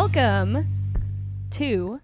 welcome to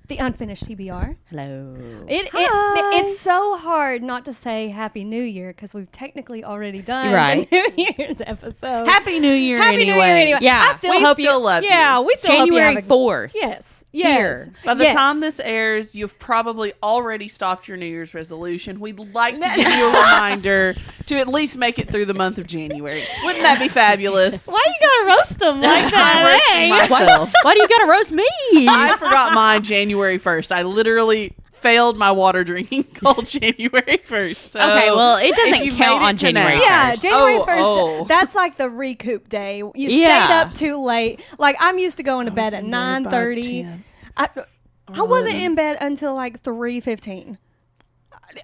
the Unfinished TBR. Hello. It's so hard not to say Happy New Year because we've technically already done Right. the New Year's episode. Happy New Year Happy New Year anyway. Yeah. I still hope you love you. Yeah, we still January hope you 4th. Yes. Here. By the Yes. time this airs, you've probably already stopped your New Year's resolution. We'd like to give you a reminder to at least make it through the month of January. Wouldn't that be fabulous? Why you gotta roast them like I'm that? roasting Hey? myself. Why do you gotta roast me? I forgot mine January 1st. I literally failed my water drinking goal January 1st. So Okay, well, it doesn't if you've count made it on to January now- Yeah, 1st. January 1st, Oh. that's like the recoup day. You Yeah. stayed up too late. Like, I'm used to going to bed at in bed by 9:30. 10. I wasn't in bed until like 3:15.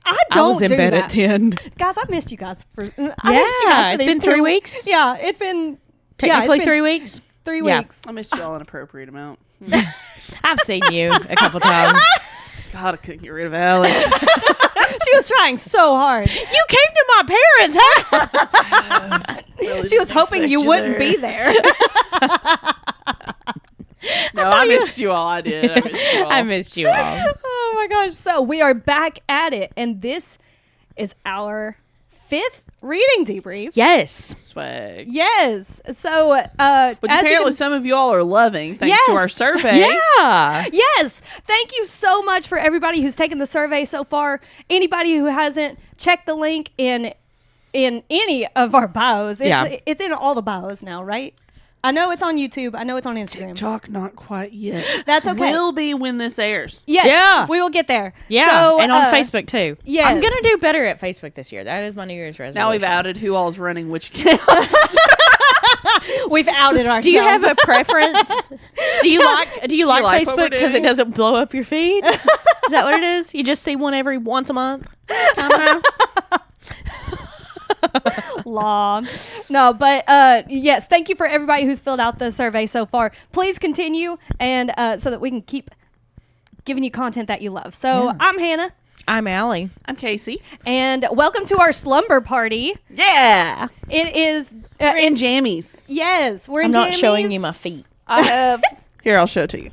I I don't was in do bed that. at 10. Guys, I missed you guys for. I missed you Yeah, guys for it's these been 3 2 weeks. Yeah, it's been Technically it's been 3 weeks. 3 Yeah. weeks. I missed y'all an appropriate amount. I've seen you a couple times. God, I couldn't get rid of Allie. She was trying so hard. You came to my parents' house. Really She was didn't hoping expect you wouldn't be there. No, I missed you all. I did. I missed you all. I missed you all. Oh my gosh! So we are back at it, and this is our 5th reading debrief. Yes. Swag. Yes. So, Which as you apparently can- some of you all are loving, thanks to Yes. our survey. Yeah. Yes. Thank you so much for everybody who's taken the survey so far. Anybody who hasn't, check the link in any of our bios. It's in all the bios now, right? I know it's on YouTube. I know it's on Instagram. TikTok, not quite yet. That's okay. Will be when this airs. Yes. Yeah. We will get there. Yeah. So, and on Facebook, too. yes. I'm going to do better at Facebook this year. That is my New Year's resolution. Now we've outed who all's running which accounts. We've outed ourselves. Do you have a preference? Do you like like what we're Facebook because it doing? doesn't blow up your feed? Is that what it is? You just see one every once a month? Law. No, but yes, thank you for everybody who's filled out the survey so far. Please continue, and so that we can keep giving you content that you love. So Yeah. I'm Hannah, I'm Allie. I'm Casey. and welcome to our slumber party. Yeah. It is We're in jammies. yes, we're in I'm not jammies. showing you my feet. I have. Here, I'll show it to you.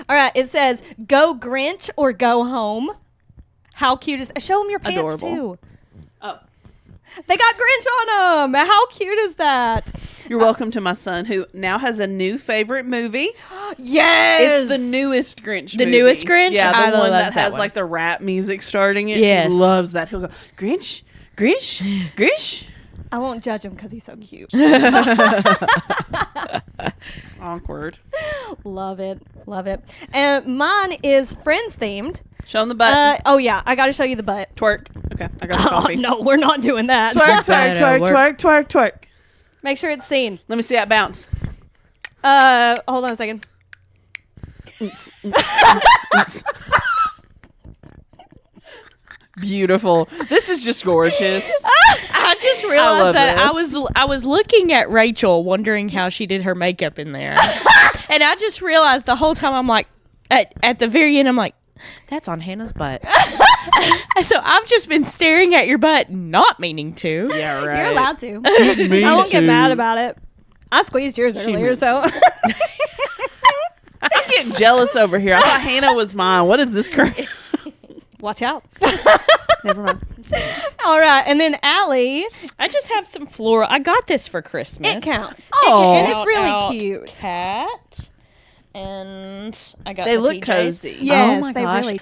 All right, it says go Grinch or go home. How cute is show them your pants Adorable. too. Oh. They got Grinch on them. How cute is that? You're welcome to my son, who now has a new favorite movie. Yes, It's the newest Grinch The movie. newest Grinch? Yeah, the I one that loves that has one. like the rap music starting it. Yes. He loves that. He'll go, Grinch, Grinch, Grinch. I won't judge him because he's so cute. Awkward. Love it. Love it. And mine is Friends themed. Show him the butt. Oh, yeah. I got to show you the butt. Twerk. Okay, I got the Oh, coffee. no, we're not doing that. Twerk, twerk, That'll twerk, work. twerk, twerk, twerk. Make sure it's seen. Let me see that bounce. Hold on a second. Beautiful. This is just gorgeous. I just love realized that this. I was looking at Rachel, wondering how she did her makeup in there, and I just realized the whole time I'm like, at the very end, I'm like, that's on Hannah's butt. And so I've just been staring at your butt, not meaning to. Yeah, right. You're allowed to. I won't get mad about it. I squeezed yours earlier, meant- so. I'm getting jealous over here. I thought Hannah was mine. What is this crap? Watch out. Never mind. All right. And then Allie, I just have some floral. I got this for Christmas. it counts. Oh. And it's really Out cute. Cat. And I got They the look PJs. cozy. Yes, oh my they gosh. really.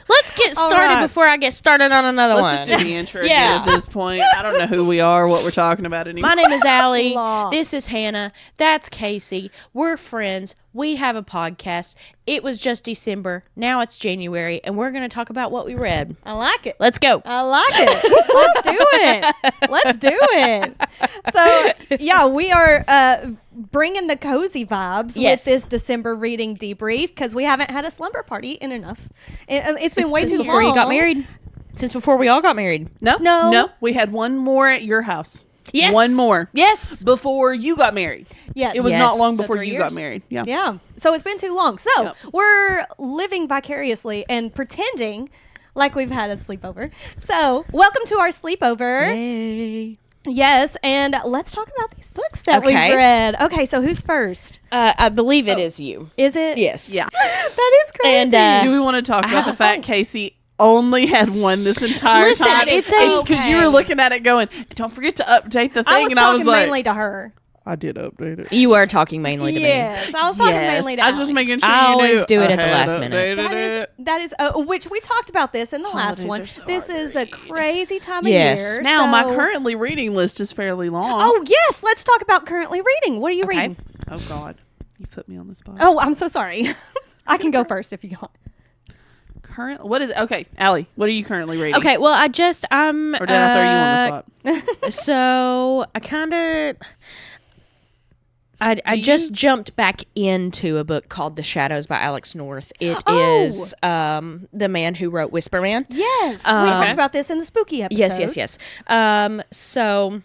Let's get All started right. before I get started on another Let's one. just do the intro Yeah. again at this point. I don't know who we are, what we're talking about anymore. My name is Allie. Law. This is Hannah. That's Casey. We're friends. We have a podcast. It was just December. Now it's January, and we're going to talk about what we read. I like it. Let's go. I like it. Let's do it. Let's do it. So, yeah, we are bringing the cozy vibes Yes. with this December reading debrief because we haven't had a slumber party in enough. It's been way Since too before long. you got married. Since before we all got married. No. We had one more at your house. Yes. One more. Yes. Before you got married. Yes. It was Yes. not long So before 3 you got years? married. Yeah. Yeah. So it's been too long. So Yep. we're living vicariously and pretending like we've had a sleepover. So welcome to our sleepover. Yay. Yes, and let's talk about these books that we've read. Okay, so who's first? I believe it is you. Is it? Yes. Yeah. That is crazy. And, do we want to talk about the fact Casey only had one this entire Listen, time? it's because you were looking at it going, don't forget to update the thing. I was and talking I was like, mainly to her. I did update it. You are talking mainly to me. Yes, I was talking mainly to I was just making sure I you always knew do it I at the had last minute. updated it. That is which we talked about this in the last Holidays one. are so This hard is to a read. crazy time Yes. of year. Now, my so- currently reading list is fairly long. Oh, yes, let's talk about currently reading. What are you reading? Oh, God. You put me on the spot. Oh, I'm so sorry. I can go first if you want. What is it? Okay, Allie, what are you currently reading? Okay, well, or did I throw you on the spot? So I kind of, I just jumped back into a book called The Shadows by Alex North. It is the man who wrote Whisper Man. Yes, we talked about this in the spooky episode. Yes. So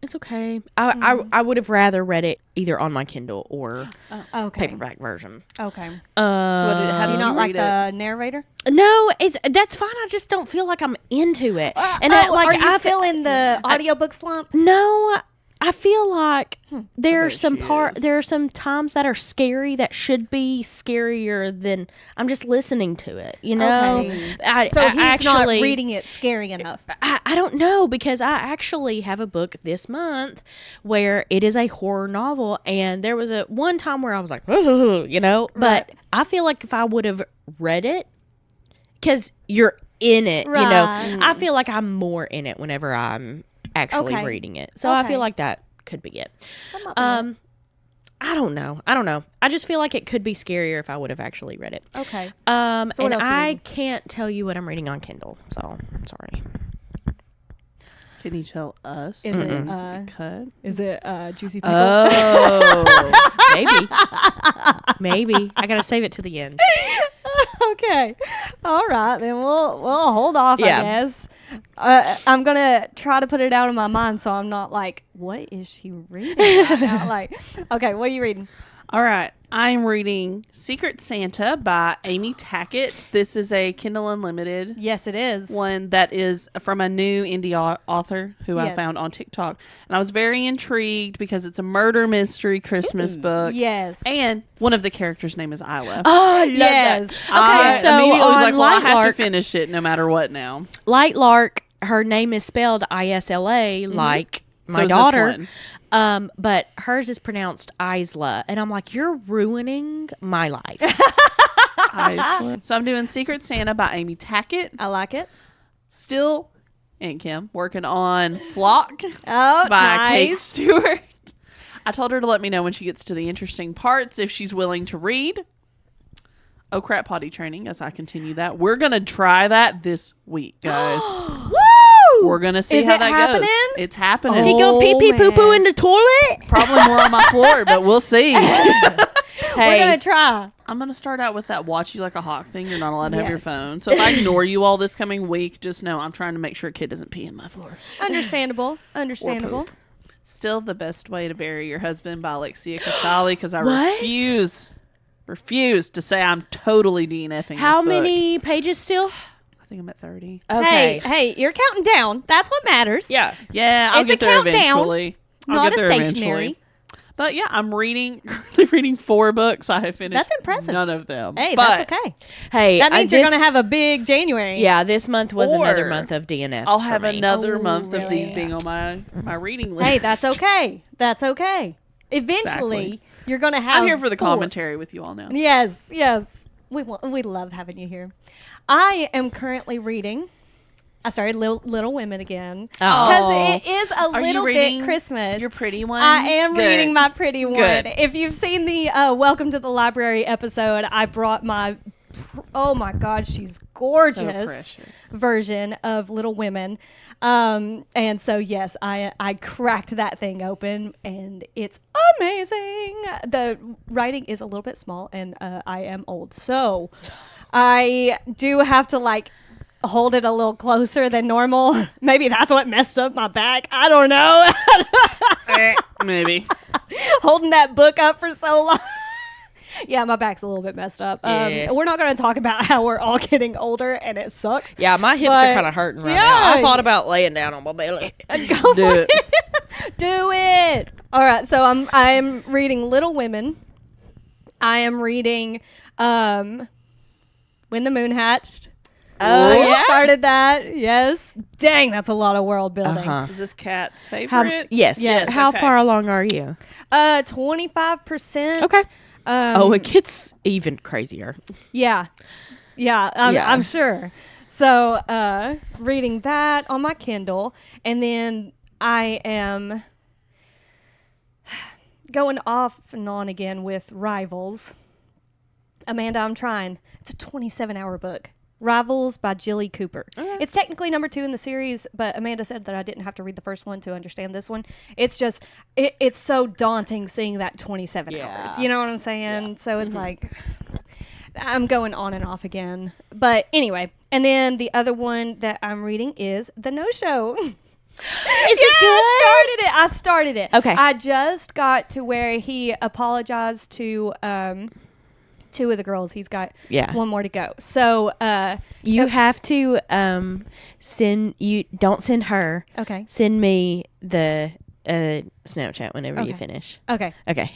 it's okay. I would have rather read it either on my Kindle or Okay. paperback version. Okay. So how Do you did not you like read the narrator? No, that's fine. I just don't feel like I'm into it. And are you still in the audiobook slump? No, I feel like there are bet some she is. there are some times that are scary that should be scarier than I'm just listening to it. You know, Okay. So he's actually not reading it scary enough. I don't know, because I actually have a book this month where it is a horror novel, and there was one time where I was like, you know, but I feel like if I would have read it, because you're in it, you know, I feel like I'm more in it whenever I'm actually reading it. So I feel like that could be it. I don't know. I just feel like it could be scarier if I would have actually read it. Okay. So what and else are you I reading? can't tell you what I'm reading on Kindle. So sorry. Can you tell us? Is it Juicy Pickle? Oh, maybe. I gotta save it to the end. Okay. All right. Then we'll hold off, Yeah. I guess. I'm going to try to put it out of my mind so I'm not like, what is she reading right now? Like, okay, what are you reading? All right. I'm reading Secret Santa by Amy Tackett. This is a Kindle Unlimited Yes, it is. one that is from a new indie author who I Yes. found on TikTok. And I was very intrigued because it's a murder mystery Christmas book. Yes. And one of the characters' name is Isla. Oh, I love Yes. that. I Okay, so immediately was on like, well, I have to Lightlark, finish it no matter what now. Lightlark, her name is spelled ISLA, like So my is this daughter. one. But hers is pronounced Isla, and I'm like, you're ruining my life. So I'm doing Secret Santa by Amy Tackett. I like it. Still, and Kim, working on Flock Oh, by Kate nice. Stewart. I told her to let me know when she gets to the interesting parts if she's willing to read. Oh crap, potty training as I continue that. We're going to try that this week, guys. Woo! We're going to see Is how it that happening? goes. It's happening. He go pee pee poo poo man. in the toilet. Probably more on my floor, but we'll see. We're going to try. I'm going to start out with that watch you like a hawk thing. You're not allowed to have your Yes. phone. So if I ignore you all this coming week, just know I'm trying to make sure a kid doesn't pee in my floor. Understandable. Understandable. Still the best way to bury your husband by Alexia Casali because I What? refuse to say I'm totally DNFing How this book. many pages still? I think I'm at 30. Okay. Hey, you're counting down. That's what matters. Yeah. Yeah, I'll It's get a there countdown, eventually. I'll not get a there stationary. eventually. But yeah, I'm currently reading 4 books. I have finished That's impressive. none of them. Hey, but that's okay. Hey, That means you're going to have a big January. Yeah, this month was another Or month of DNFs. I'll for have me. another Oh, month of these really? being on my reading list. Hey, that's okay. That's okay. Eventually, Exactly. you're going to have I'm here for the 4. commentary with you all now. Yes, yes. We love having you here. I am currently reading. I started Little Women again because it is a Are you little reading bit Christmas. Your pretty one? I am Good. reading my pretty one. Good. If you've seen the Welcome to the Library episode, I brought my oh my God, she's gorgeous precious. version of Little Women. And so yes, I cracked that thing open and it's amazing. The writing is a little bit small and I am old, so I do have to like hold it a little closer than normal. Maybe that's what messed up my back. I don't know. Maybe. Holding that book up for so long. Yeah, my back's a little bit messed up. Yeah. We're not going to talk about how we're all getting older and it sucks. Yeah, my hips are kind of hurting right now. I thought about laying down on my belly. Go do it. Do it. All right, so I'm reading Little Women. I am reading When the Moon Hatched. Oh, yeah? Started that. Yes. Dang, that's a lot of world building. Is this Kat's favorite? Yes. Yes. How Okay. far along are you? 25%. Okay. It gets even crazier. Yeah. Yeah, I'm sure. So, reading that on my Kindle, and then I am going off and on again with Rivals. Amanda, I'm trying. It's a 27-hour book. Rivals by Gillig Cooper. Okay. It's technically number 2 in the series, but Amanda said that I didn't have to read the first one to understand this one. It's just, it's so daunting seeing that 27 hours. You know what I'm saying? Yeah. So it's like, I'm going on and off again. But anyway, and then the other one that I'm reading is The No-Show. Is it good? I started it. Okay. I just got to where he apologized to 2 of the girls. He's got one more to go. So you have to don't send her. Okay. Send me the Snapchat whenever you finish. Okay.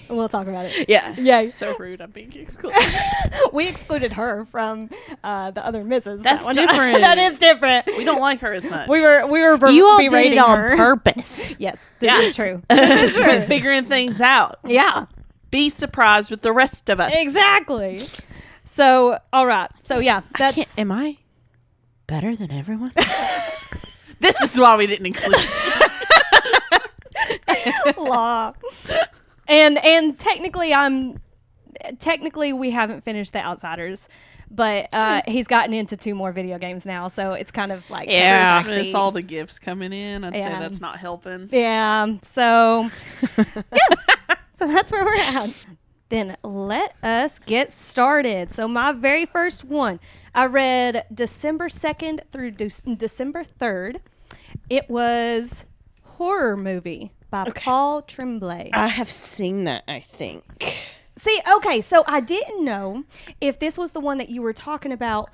We'll talk about it. Yeah. Yeah. So rude. I'm being excluded. We excluded her from the other misses. That's different. That is different. We don't like her as much. We were you all did berating it on her. purpose. Yes. This is true. This is true. We're figuring things out. Yeah. Be surprised with the rest of us. Exactly. So, all right. So, yeah. Am I better than everyone? This is why we didn't include law. And technically we haven't finished The Outsiders, but he's gotten into 2 more video games now, so it's kind of like It's all the gifts coming in. I'd say that's not helping. Yeah. So so that's where we're at. Then let us get started. So my very first one, I read December 2nd through December 3rd. It was Horror Movie by Paul Tremblay. I have seen that, I think. See, okay, so I didn't know if this was the one that you were talking about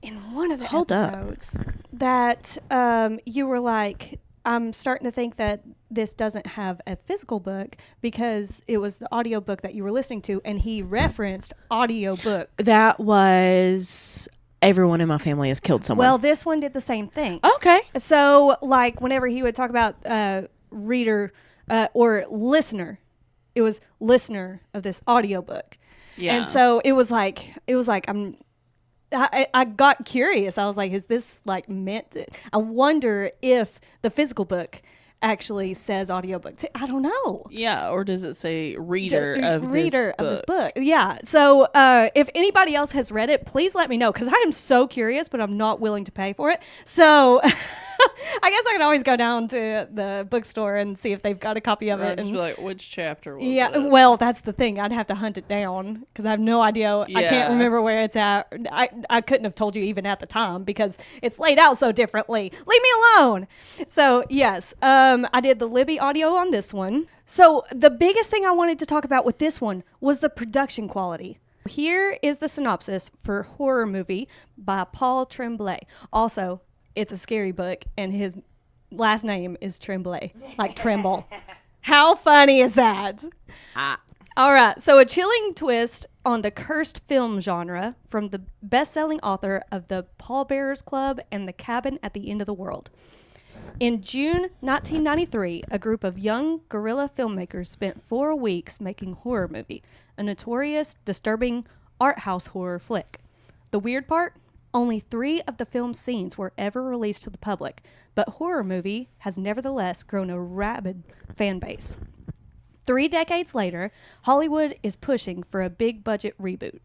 in one of the episodes. That you were like, I'm starting to think that this doesn't have a physical book because it was the audiobook that you were listening to, and he referenced audiobook. That was everyone in my family has killed someone. Well, this one did the same thing. Okay. So, like, whenever he would talk about reader or listener, it was listener of this audiobook. Yeah. And so it was like I got curious. I was like, is this like meant to, I wonder if the physical book actually says audiobook. I don't know. Yeah, or does it say reader of this book? Yeah. So if anybody else has read it, please let me know, because I am so curious, but I'm not willing to pay for it. So I guess I can always go down to the bookstore and see if they've got a copy of it. Just be like, which chapter was it? Well, that's the thing. I'd have to hunt it down because I have no idea. Yeah. I can't remember where it's at. I couldn't have told you even at the time because it's laid out so differently. Leave me alone. So, yes, I did the Libby audio on this one. So the biggest thing I wanted to talk about with this one was the production quality. Here is the synopsis for Horror Movie by Paul Tremblay. Also, it's a scary book, and his last name is Tremblay, like tremble. How funny is that? All right, so a chilling twist on the cursed film genre from the best-selling author of The Pallbearers Club and The Cabin at the End of the World. In June 1993, a group of young guerrilla filmmakers spent 4 weeks making Horror Movie, a notorious, disturbing art house horror flick. The weird part? Only 3 of the film's scenes were ever released to the public, but Horror Movie has nevertheless grown a rabid fan base. 3 decades later, Hollywood is pushing for a big-budget reboot.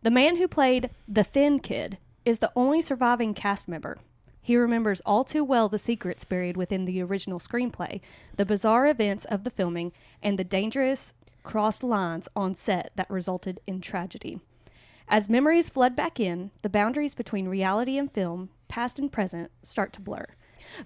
The man who played the Thin Kid is the only surviving cast member. He remembers all too well the secrets buried within the original screenplay, the bizarre events of the filming, and the dangerous crossed lines on set that resulted in tragedy. As memories flood back in, the boundaries between reality and film, past and present, start to blur.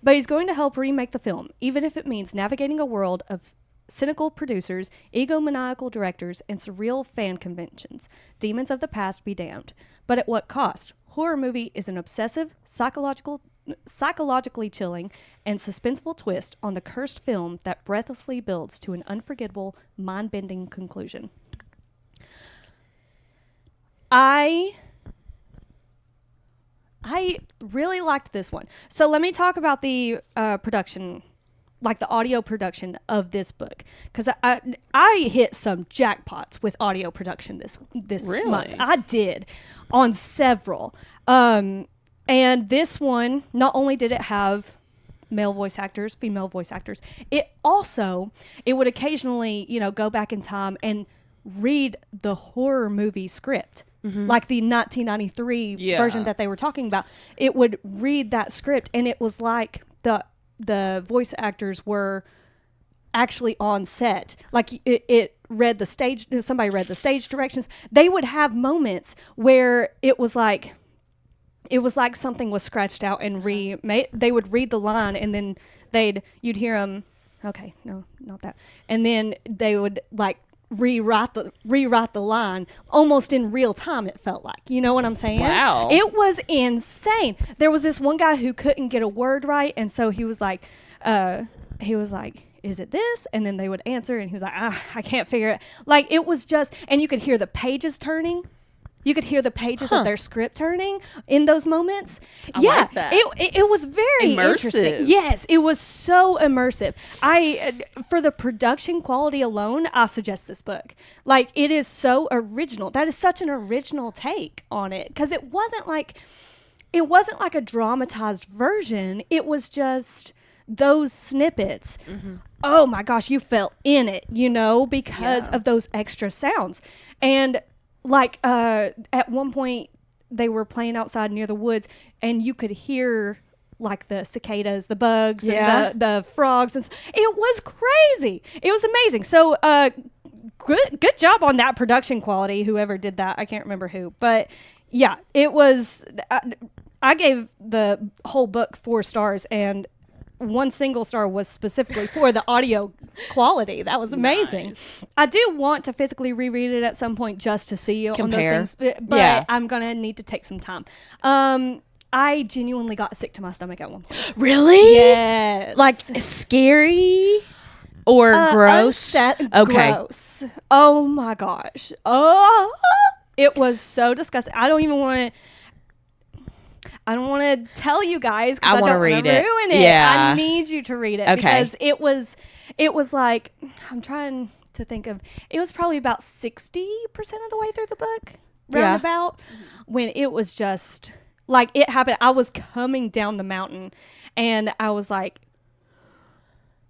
But he's going to help remake the film, even if it means navigating a world of cynical producers, egomaniacal directors, and surreal fan conventions. Demons of the past be damned. But at what cost? Horror movie is an obsessive, psychologically chilling, and suspenseful twist on the cursed film that breathlessly builds to an unforgettable, mind-bending conclusion. I really liked this one. So let me talk about the production, like the audio production of this book, because I hit some jackpots with audio production this Really? month. I did on several. And this one, not only did it have male voice actors, female voice actors, it would occasionally, go back in time and read the horror movie script. Mm-hmm. Like the 1993 version that they were talking about. It would read that script, and it was like the voice actors were actually on set. Like it read the stage, somebody read the stage directions. They would have moments where it was like something was scratched out and remade. They would read the line, and then you'd hear them, okay, no, not that. And then they would like rewrite the line almost in real time. It felt like, you know what I'm saying? Wow. It was insane. There was this one guy who couldn't get a word right, and so he was like, is it this? And then they would answer, and he was like, I can't figure it. Like, it was just, and you could hear the pages turning. You could hear the pages of their script turning in those moments. I like that. It was very interesting. Yes, it was so immersive. For the production quality alone, I suggest this book. Like, it is so original. That is such an original take on it, because it wasn't like a dramatized version. It was just those snippets. Mm-hmm. Oh my gosh, you felt in it, because of those extra sounds. And like at one point they were playing outside near the woods, and you could hear like the cicadas, the bugs, and the frogs. And it was crazy. It was amazing. So good job on that production quality, whoever did that. I can't remember who, but yeah, it was. I gave the whole book 4 stars, and 1 single star was specifically for the audio quality. That was amazing. Nice. I do want to physically reread it at some point just to see on those things, but I'm going to need to take some time. I genuinely got sick to my stomach at one point. Really? Yes. Like scary or gross? Okay. Gross. Oh my gosh. It was so disgusting. I don't want to tell you guys because I don't want to ruin it. Yeah. I need you to read it because it was like, I'm trying to think of, it was probably about 60% of the way through the book, roundabout, when it was just like it happened. I was coming down the mountain, and I was like,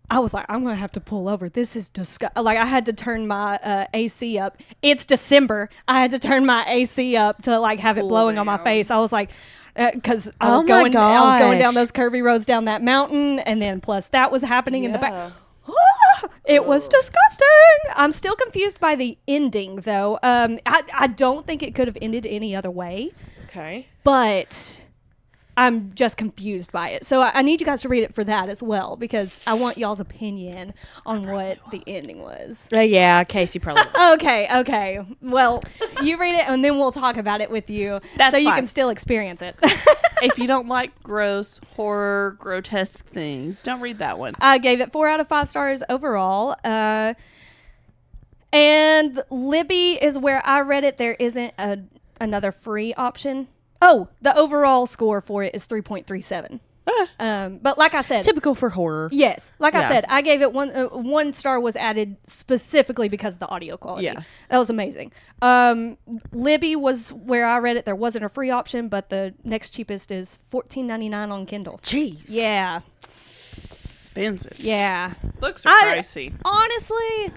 I'm going to have to pull over. This is disgusting. Like, I had to turn my AC up. It's December. I had to turn my AC up to like have it blowing on my face. I was like, because I was going down those curvy roads down that mountain, and then plus that was happening in the back. It was disgusting. I'm still confused by the ending, though. I don't think it could have ended any other way. Okay. But I'm just confused by it. So I need you guys to read it for that as well, because I want y'all's opinion on what the ending was. Yeah, Casey probably will. Okay. Well, you read it, and then we'll talk about it with you. That's so you fine. can still experience it. If you don't like gross, horror, grotesque things, don't read that one. I gave it 4 out of 5 stars overall. And Libby is where I read it. There isn't another free option. Oh, the overall score for it is 3.37. But like I said, typical for horror. Yes, like I said, I gave it 1 star was added specifically because of the audio quality. Yeah, that was amazing. Libby was where I read it. There wasn't a free option, but the next cheapest is $14.99 on Kindle. Jeez. Yeah. Expensive. Yeah. Books are pricey. Honestly,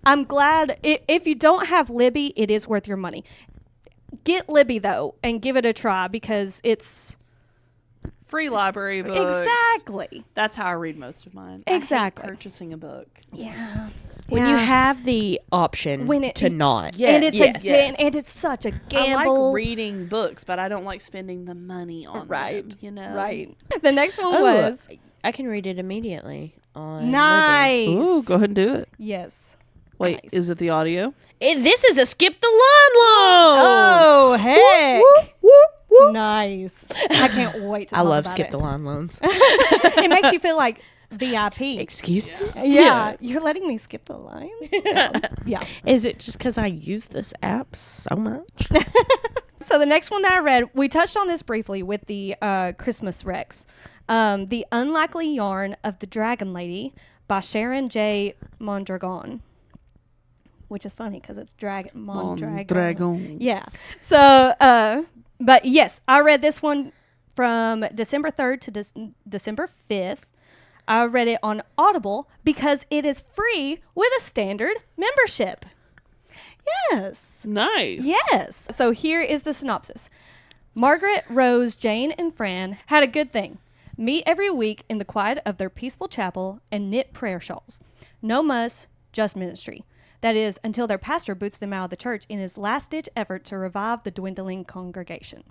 I'm glad. If you don't have Libby, it is worth your money. Get Libby, though, and give it a try, because it's free library books. Exactly. That's how I read most of mine. Exactly. I hate purchasing a book. Yeah. When you have the option to not. Yes. And it's and it's such a gamble. I like reading books, but I don't like spending the money on them, Right. you know? Right. The next one was... I can read it immediately. on Nice. living. Ooh, go ahead and do it. Yes. Wait, Nice. is it the audio? This is a skip the line load. Oh, heck. Whoop, whoop, whoop. Nice. I can't wait to I talk love about skip it. the line loans. It makes you feel like VIP. Excuse me? Yeah. You're letting me skip the line? Yeah. Is it just because I use this app so much? So the next one that I read, we touched on this briefly with the Christmas Rex. The Unlikely Yarn of the Dragon Lady by Sharon J. Mondragon. Which is funny because it's Mondragon. Mondragon. Yeah. So, but yes, I read this one from December 3rd to December 5th. I read it on Audible because it is free with a standard membership. Yes. Nice. Yes. So here is the synopsis. Margaret, Rose, Jane, and Fran had a good thing. Meet every week in the quiet of their peaceful chapel and knit prayer shawls. No muss, just ministry. That is, until their pastor boots them out of the church in his last-ditch effort to revive the dwindling congregation.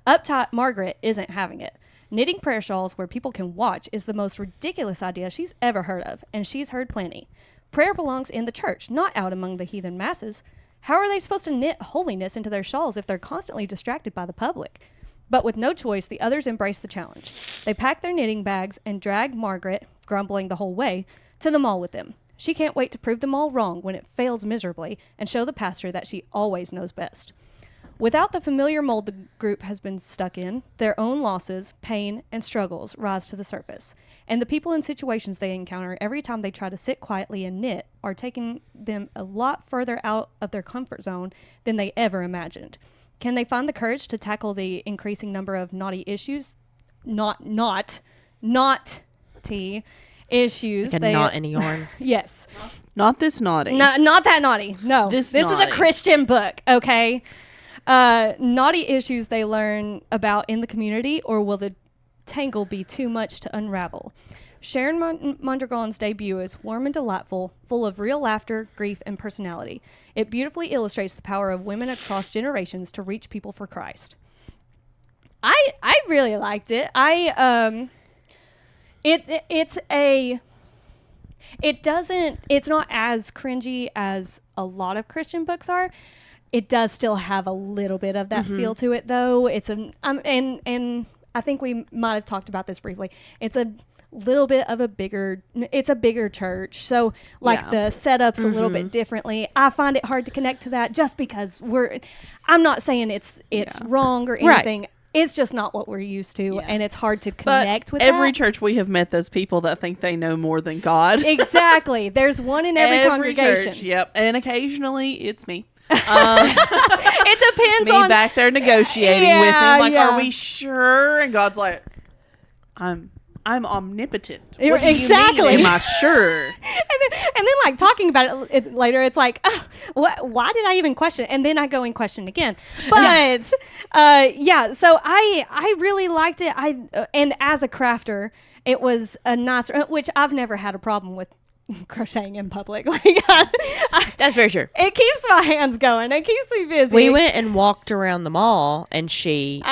Uptight Margaret isn't having it. Knitting prayer shawls where people can watch is the most ridiculous idea she's ever heard of, and she's heard plenty. Prayer belongs in the church, not out among the heathen masses. How are they supposed to knit holiness into their shawls if they're constantly distracted by the public? But with no choice, the others embrace the challenge. They pack their knitting bags and drag Margaret, grumbling the whole way, to the mall with them. She can't wait to prove them all wrong when it fails miserably and show the pastor that she always knows best. Without the familiar mold the group has been stuck in, their own losses, pain, and struggles rise to the surface. And the people and situations they encounter every time they try to sit quietly and knit are taking them a lot further out of their comfort zone than they ever imagined. Can they find the courage to tackle the increasing number of naughty issues? Naughty issues. Like a knot in a yarn. Yes. Not this naughty. Not that naughty. No. This is a naughty. Christian book, okay? Naughty issues they learn about in the community, or will the tangle be too much to unravel? Sharon Mondragon's debut is warm and delightful, full of real laughter, grief, and personality. It beautifully illustrates the power of women across generations to reach people for Christ. I really liked it. It's not as cringy as a lot of Christian books are. It does still have a little bit of that feel to it, though. And I think we might have talked about this briefly. It's a little bit of a bigger church, so the setup's a little bit differently. I find it hard to connect to that just because I'm not saying it's wrong or anything. Right. It's just not what we're used to, and it's hard to connect with every that. church we have met those people that think they know more than God. Exactly. There's one in every congregation. Church, yep. And occasionally it's me. It depends on me back there negotiating with him. Like, are we sure? And God's like, I'm omnipotent. What do you mean? Am I sure? And then like talking about it later, it's like, why did I even question it? And then I go and question again. But so I really liked it. And as a crafter, it was a nice, which I've never had a problem with crocheting in public. That's very true. It keeps my hands going. It keeps me busy. We went and walked around the mall, and she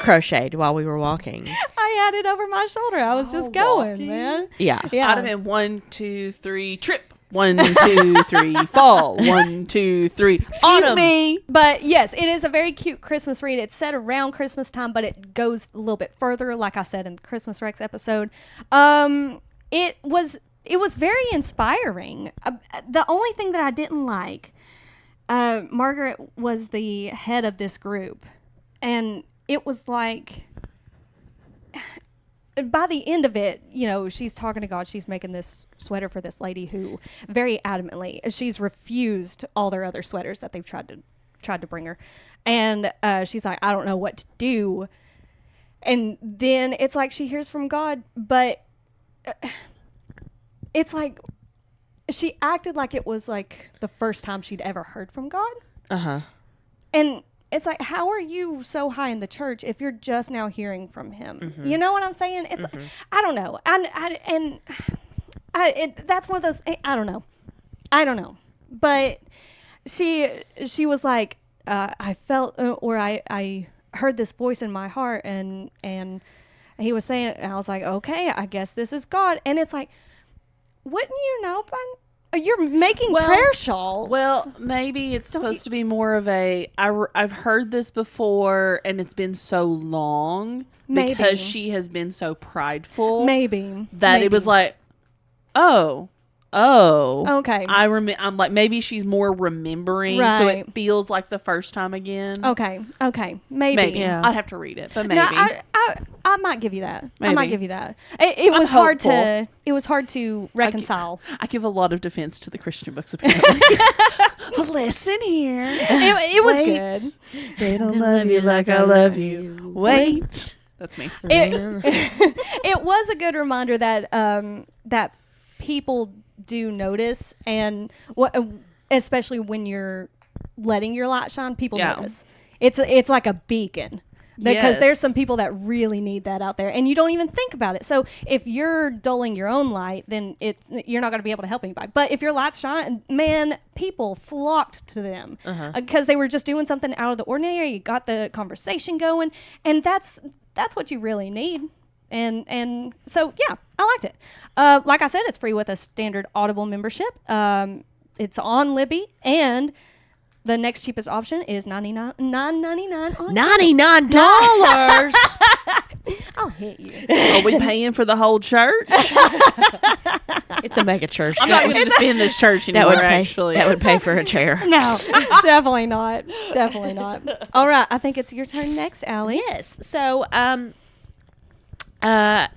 crocheted while we were walking. I had it over my shoulder. I was just going, man. Yeah. I'd have been 1, 2, 3, trip. 1, 2, 3, fall. 1, 2, 3. Excuse me. But yes, it is a very cute Christmas read. It's set around Christmas time, but it goes a little bit further, like I said in the Christmas Rex episode. It was very inspiring. The only thing that I didn't like, Margaret was the head of this group, and it was like, by the end of it, she's talking to God. She's making this sweater for this lady who very adamantly, she's refused all their other sweaters that they've tried to bring her. And she's like, I don't know what to do. And then it's like she hears from God, but it's like she acted like it was like the first time she'd ever heard from God. Uh-huh. And it's like, how are you so high in the church if you're just now hearing from him? Mm-hmm. You know what I'm saying? It's I don't know. That's one of those, I don't know. But she was like, I felt, or I heard this voice in my heart, and he was saying, and I was like, okay, I guess this is God. And it's like, wouldn't you know by? You're making prayer shawls. Well, maybe it's supposed to be more of a. I've heard this before, and it's been so long because she has been so prideful. Maybe it was like, oh, okay. I'm like, maybe she's more remembering, so it feels like the first time again. Okay, maybe. Yeah. I'd have to read it, but maybe. No, I might give you that. Maybe. I might give you that. It was hard to. It was hard to reconcile. I give a lot of defense to the Christian books, apparently. Listen here. It was good. They don't love you like I love you. Wait. That's me. It was a good reminder that that people do notice, and especially when you're letting your light shine, people notice. It's like a beacon. Because there's some people that really need that out there, and you don't even think about it. So if you're dulling your own light, then you're not going to be able to help anybody. But if your lights shine, man, people flocked to them because they were just doing something out of the ordinary. You got the conversation going, and that's what you really need. And so yeah, I liked it. Like I said, it's free with a standard Audible membership. It's on Libby, and the next cheapest option is $9.99 on $99. I'll hit you. Are we paying for the whole church? It's a mega church. I'm not going to defend this church anymore, actually. That would pay for a chair. No, definitely not. Definitely not. All right, I think it's your turn next, Allie. Yes. So, I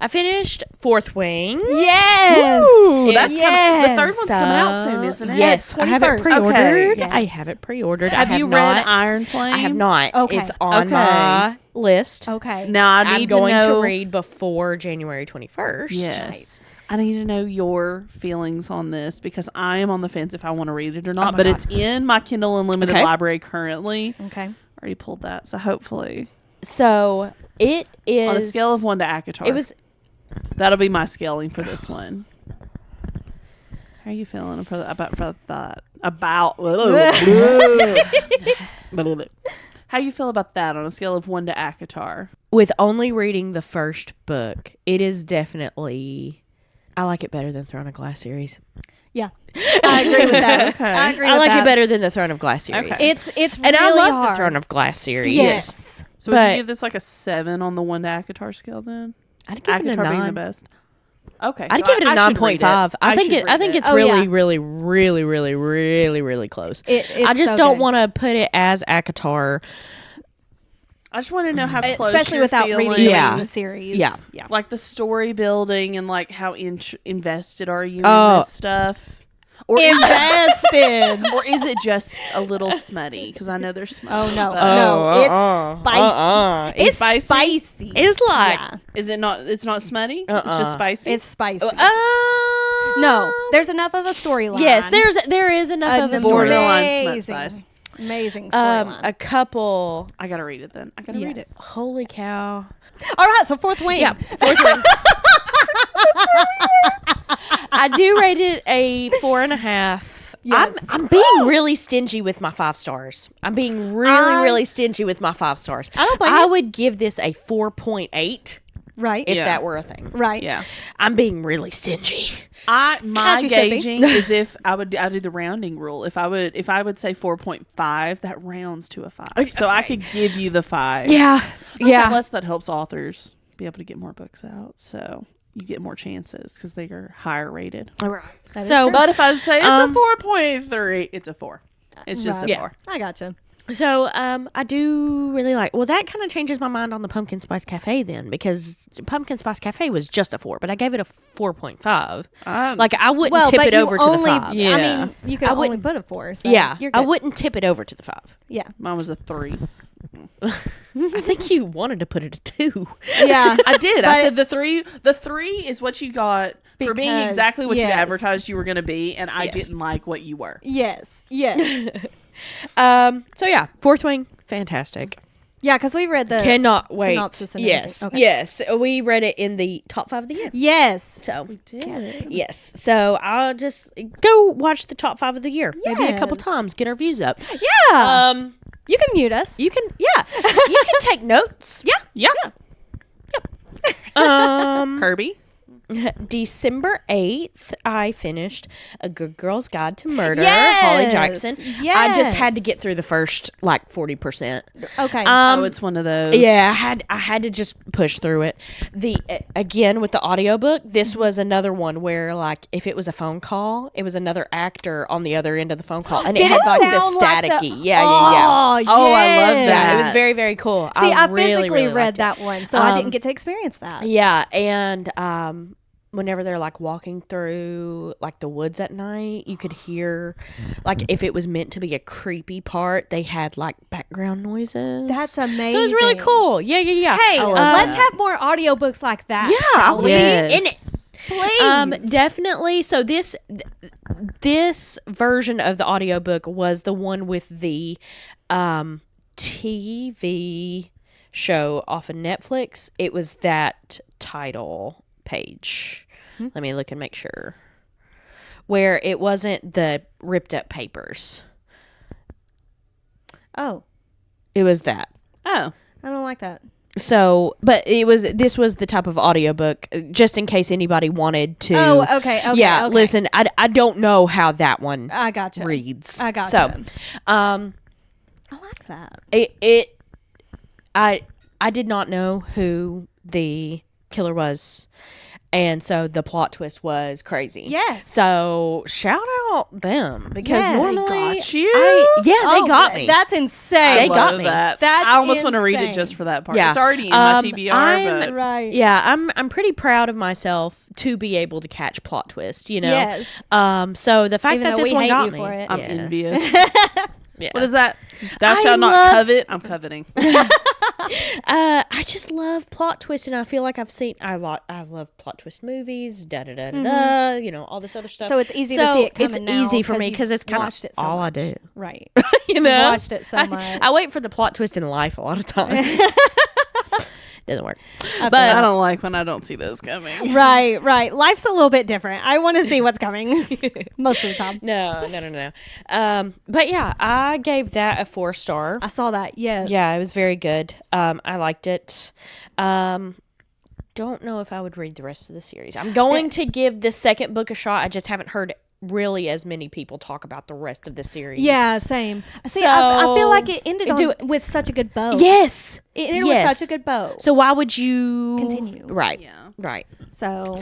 finished Fourth Wing. Yes. Ooh, that's the third one's coming out soon, isn't it? Yes, I have it 21st. pre-ordered. Okay. Yes. I have it pre-ordered. Have you read Iron Flame? I have not. Okay. It's on my list. Okay. Now I'm going to read before January 21st. Yes. Nice. I need to know your feelings on this because I am on the fence if I want to read it or not. But it's in my Kindle Unlimited library currently. Okay. Already pulled that, so hopefully. So it is on a scale of 1 to ACOTAR. It was. That'll be my scaling for this one. How are you feeling about that? How you feel about that on a scale of 1 to ACOTAR? With only reading the first book, it is definitely. I like it better than Throne of Glass series. Yeah, I agree with that. Okay. I agree. I with like that. it better than the Throne of Glass series. Okay. It's really and I love hard. the Throne of Glass series. Yes. So would you give this like a 7 on the 1 to ACOTAR scale then? I'd give it a 9. Being the best. Okay, I'd give it a 9.5. I think it's really, really, really, really, really, really close. I just don't want to put it as ACOTAR. I just want to know how close, especially you're without feeling. reading the series. Yeah, like the story building and like how invested are you in this stuff? Or invested, or is it just a little smutty? Because I know there's smutty. Oh no, it's spicy. It's spicy. It's like, is it not? It's not smutty. It's just spicy. It's spicy. No, there's enough of a storyline. Yes, there is enough of a storyline. Spice. Amazing storyline. A couple. I gotta read it then. I gotta read it. Holy cow! All right, so Fourth Wing. Yeah, Fourth Wing. I do rate it a 4.5. Yes. I'm being really stingy with my 5 stars. I'm being really stingy with my 5 stars. I would give this a 4.8. Right. If that were a thing. Right. Yeah. I'm being really stingy. My gauging is if I do the rounding rule. If I would say 4.5, that rounds to a 5. So I could give you the 5. Yeah. Yeah. Plus that helps authors be able to get more books out. So you get more chances because they are higher rated. All right. So, but if I would say it's a 4.3, it's a 4. It's just a 4. I gotcha. So I do really like. Well, that kind of changes my mind on the Pumpkin Spice Cafe then, because Pumpkin Spice Cafe was just a 4, but I gave it a 4.5. Like I wouldn't tip it over to the 5. Yeah. I mean, you could only put a 4. So yeah, you're I wouldn't tip it over to the 5. Yeah, mine was a 3. I think you wanted to put it at 2. Yeah, I did. I said the 3. The 3 is what you got for being exactly what you advertised you were going to be, and I didn't like what you were. Yes. So yeah, Fourth Wing, fantastic. Yeah, because we read the cannot wait. Synopsis and yes, we read it in the top 5 of the year. Yes, so we did. Yes, so I'll just go watch the top 5 of the year, maybe a couple times, get our views up. Yeah. You can mute us. You can. Yeah. You can take notes. Yeah. Kirby. December 8th, I finished A Good Girl's Guide to Murder, Yes! Holly Jackson. Yes! I just had to get through the first, 40%. Okay. It's one of those. Yeah, I had to just push through it. Again, with the audiobook, this was another one where, if it was a phone call, it was another actor on the other end of the phone call. And Did it had, it the sound like staticky. the- Yeah. Oh, I love yes. that. It was very, very cool. See, I really, physically really read liked it. that one, so I didn't get to experience that. Yeah, and whenever they're walking through the woods at night, you could hear if it was meant to be a creepy part, they had background noises. That's amazing. So it was really cool. Yeah. Hey, let's have more audiobooks like that. Yeah, shall we? Yes. in it. Please. Definitely. So this version of the audiobook was the one with the TV show off of Netflix. It was that title page. Let me look and make sure. Where it wasn't the ripped up papers. Oh, It was that. Oh. I don't like that. So, but this was the type of audiobook, just in case anybody wanted to. Oh, okay. Yeah, okay. listen, I don't know how that one I gotcha. reads. I gotcha. So, I like that. I did not know who the killer was. And so the plot twist was crazy. Yes. So shout out them because Yes. normally They got you? they got me. That's insane. They got Love me. that. That's I almost want to read insane. it just for that part. Yeah. It's already in my TBR. I'm- but Right. Yeah, I'm pretty proud of myself to be able to catch plot twist, Yes. So the fact Even that though this we one hate got you me, for it. I'm yeah. envious. Yeah. What is that? Thou I shalt not love- covet. I'm coveting. I just love plot twist, and I feel like I love plot twist movies, all this other stuff. So it's easy to see it coming it's now easy for 'cause me you've because it's kind of watched it so all much. I do. Right. You know, watched it so much. I wait for the plot twist in life a lot of times. Doesn't work, I but don't like when I don't see those coming. Right. Life's a little bit different. I want to see what's coming most of the time. no. But yeah, I gave that a 4-star. I saw that. Yes. Yeah, it was very good. I liked it. Don't know if I would read the rest of the series. I'm going to give the second book a shot. I just haven't heard really as many people talk about the rest of the series. Yeah, same. See, So- I feel like it ended Do- with such a good bow. Yes. It ended Yes. with such a good bow. So why would you Continue. Right. Yeah. Right. So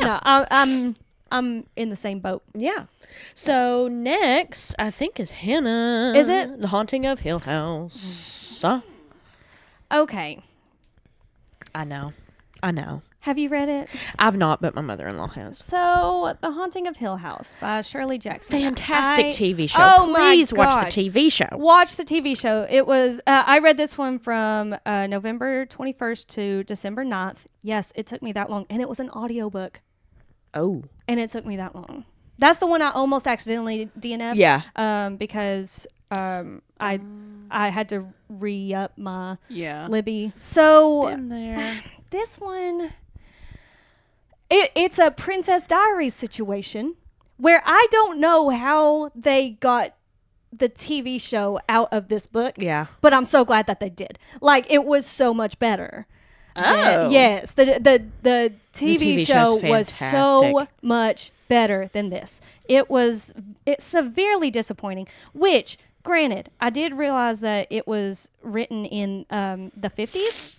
yeah. no, I'm in the same boat. Yeah. So next, I think is Hannah. Is it? The Haunting of Hill House? Okay. I know. Have you read it? I've not, but my mother-in-law has. So, The Haunting of Hill House by Shirley Jackson. Fantastic TV show. Oh my Please watch gosh. the TV show. Watch the TV show. It was, I read this one from November 21st to December 9th. Yes, it took me that long. And it was an audiobook. Oh. And it took me that long. That's the one I almost accidentally DNF'd. Yeah. Because I had to re-up my Yeah. Libby. So, Been there. this one, it's a Princess Diaries situation where I don't know how they got the TV show out of this book. Yeah. But I'm so glad that they did. It was so much better. Oh. Yes. The TV TV show show's was so fantastic. much better than this. It's severely disappointing, which, granted, I did realize that it was written in the 50s.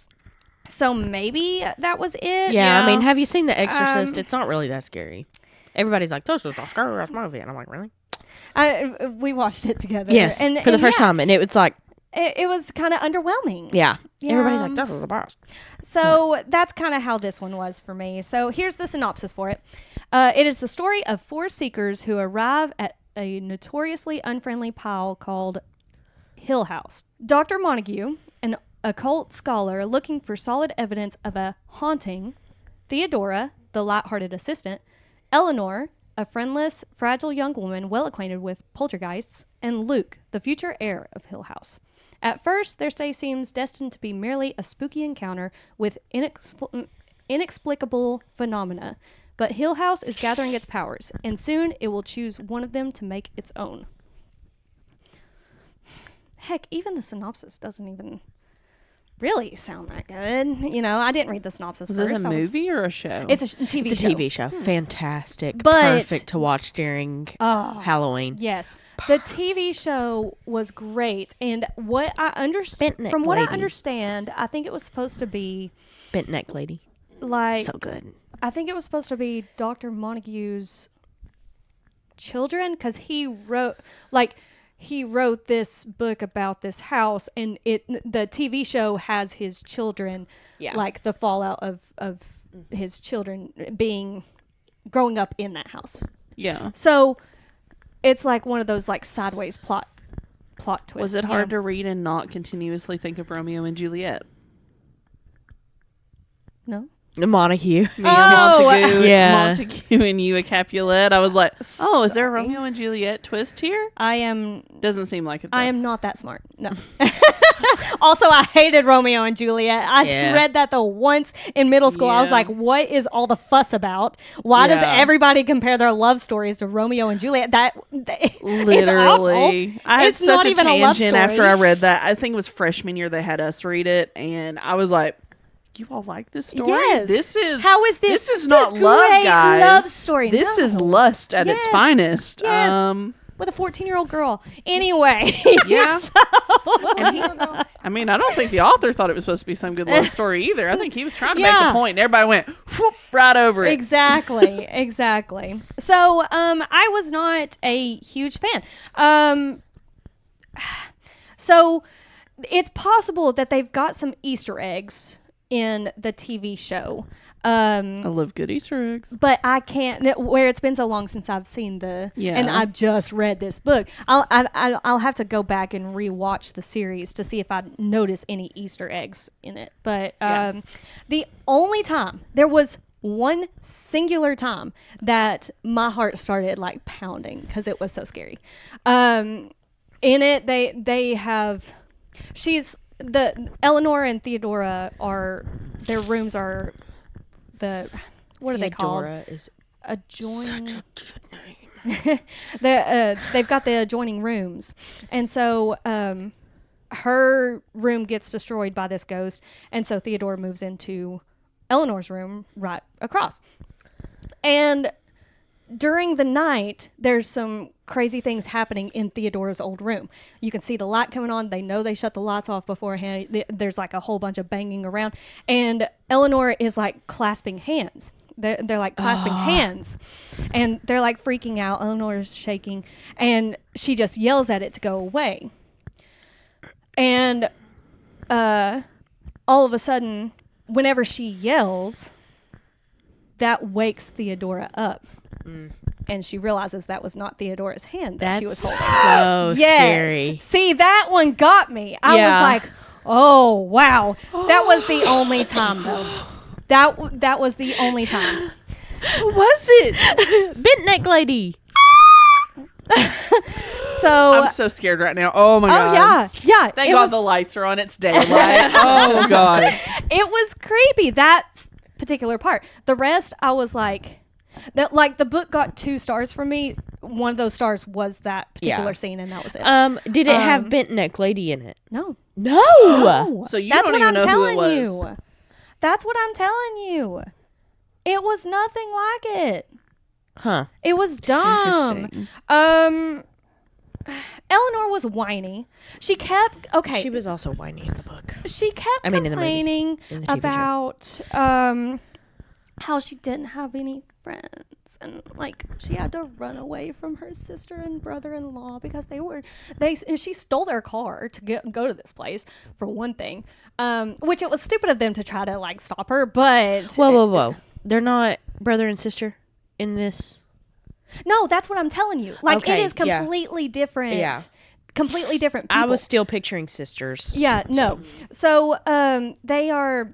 So maybe that was it. Yeah, I mean, have you seen The Exorcist? It's not really that scary. Everybody's like, this is a scary ass movie. And I'm like, really? We watched it together. Yes, for the first time. And it was like, It was kind of underwhelming. yeah. Yeah. Everybody's like, this is the best. So that's kind of how this one was for me. So here's the synopsis for it. It is the story of 4 seekers who arrive at a notoriously unfriendly pile called Hill House. Dr. Montague, an occult scholar looking for solid evidence of a haunting, Theodora, the light-hearted assistant, Eleanor, a friendless, fragile young woman well acquainted with poltergeists, and Luke, the future heir of Hill House. At first, their stay seems destined to be merely a spooky encounter with inexplicable phenomena, but Hill House is gathering its powers, and soon it will choose one of them to make its own. Heck, even the synopsis doesn't even really sound that good. You know, I didn't read the synopsis. Was first. this a movie or a show? It's a TV It's a show. TV show. Fantastic. But- Perfect to watch during Halloween. Yes, the TV show was great, and what I understand, Bent neck from what I lady. understand, I think it was supposed to be Bent neck lady. like So good. I think it was supposed to be Dr. Montague's children, because he wrote this book about this house, and the TV show has his children, like the fallout of his children growing up in that house. Yeah. So it's like one of those like sideways plot twists. Was it hard to read and not continuously think of Romeo and Juliet? No. Montague. Montague, yeah. Montague and you a Capulet. I was like, oh, is there a Romeo and Juliet twist here? Doesn't seem like it, though. I am not that smart. No. Also, I hated Romeo and Juliet. I read that once in middle school. I was like, what is all the fuss about? Why does everybody compare their love stories to Romeo and Juliet? Literally. It's awful. I had It's not such a even a love tangent story. after I read that. I think it was freshman year they had us read it, and I was like, you all like this story? Yes. How is this? This is not love, guys. Love story. This is lust at its finest. Yes. With a 14-year-old girl. Anyway. Yeah. I mean, I don't think the author thought it was supposed to be some good love story either. I think he was trying to make a point, and everybody went whoop, right over it. Exactly. So, I was not a huge fan. So, it's possible that they've got some Easter eggs in the TV show. I love good Easter eggs. But I can't, where it's been so long since I've seen and I've just read this book. I'll have to go back and rewatch the series to see if I notice any Easter eggs in it. But the only time, there was one singular time that my heart started like pounding because it was so scary. In it, they have, Eleanor and Theodora their rooms are what are they called? Theodora is adjoining. such a good name. They've got the adjoining rooms, and so her room gets destroyed by this ghost, and so Theodora moves into Eleanor's room right across. And during the night, there's some crazy things happening in Theodora's old room. You can see the light coming on. They know they shut the lights off beforehand. There's like a whole bunch of banging around. And Eleanor is like clasping hands. They're like clasping hands. And they're like freaking out. Eleanor's shaking. And she just yells at it to go away. And all of a sudden, whenever she yells, that wakes Theodora up. And she realizes that was not Theodora's hand that she was holding. So scary. See, that one got me. I was like, oh, wow. That was the only time, though. That was the only time. Who was it? Bent neck lady. So I'm so scared right now. Oh, my God. Oh, yeah. Thank God the lights are on. It's daylight. Oh, God. It was creepy, that particular part. The rest, I was like... the book got 2 stars from me. One of those stars was that particular scene, and that was it. Did it have bent neck lady in it? No. So you don't even know who it was. That's what I'm telling you. It was nothing like it. Huh. It was dumb. Interesting. Eleanor was whiny. She kept She was also whiny in the book. She kept complaining about how she didn't have any friends, and like she had to run away from her sister and brother-in-law because she stole their car to go to this place, for one thing, which it was stupid of them to try to like stop her. But whoa, they're not brother and sister in this. No, that's what I'm telling you. Like, it is completely different. Yeah. Completely different people. I was still picturing sisters. Yeah, no. So they are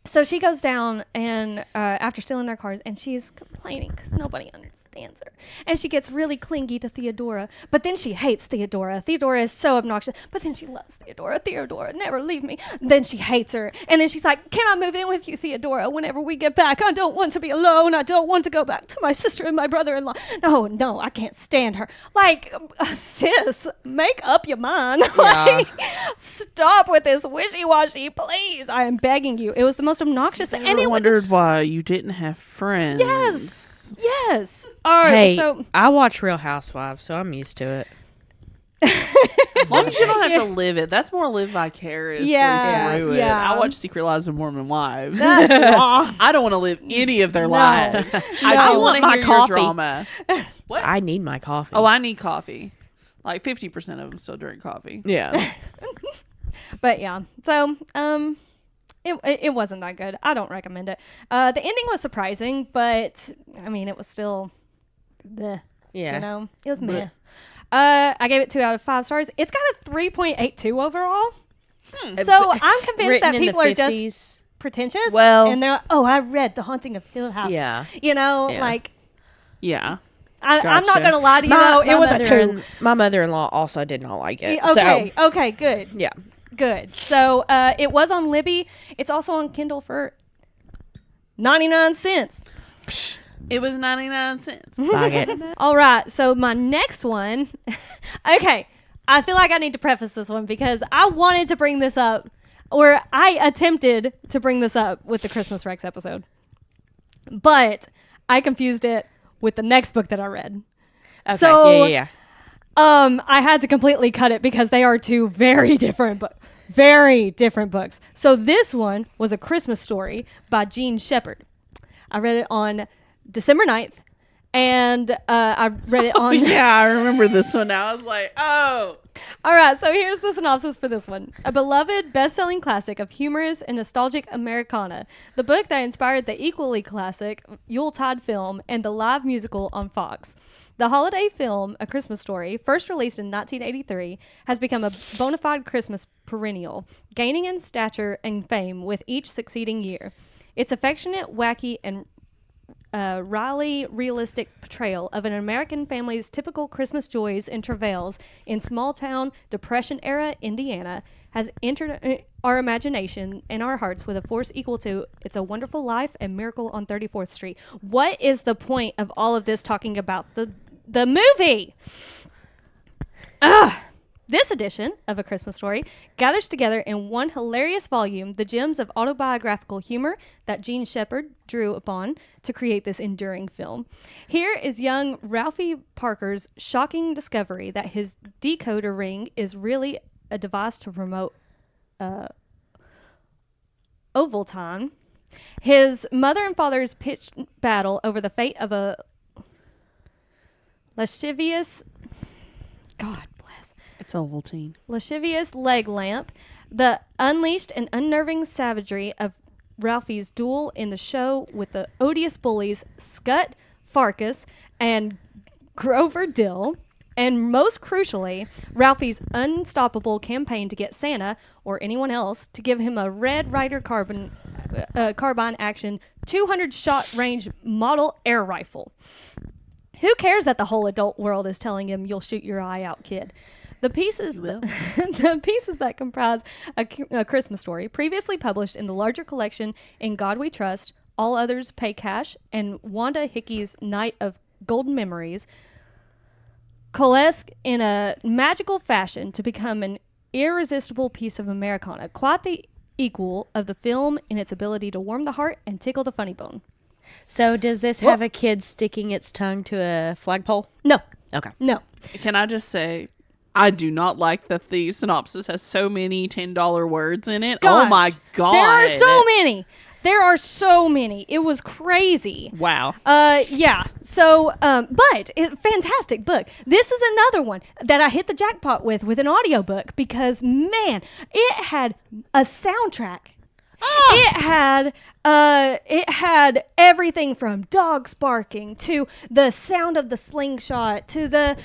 So she goes down and after stealing their cars, and she's complaining because nobody understands her. And she gets really clingy to Theodora, but then she hates Theodora. Theodora is so obnoxious, but then she loves Theodora. Theodora, never leave me. Then she hates her. And then she's like, can I move in with you, Theodora, whenever we get back? I don't want to be alone. I don't want to go back to my sister and my brother-in-law. No, I can't stand her. Like, sis, make up your mind. Like, stop with this wishy-washy, please. I am begging you. It was the most obnoxious thing. And I wondered why you didn't have friends. Yes. All right. Hey, So I watch Real Housewives, so I'm used to it. As long as you don't have to live it. That's more live vicariously through it. I watch Secret Lives of Mormon Wives. I don't want to live any of their lives. I do want to hear your drama. What? I need my coffee. Oh, I need coffee. Like 50% of them still drink coffee. Yeah. But yeah. So it wasn't that good. I don't recommend it. The ending was surprising, but I mean, it was still bleh. Yeah. You know, it was meh. I gave it 2 out of 5 stars. It's got a 3.82 overall. So I'm convinced that people are just pretentious. Well, and they're like, oh, I read The Haunting of Hill House. Yeah. You know, Yeah. I'm not going to lie to you, though. It was a 2. My mother-in-law also did not like it. Okay. So. Okay, good. Yeah. Good. So it was on Libby. It's also on Kindle for 99 cents. It was 99 cents. Buy it. All right. So my next one. Okay. I feel like I need to preface this one because I wanted to bring this up, or I attempted to bring this up with the Christmas Rex episode, but I confused it with the next book that I read. Okay. So, yeah. I had to completely cut it because they are 2 very different books. So this one was A Christmas Story by Jean Shepherd. I read it on December 9th, and I read it on... Yeah, I remember this one now. I was like, oh. All right, so here's the synopsis for this one. A beloved best-selling classic of humorous and nostalgic Americana. The book that inspired the equally classic Yuletide film and the live musical on Fox. The holiday film, A Christmas Story, first released in 1983, has become a bona fide Christmas perennial, gaining in stature and fame with each succeeding year. Its affectionate, wacky, and wryly realistic portrayal of an American family's typical Christmas joys and travails in small-town, Depression-era Indiana has entered our imagination and our hearts with a force equal to It's a Wonderful Life and Miracle on 34th Street. What is the point of all of this talking about the movie? This edition of A Christmas Story gathers together in one hilarious volume the gems of autobiographical humor that Jean Shepherd drew upon to create this enduring film. Here is young Ralphie Parker's shocking discovery that his decoder ring is really a device to promote Ovaltine. His mother and father's pitched battle over the fate of a lascivious... God bless. It's Ovaltine. Lascivious leg lamp, the unleashed and unnerving savagery of Ralphie's duel in the show with the odious bullies Scut, Farkas, and Grover Dill, and most crucially, Ralphie's unstoppable campaign to get Santa, or anyone else, to give him a Red Ryder carbine action 200-shot range model air rifle. Who cares that the whole adult world is telling him you'll shoot your eye out, kid? The pieces that comprise a Christmas Story, previously published in the larger collection In God We Trust, All Others Pay Cash, and Wanda Hickey's Night of Golden Memories, coalesce in a magical fashion to become an irresistible piece of Americana, quite the equal of the film in its ability to warm the heart and tickle the funny bone. So does this have a kid sticking its tongue to a flagpole? No. Okay. No. Can I just say, I do not like that the synopsis has so many $10 words in it. Gosh, oh my God. There are so many. There are so many. It was crazy. Wow. Yeah. So, fantastic book. This is another one that I hit the jackpot with an audiobook because, man, it had a soundtrack. It had everything from dogs barking to the sound of the slingshot to the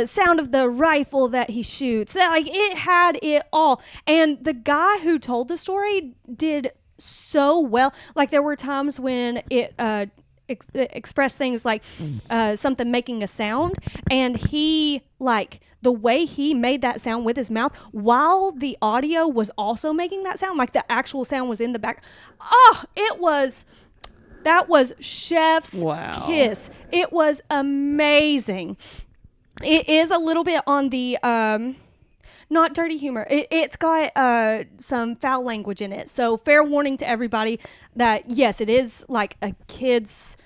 sound of the rifle that he shoots. Like, it had it all. And the guy who told the story did so well. Like there were times when it expressed things like something making a sound, and he like the way he made that sound with his mouth while the audio was also making that sound, like the actual sound was in the back. Oh, that was chef's kiss. It was amazing. It is a little bit on the not dirty humor. It's got some foul language in it. So fair warning to everybody that yes, it is like a kid's.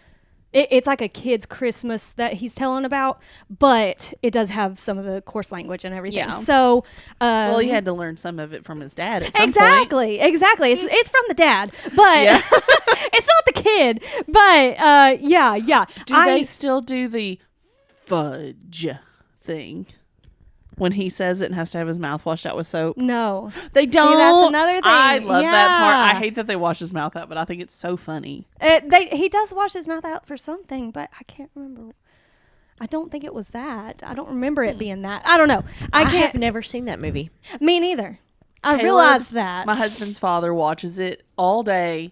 It's like a kid's Christmas that he's telling about, but it does have some of the coarse language and everything. Yeah. So, well, he had to learn some of it from his dad at some exactly, point. Exactly. It's from the dad, but it's not the kid. But yeah. Do they still do the fudge thing when he says it and has to have his mouth washed out with soap? No, they don't. See, that's another thing. I love that part. I hate that they wash his mouth out, but I think it's so funny. He does wash his mouth out for something, but I can't remember. I don't think it was that. I don't remember it being that. I don't know. I have never seen that movie. Me neither. I realized that. My husband's father watches it all day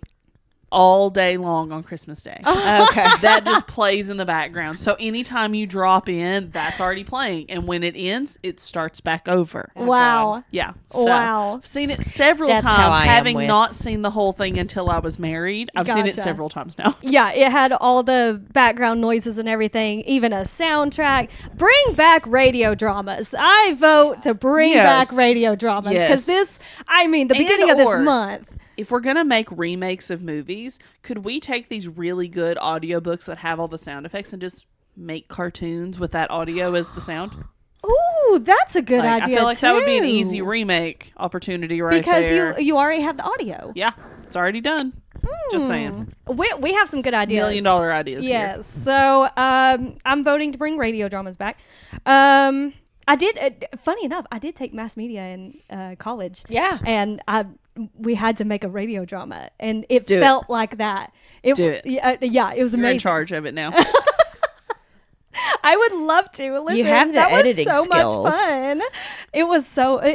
long on Christmas Day. Okay. That just plays in the background. So anytime you drop in, that's already playing. And when it ends, it starts back over. Wow. Okay. Yeah. So wow. I've seen it several times, having not seen the whole thing until I was married. I've seen it several times now. Yeah, it had all the background noises and everything, even a soundtrack. Bring back radio dramas. I vote to bring back radio dramas because the beginning of this month. If we're going to make remakes of movies, could we take these really good audiobooks that have all the sound effects and just make cartoons with that audio as the sound? Ooh, that's a good idea. I feel like that would be an easy remake opportunity there. Because you already have the audio. Yeah, it's already done. Just saying. We have some good ideas. $1 million ideas here. Yes. So I'm voting to bring radio dramas back. I did, funny enough, I did take mass media in college. Yeah. And we had to make a radio drama, and it felt like that. Do it. Yeah, it was amazing. You're in charge of it now. I would love to. Listen, you have the editing skills. That was so much fun. It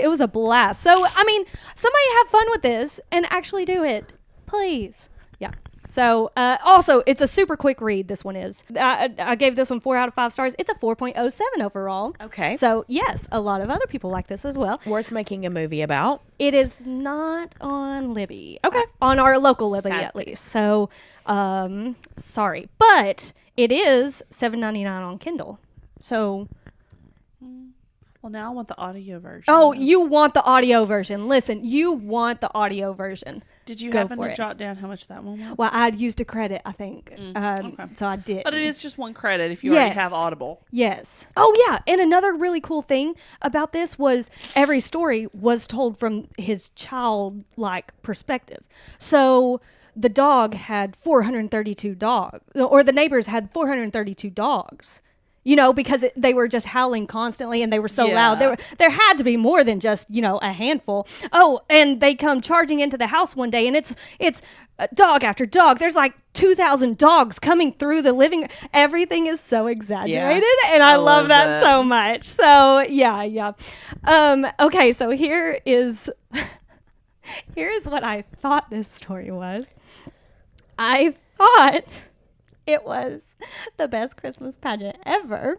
was a blast. So, I mean, somebody have fun with this and actually do it, please. Yeah. So, also, it's a super quick read, this one is. I gave this one 4 out of 5 stars. It's a 4.07 overall. Okay. So, yes, a lot of other people like this as well. Worth making a movie about. It is not on Libby. Okay. On our local Libby, at least. So, sorry. But it is $7.99 on Kindle. So... Well, now I want the audio version. Oh, you want the audio version. Listen, you want the audio version. Did you happen to jot down how much that one was? Well, I'd used a credit, I think. Okay. So I did. But it is just one credit if you already have Audible. Yes. Oh, yeah. And another really cool thing about this was every story was told from his childlike perspective. So the dog had 432 dogs, or the neighbors had 432 dogs. You know, because they were just howling constantly and they were so loud. There had to be more than just, a handful. Oh, and they come charging into the house one day and it's dog after dog. There's like 2,000 dogs coming through the living room. Everything is so exaggerated and I love that so much. So, yeah. Okay, so here is what I thought this story was. I thought... it was the best Christmas pageant ever,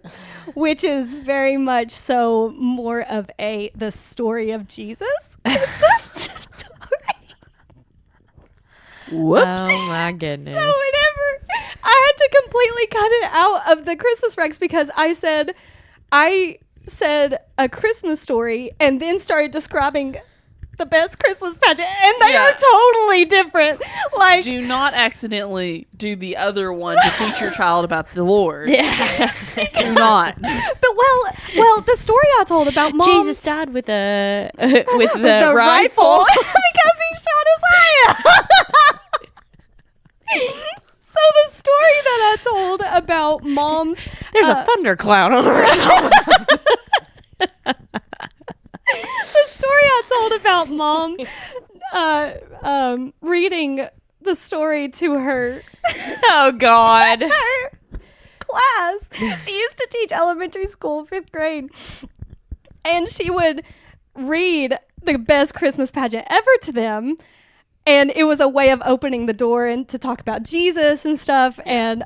which is very much so more of the story of Jesus Christmas story. Whoops. Oh my goodness. So whenever I had to completely cut it out of the Christmas Rex because I said a Christmas story and then started describing the best Christmas pageant, and they are totally different. Like, do not accidentally do the other one to teach your child about the Lord. Yeah, do not. But well, the story I told about Mom, Jesus died with the rifle because he shot his eye out. So the story that I told about Mom's, there's a thundercloud on her. The story I told about Mom reading the story to her. Oh, God. Her class. She used to teach elementary school, 5th grade. And she would read the best Christmas pageant ever to them. And it was a way of opening the door and to talk about Jesus and stuff. And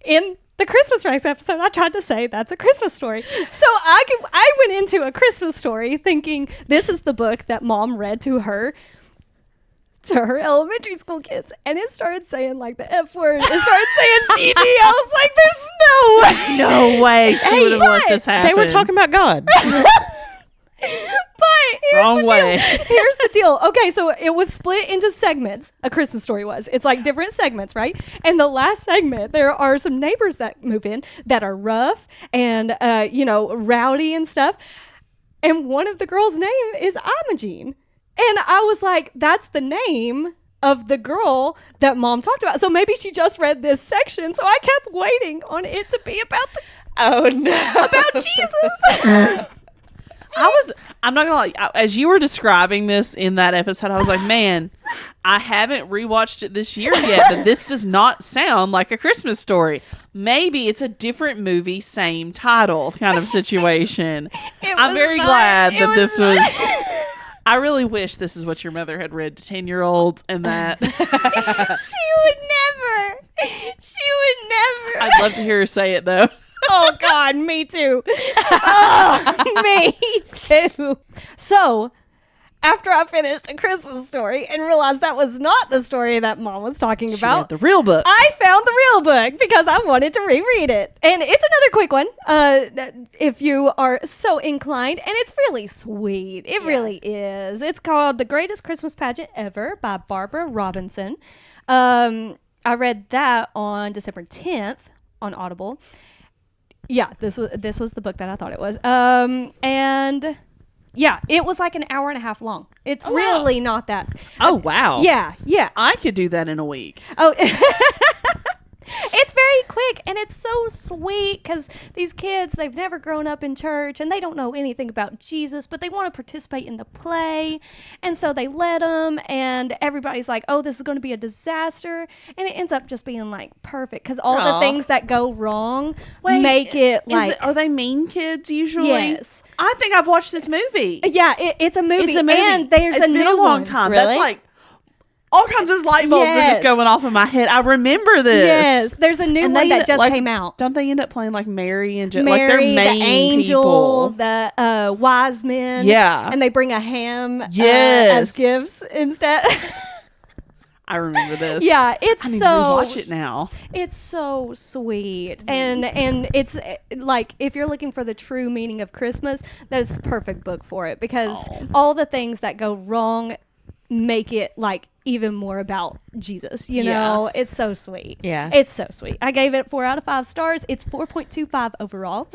in the Christmas Rice episode, I tried to say that's a Christmas story. So I went into a Christmas story thinking this is the book that Mom read to her elementary school kids, and it started saying like the F word. It started saying GD. I was like, there's no way she would have let this happen. They were talking about God. But wrong way. Here's the deal. Okay, so it was split into segments. A Christmas Story was. It's like different segments, right? And the last segment, there are some neighbors that move in that are rough and rowdy and stuff. And one of the girls' name is Imogene. And I was like, that's the name of the girl that Mom talked about. So maybe she just read this section. So I kept waiting on it to be about about Jesus. I'm not gonna lie, as you were describing this in that episode, I was like, man, I haven't rewatched it this year yet, but this does not sound like a Christmas Story. Maybe it's a different movie, same title kind of situation. I'm very glad that this was. I really wish this is what your mother had read to 10-year-olds and that. She would never. I'd love to hear her say it, though. Oh, God, me too. Oh, me too. So, after I finished A Christmas Story and realized that was not the story that Mom was talking about, the real book. I found the real book because I wanted to reread it. And it's another quick one, if you are so inclined. And it's really sweet. It really is. It's called The Greatest Christmas Pageant Ever by Barbara Robinson. I read that on December 10th on Audible. Yeah, this was the book that I thought it was. And yeah, it was like an hour and a half long. It's really not that. Oh, wow. Yeah. I could do that in a week. Oh, it's very quick and it's so sweet because these kids, they've never grown up in church and they don't know anything about Jesus, but they want to participate in the play. And so they let them, and everybody's like, oh, this is going to be a disaster. And it ends up just being like perfect because all the things that go wrong make it like. Are they mean kids usually? Yes. I think I've watched this movie. Yeah, it's a movie. And there's it's a been new a long one. time. Really? That's like. All kinds of light bulbs are just going off in my head. I remember this. Yes, there's a new one that just came out. Don't they end up playing like Mary and Mary, like they're main the angel, people. the wise men. Yeah, and they bring a ham as gifts instead. I remember this. Yeah, it's I need so. to rewatch it now. It's so sweet, and it's like if you're looking for the true meaning of Christmas, that is the perfect book for it because all the things that go wrong make it like even more about Jesus, you know. It's so sweet. Yeah, it's so sweet. I gave it 4 out of 5 stars. It's 4.25 overall.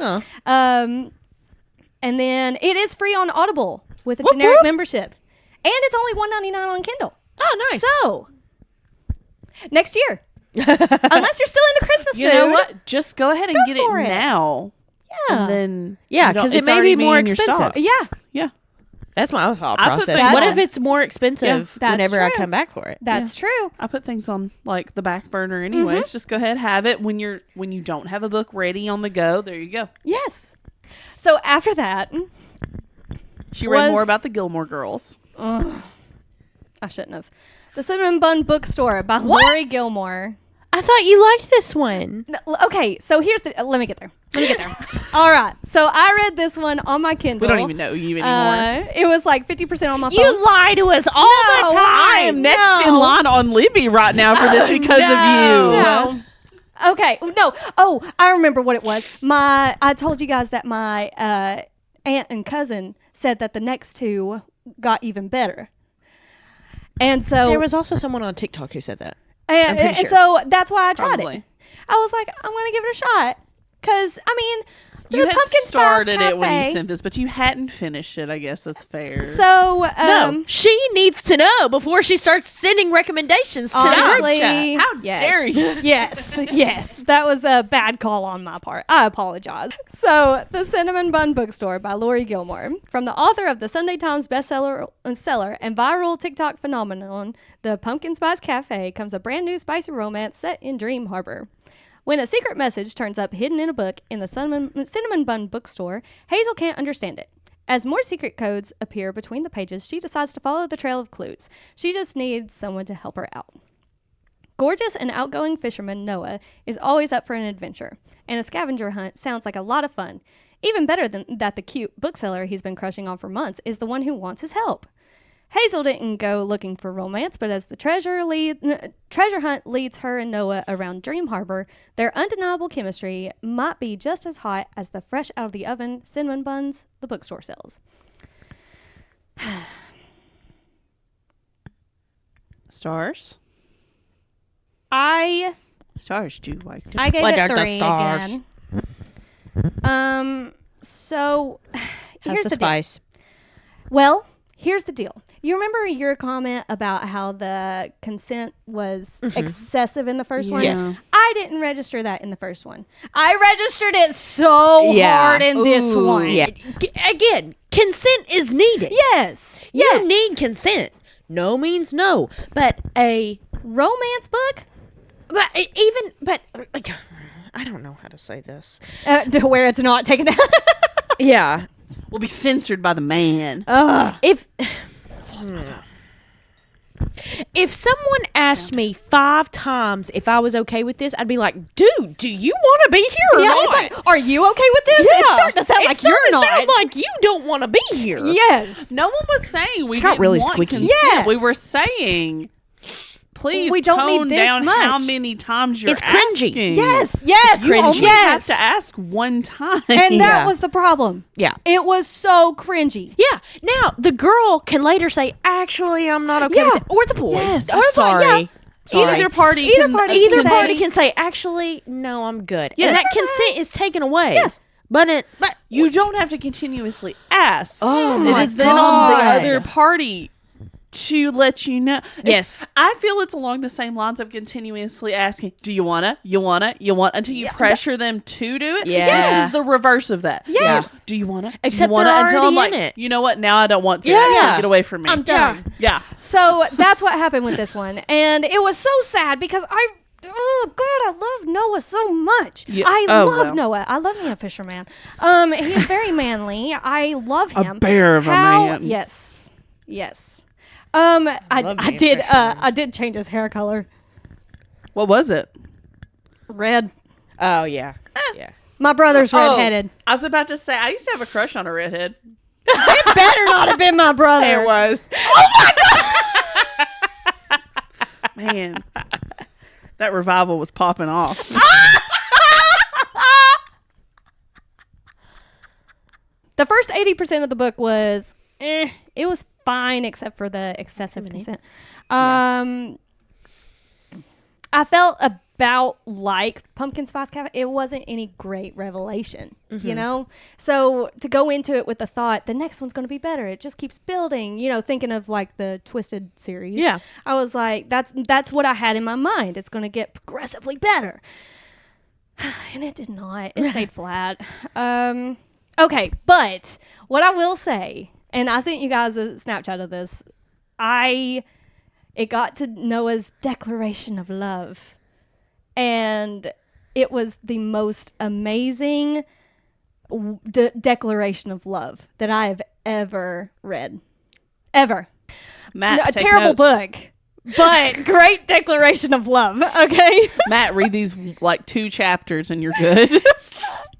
And then it is free on Audible with a generic membership, and it's only $1.99 on Kindle. Oh, nice. So next year, unless you're still in the Christmas you mood, know what, just go ahead and get it now. Yeah, and then because it may be more expensive. Yeah. That's my thought I put process. What if it's more expensive whenever I come back for it? That's true. I put things on like the back burner anyways. Just go ahead, have it when you don't have a book ready on the go. There you go. Yes. So after that, she read more about the Gilmore girls. I shouldn't have. The Cinnamon Bun Bookstore by Laurie Gilmore. I thought you liked this one. Okay, so here's the. Let me get there. All right. So I read this one on my Kindle. We don't even know you anymore. It was like 50% on my phone. You lie to us all the time. I am next in line on Libby right now for this because of you. No. Okay. No. Oh, I remember what it was. I told you guys that my aunt and cousin said that the next two got even better. And so there was also someone on TikTok who said that. And so that's why I tried Probably. it. I was like, I'm going to give it a shot. Because, I mean, you had Pumpkin started Spice it when you Cafe. sent this, but you hadn't finished it. I guess that's fair. So, no, she needs to know before she starts sending recommendations to the group chat. How dare you? Yes. That was a bad call on my part. I apologize. So, The Cinnamon Bun Bookstore by Laurie Gilmore. From the author of the Sunday Times bestseller and viral TikTok phenomenon, The Pumpkin Spice Cafe, comes a brand new spicy romance set in Dream Harbor. When a secret message turns up hidden in a book in the Cinnamon Bun Bookstore, Hazel can't understand it. As more secret codes appear between the pages, she decides to follow the trail of clues. She just needs someone to help her out. Gorgeous and outgoing fisherman Noah is always up for an adventure, and a scavenger hunt sounds like a lot of fun. Even better than that, the cute bookseller he's been crushing on for months is the one who wants his help. Hazel didn't go looking for romance, but as the treasure hunt leads her and Noah around Dream Harbor, their undeniable chemistry might be just as hot as the fresh out of the oven cinnamon buns the bookstore sells. Stars? Stars do like to. I gave What it are 3 the stars? again. So How's here's the the spice? deal. Well, here's the deal. You remember your comment about how the consent was excessive in the first one? Yes. I didn't register that in the first one. I registered it so hard in this one. Yeah. Again, consent is needed. Yes. You need consent. No means no. But a romance book? But I don't know how to say this. To where it's not taken out. Yeah. Will be censored by the man. If someone asked me 5 times if I was okay with this, I'd be like, dude, do you want to be here or not? It's like, are you okay with this? Yeah. It's starting to sound like you're not. Sound like you don't want to be here. Yes. No one was saying we Got didn't really want squeaky. consent. Yes. We were saying, please We don't need tone this down much. how many times you're It's cringy. asking. Yes. You only Yes. have to ask one time. And that Yeah. was the problem. Yeah. It was so cringy. Yeah. Now, the girl can later say, actually, I'm not okay Yeah. with it. Or the boy. Yes. I'm sorry. Sorry. Either party Either can, party can say, actually, no, I'm good. Yes. And that consent is taken away. Yes. But you don't have to continuously ask. Oh, it my is then on the God. other party to let you know. Yes. I feel it's along the same lines of continuously asking, do you wanna? You wanna? You want? Until you pressure them to do it. Yeah. This is the reverse of that. Yes. Do you wanna? Except do you wanna? they're Until I'm already like, in it. you know what? Now I don't want to. Yeah. Actually, get away from me. I'm done. Yeah. So that's what happened with this one. And it was so sad because oh God, I love Noah so much. Yeah. I Oh, love well. Noah. I love me a fisherman. He's very manly. I love him. A bear of a man. Yes. I love me a did fisherman. I did change his hair color. What was it? Red. Oh, yeah. Yeah. My brother's redheaded. I was about to say, I used to have a crush on a redhead. It better not have been my brother. It was. Man, that revival was popping off. The first 80% of the book was it was fine except for the excessive consent. I felt about like Pumpkin Spice Cafe. It wasn't any great revelation, you know? So to go into it with the thought, the next one's going to be better. It just keeps building, you know, thinking of like the Twisted series. Yeah. I was like, that's what I had in my mind. It's going to get progressively better. And it did not. It stayed flat. Okay, but what I will say, and I sent you guys a Snapchat of this, it got to Noah's declaration of love. And it was the most amazing declaration of love that I have ever read. Ever. Matt, A take terrible notes. book, but great declaration of love, okay? Matt, read these like 2 chapters and you're good.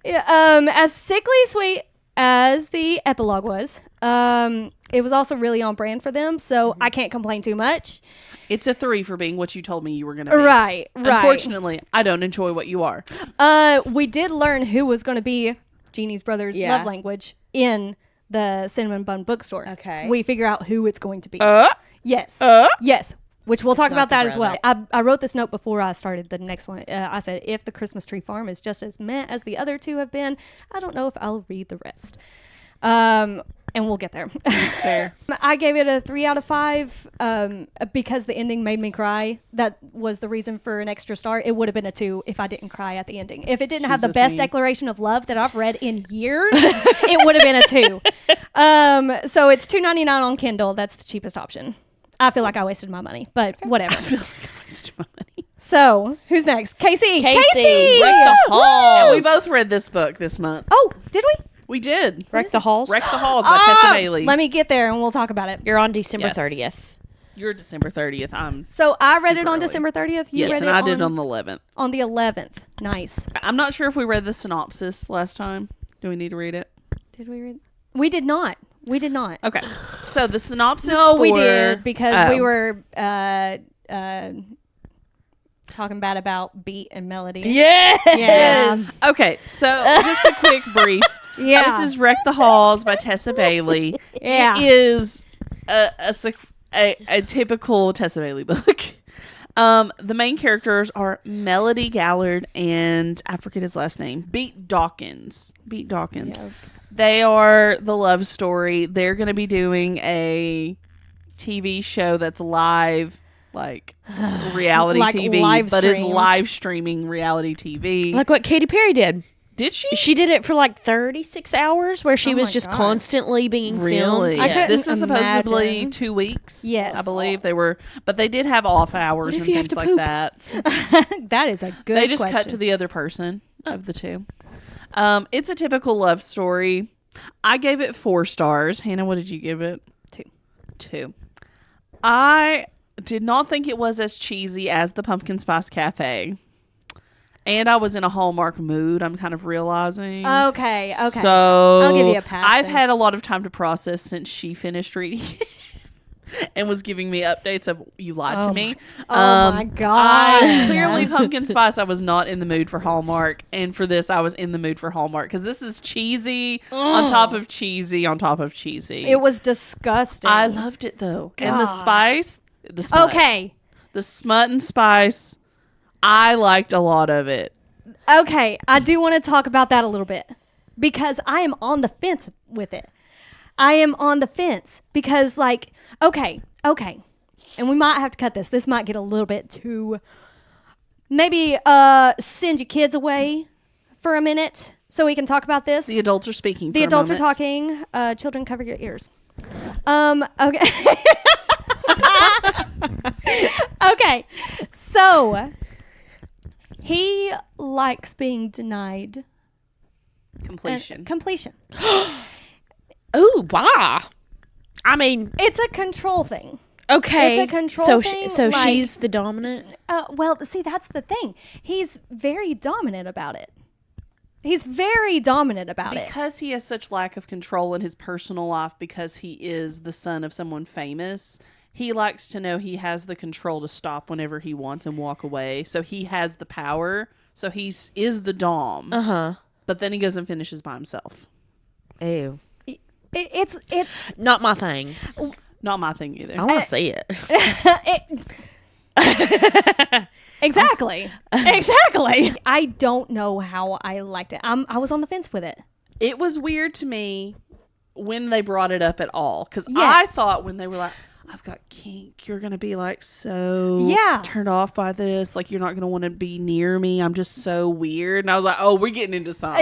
As sickly sweet as the epilogue was, it was also really on brand for them, so I can't complain too much. It's a 3 for being what you told me you were going to be. Right. Unfortunately, I don't enjoy what you are. We did learn who was going to be Jeannie's brother's love language in the Cinnamon Bun bookstore. Okay. We figure out who it's going to be. Yes. Yes. Which we'll talk about that as well. I wrote this note before I started the next one. I said, if the Christmas Tree Farm is just as meh as the other 2 have been, I don't know if I'll read the rest. And we'll get there. Fair. I gave it a 3 out of 5 because the ending made me cry. That was the reason for an extra star. It would have been a 2 if I didn't cry at the ending. If it didn't have the best declaration of love that I've read in years, it would have been a 2. So it's $2.99 on Kindle. That's the cheapest option. I feel like I wasted my money, but whatever. I feel like I wasted my money. So who's next? Casey. Break the And halls. we both read this book this month. Oh, did we? We did. Wreck the Halls. Wreck the Halls by Tessa Bailey. Let me get there and we'll talk about it. You're on December 30th. You're December 30th. So I read it on December 30th. You read and it I did on the 11th. On the 11th. Nice. I'm not sure if we read the synopsis last time. Do we need to read it? Did we read? We did not. We did not. Okay. So the synopsis. No, we did because we were talking bad about beat and melody. Yes. Okay. So just a quick brief. Yeah. This is Wreck the Halls by Tessa Bailey. Yeah. It is a typical Tessa Bailey book. The main characters are Melody Gallard and I forget his last name. Beat Dawkins. Yeah. They are the love story. They're going to be doing a TV show that's live, like reality TV, but is live streaming reality TV. Like what Katy Perry did. Did she? She did it for like 36 hours where she was just constantly being filmed. Yeah. This was supposedly 2 weeks. Yes. I believe they were, but they did have off hours and things like that. That is a good They just question. cut to the other person of the two. It's a typical love story. I gave it 4 stars. Hannah, what did you give it? 2. I did not think it was as cheesy as the Pumpkin Spice Cafe. And I was in a Hallmark mood, I'm kind of realizing. Okay. So I'll give you a pass. I've had a lot of time to process since she finished reading and was giving me updates of you lied to me. Oh my God. Clearly Pumpkin Spice, I was not in the mood for Hallmark. And for this, I was in the mood for Hallmark. Because this is cheesy on top of cheesy on top of cheesy. It was disgusting. I loved it though. God. And the spice. The smut. Okay. The smut and spice. I liked a lot of it. Okay, I do want to talk about that a little bit because I am on the fence with it. I am on the fence because, like, okay, and we might have to cut this. This might get a little bit too. Maybe send your kids away for a minute so we can talk about this. The adults are speaking. The adults are talking. Children, cover your ears. Okay. Okay, so. He likes being denied completion. Ooh, wow. I mean, it's a control thing. Okay. It's a control thing. So like, she's the dominant? Well, see, that's the thing. He's very dominant about it. Because he has such lack of control in his personal life because he is the son of someone famous. He likes to know he has the control to stop whenever he wants and walk away. So he has the power. So he is the dom. Uh-huh. But then he goes and finishes by himself. Ew. It's not my thing. Not my thing either. I want to see it. Exactly. I don't know how I liked it. I was on the fence with it. It was weird to me when they brought it up at all. Because I thought when they were like, I've got kink, you're going to be like so turned off by this. Like, you're not going to want to be near me. I'm just so weird. And I was like, oh, we're getting into some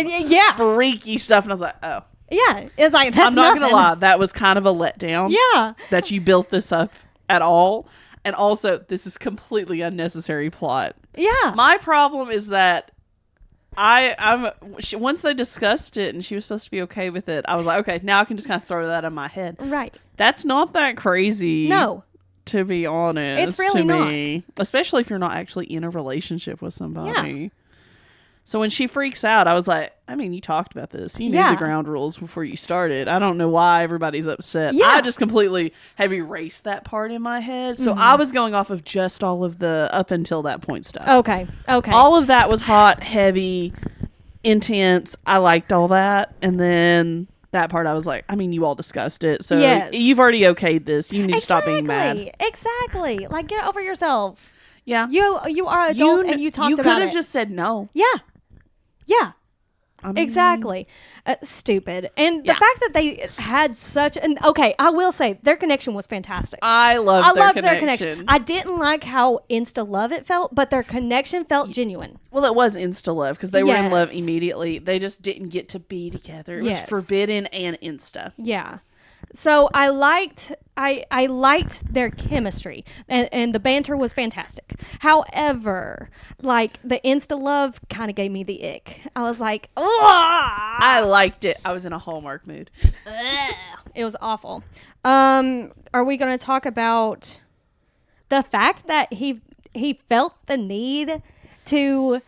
freaky stuff. And I was like, oh. Yeah. It's like, that's I'm not going to lie. That was kind of a letdown. Yeah. That you built this up at all. And also, this is completely unnecessary plot. Yeah. My problem is that once they discussed it and she was supposed to be okay with it, I was like, okay, now I can just kind of throw that in my head. Right. That's not that crazy. No. To be honest. It's really not. Especially if you're not actually in a relationship with somebody. Yeah. So when she freaks out, I was like, I mean, you talked about this. You knew the ground rules before you started. I don't know why everybody's upset. Yeah. I just completely have erased that part in my head. So I was going off of just all of the up until that point stuff. Okay. All of that was hot, heavy, intense. I liked all that. And then that part I was like, I mean, you all discussed it. So you've already okayed this. You need to stop being mad. Exactly. Like, get over yourself. Yeah. You are adults and you talked about it. You could have just said no. Yeah. I mean, exactly. Stupid. And the fact that they had such an... Okay, I will say, their connection was fantastic. I loved their connection. I didn't like how insta-love it felt, but their connection felt genuine. Well, it was insta-love because they were in love immediately. They just didn't get to be together. It was forbidden and insta. Yeah. So I liked their chemistry, and the banter was fantastic. However, like the insta love kind of gave me the ick. I was like, ugh! I liked it. I was in a Hallmark mood. It was awful. Are we going to talk about the fact that he felt the need to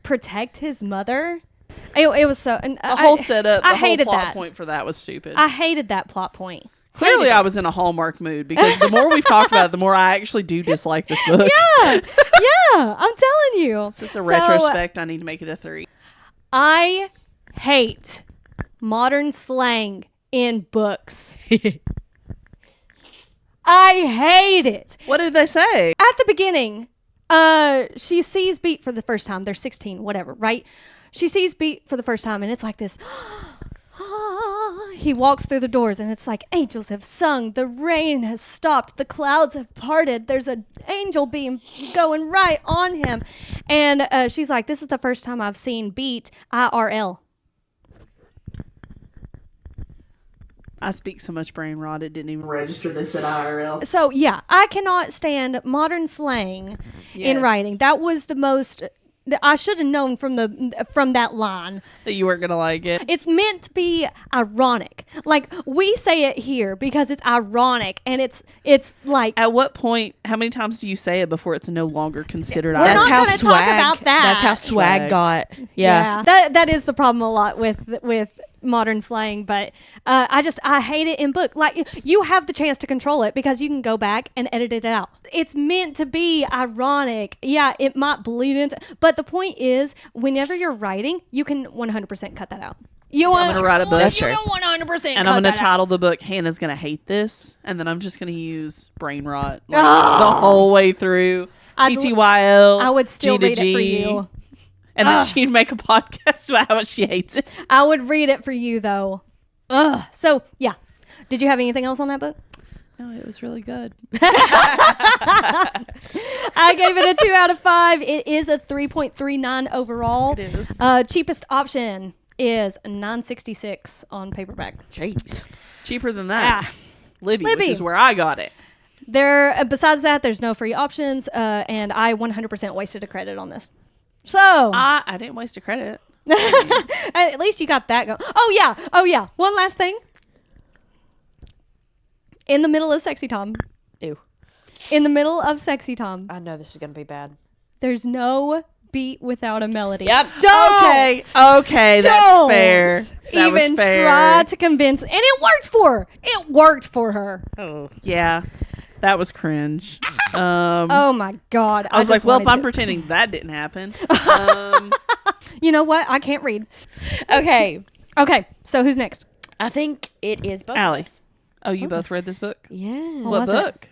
protect his mother? It was so the whole setup. I the hated whole plot that point for that was stupid. I hated that plot point. Clearly, I was in a Hallmark mood because the more we've talked about it, the more I actually do dislike this book. Yeah, I'm telling you. Is this a retrospect? I need to make it a 3. I hate modern slang in books. I hate it. What did they say? At the beginning, she sees Beat for the first time. They're 16, whatever, right? She sees Beat for the first time, and it's like this. He walks through the doors, and it's like angels have sung. The rain has stopped. The clouds have parted. There's an angel beam going right on him. And she's like, this is the first time I've seen Beat IRL. I speak so much brain rot, it didn't even register they said IRL. So, yeah, I cannot stand modern slang in writing. That was the most... I should have known from that line that you weren't gonna like it. It's meant to be ironic. Like we say it here because it's ironic, and it's like. At what point? How many times do you say it before it's no longer considered? We're ironic? not going to talk about that. That's how swag got. Yeah. That is the problem a lot with modern slang, but I hate it in book. Like you have the chance to control it because you can go back and edit it out. It's meant to be ironic. Yeah, it might bleed into, but the point is, whenever you're writing, you can 100% cut that out. I'm going to write a book. That's true. 100%. And I'm going to title the book "Hannah's Gonna Hate This," and then I'm just going to use brain rot the whole way through. TTYL. I would still read it for you. And then she'd make a podcast about how much she hates it. I would read it for you, though. So, yeah. Did you have anything else on that book? No, it was really good. I gave it a 2 out of 5. It is a 3.39 overall. It is. Cheapest option is $9.66 on paperback. Jeez. Cheaper than that. Libby, which is where I got it. Besides that, there's no free options, and I 100% wasted a credit on this. So I didn't waste a credit. At least you got that going. Oh yeah. One last thing. In the middle of Sexy Tom. Ew. In the middle of Sexy Tom. I know this is gonna be bad. There's no beat without a melody. Yep. Okay, that's fair. That even was fair. try to convince, and it worked for her. It worked for her. Oh yeah. That was cringe. Oh my God. I was like, well, if I'm pretending that didn't happen. You know what? I can't read. Okay. So who's next? I think it is both. Allie. Oh, you both read this book? Yeah. What book?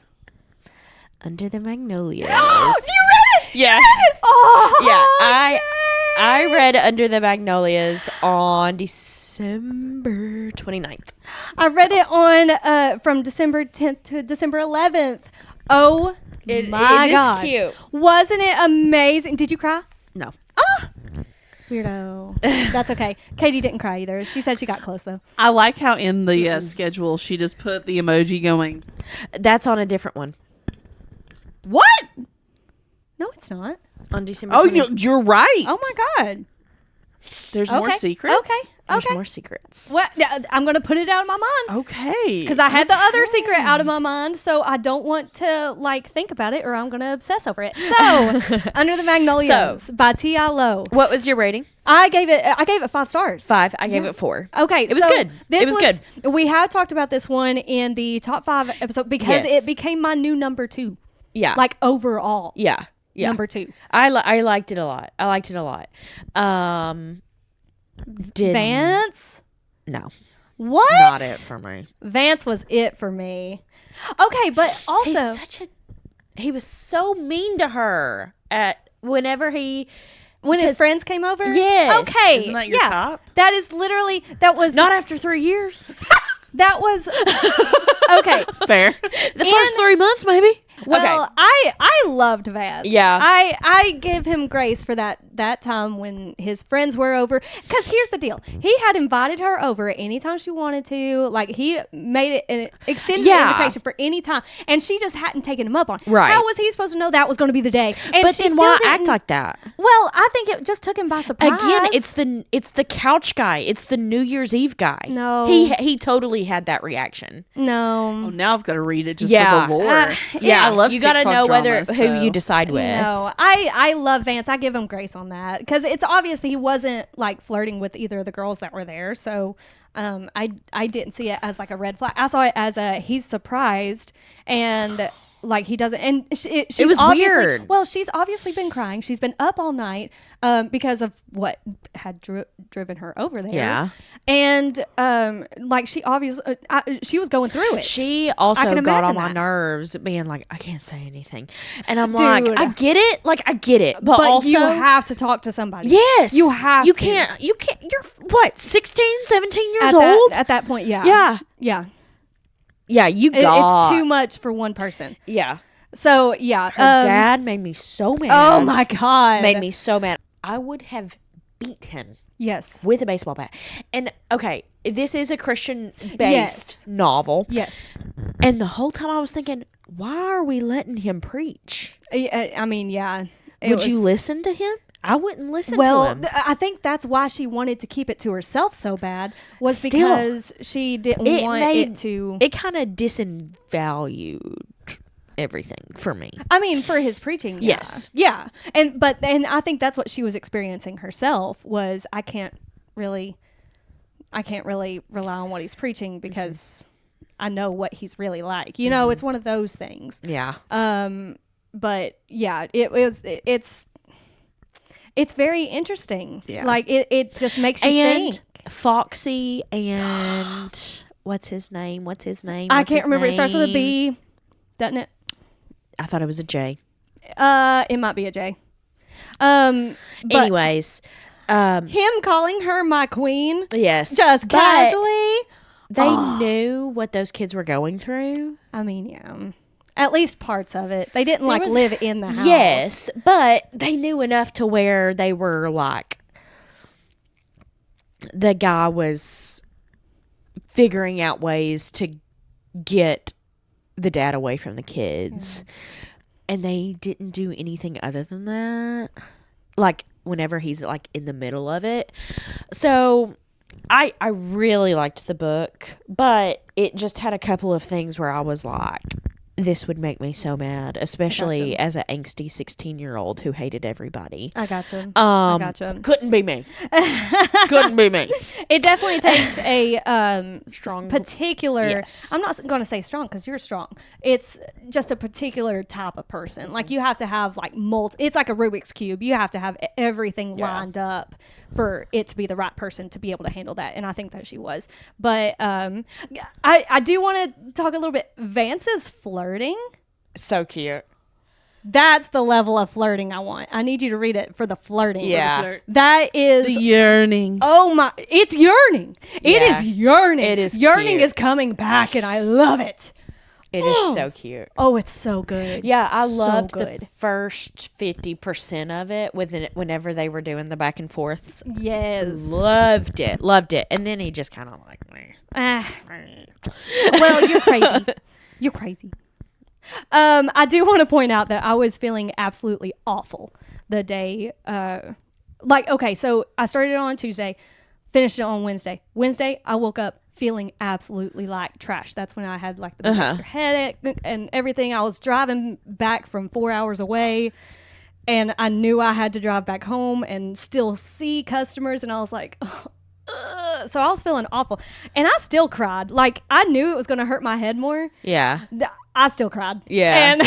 Under the Magnolias. You read it? Yeah. Oh, yeah. I read Under the Magnolias on December 29th. I read it on from December 10th to December 11th. Oh my gosh. It is cute. Wasn't it amazing? Did you cry? No. Weirdo. That's okay. Katie didn't cry either. She said she got close though. I like how in the schedule she just put the emoji going. That's on a different one. What? No, it's not. On December 20th. You're right. Oh my God. There's more secrets? There's more secrets. What? I'm going to put it out of my mind. Okay. Because I had the other secret out of my mind, so I don't want to think about it, or I'm going to obsess over it. So, Under the Magnolias by T.I. Lowe. What was your rating? I gave it 5 stars. 5. I gave it 4. Okay, it was good. It was good. We had talked about this one in the top 5 episode because it became my new number 2. Yeah. Overall. Yeah. Number 2. I liked it a lot. Vance? No. What? Not it for me. Vance was it for me. Okay, but also he was so mean to her when his friends came over? Yes. Okay. Isn't that your top? That is literally not after 3 years. That was okay. Fair. The first 3 months, maybe. Well, Okay. I loved Vance. Yeah. I give him grace for that time when his friends were over. Because here's the deal. He had invited her over anytime she wanted to. Like, he made it an extended invitation for any time. And she just hadn't taken him up on it. Right. How was he supposed to know that was going to be the day? And But she then still why didn't- act like that? Well, I think it just took him by surprise. Again, it's the couch guy. It's the New Year's Eve guy. No. He totally had that reaction. No. Oh, now I've got to read it just Yeah. for the lore. Yeah, I love you got to TikTok know dramas, who you decide with. No, I love Vance. I give him grace on that because it's obvious that he wasn't like flirting with either of the girls that were there. So I didn't see it as like a red flag. I saw it as he's surprised and like he doesn't. And she's was obviously, weird. Well, she's obviously been crying. She's been up all night because of what had driven her over there. Yeah. And like she obviously she was going through it. She I also can got on imagine my that. nerves, being like, I can't say anything, and I'm Dude. like, I get it, but also you have to talk to somebody. yes, you have. You to. can't. You're what 16, 17 years at old? at that point. Yeah. Yeah. Yeah. Yeah, you It's got too much for one person. Yeah, So yeah, her dad made me so mad. Oh my god, made me so mad. I would have beat him Yes. with a baseball bat. And okay, this is a Christian-based Yes. novel. Yes. And the whole time I was thinking, why are we letting him preach? I mean, yeah. It Would you was- listen to him? I wouldn't listen to Well, him. I think that's why she wanted to keep it to herself so bad was Still, because she didn't want it to. It kind of disvalued everything for me. I mean, for his preaching, yeah. Yes. Yeah. And I think that's what she was experiencing herself was I can't really rely on what he's preaching because I know what he's really like. You know, it's one of those things. Yeah. But yeah, it's very interesting. Yeah. Like it just makes you And think. Foxy and what's his name? I can't remember. It starts with a B, doesn't it? I thought it was a J. It might be a J. But Anyways, him calling her my queen yes. just but casually. They knew what those kids were going through. I mean, yeah. At least parts of it. They didn't like was- live in the house. Yes, but they knew enough to where they were like, the guy was figuring out ways to get the dad away from the kids. And they didn't do anything other than that. Like, whenever he's like in the middle of it. So I really liked the book, but it just had a couple of things where I was like, this would make me so mad, especially Gotcha. as an angsty 16-year-old who hated everybody. I gotcha. I gotcha. Couldn't be me. Couldn't be me. It definitely takes a Strong- particular. Yes. I'm not going to say strong because you're strong. It's just a particular type of person. Like you have to have like It's like a Rubik's cube. You have to have everything lined up for it to be the right person to be able to handle that. And I think that she was. But I do want to talk a little bit. Vance's flirting. So cute. That's the level of flirting I want. I need you to read it for the flirting. Yeah. Flirt. That is The yearning. Oh my, it's yearning. It Yeah. is yearning. It is yearning cute. is coming back and I love it. It is so cute. Oh, it's so good. Yeah, I So loved good. the first 50% of it whenever they were doing the back and forths. Yes. Loved it. And then he just kind of like, meh. Well, you're crazy. You're crazy. I do want to point out that I was feeling absolutely awful the day. Okay, so I started it on Tuesday, finished it on Wednesday. Wednesday, I woke up feeling absolutely like trash. That's when I had like the big extra headache and everything. I was driving back from 4 hours away and I knew I had to drive back home and still see customers. And I was like, so I was feeling awful and I still cried. Like I knew it was going to hurt my head more. Yeah. I still cried. Yeah. And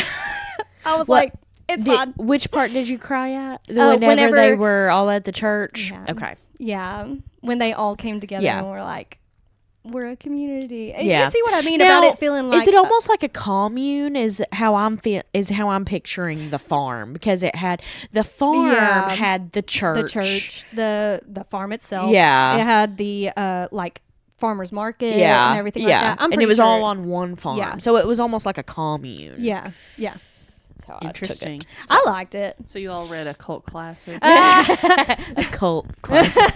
I was like, it's fine. Which part did you cry at? whenever- Whenever they were all at the church? Yeah. Okay. Yeah. When they all came together Yeah. and were like, we're a community. Yeah. You see what I mean Now, about it feeling like. is it almost like a commune? Is how I'm picturing the farm, because it had the farm Yeah. had the church. the church, the farm itself. Yeah. It had the like farmer's market and everything like that. And it was all on one farm. Yeah. So it was almost like a commune. Yeah. Interesting. I liked it. So you all read a cult classic? A cult classic.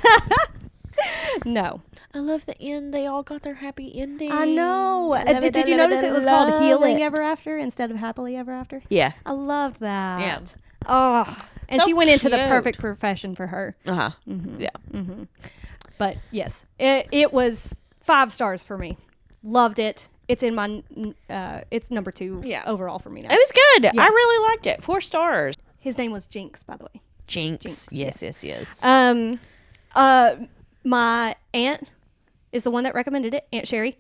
No. I love the end. They all got their happy ending. I know. Did you notice it was called Healing Ever After instead of Happily Ever After? Yeah. I loved that. Yeah. Oh. And So she went into the cute. perfect profession for her. Uh-huh. Mm-hmm. Yeah. Mm-hmm. But yes, it was 5 stars for me. Loved it. It's in my it's number 2 overall for me now. It was good. Yes. I really liked it. 4 stars. His name was Jinx, by the way. Jinx. Yes. My aunt is the one that recommended it, Aunt Sherry.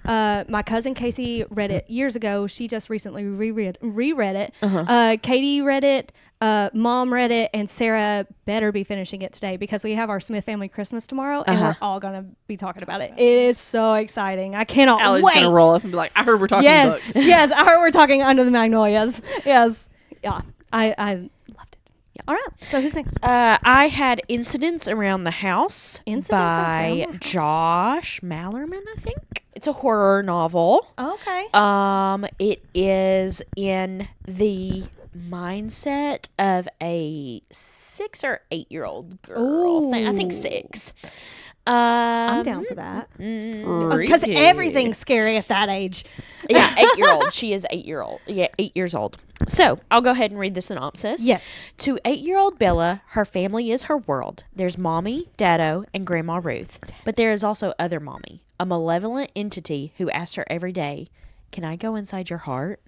My cousin Casey read it years ago. She just recently reread it. Uh-huh. Katie read it. Mom read it, and Sarah better be finishing it today because we have our Smith family Christmas tomorrow, and we're all gonna be talking about it. It is so exciting! I cannot Allie's wait. gonna roll up and be like, "I heard we're talking books." Yes, I heard we're talking Under the Magnolias. Yes, yeah, I loved it. Yeah. All right, so who's next? I had Incidents Around the House by Around the Josh Malerman, I think. It's a horror novel. Okay. It is in the mindset of a 6 or 8-year-old girl. I think 6. I'm down for that because Freaky. everything's scary at that age. Yeah, 8-year-old. She is 8-year-old. Yeah, 8 years old. So I'll go ahead and read the synopsis. Yes. To 8-year-old Bella, her family is her world. There's Mommy, Daddo, and Grandma Ruth. But there is also Other Mommy, a malevolent entity who asks her every day, "Can I go inside your heart?"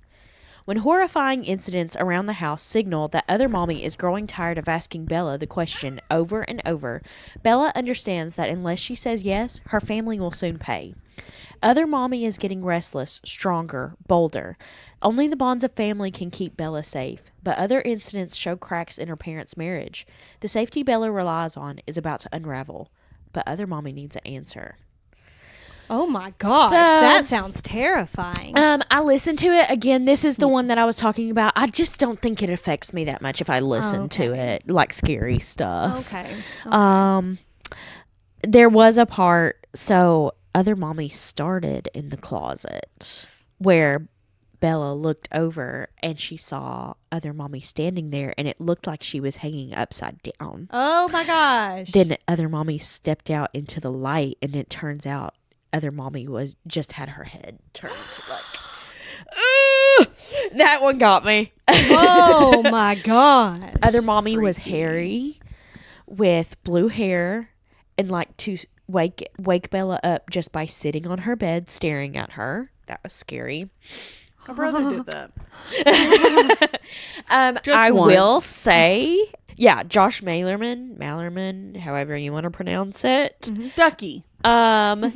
When horrifying incidents around the house signal that Other Mommy is growing tired of asking Bella the question over and over, Bella understands that unless she says yes, her family will soon pay. Other Mommy is getting restless, stronger, bolder. Only the bonds of family can keep Bella safe, but other incidents show cracks in her parents' marriage. The safety Bella relies on is about to unravel, but Other Mommy needs an answer. Oh my gosh, that sounds terrifying. I listened to it again. This is the one that I was talking about. I just don't think it affects me that much if I listen to it, like scary stuff. Okay. There was a part. So Other Mommy started in the closet where Bella looked over and she saw Other Mommy standing there, and it looked like she was hanging upside down. Oh my gosh. Then Other Mommy stepped out into the light, and it turns out Other Mommy was just had her head turned like, that one got me. Oh my god. Other Mommy was hairy with blue hair and like to wake Bella up just by sitting on her bed staring at her. That was scary. My brother did that. I will say, yeah, Josh Malerman, however you want to pronounce it. Mm-hmm. Ducky.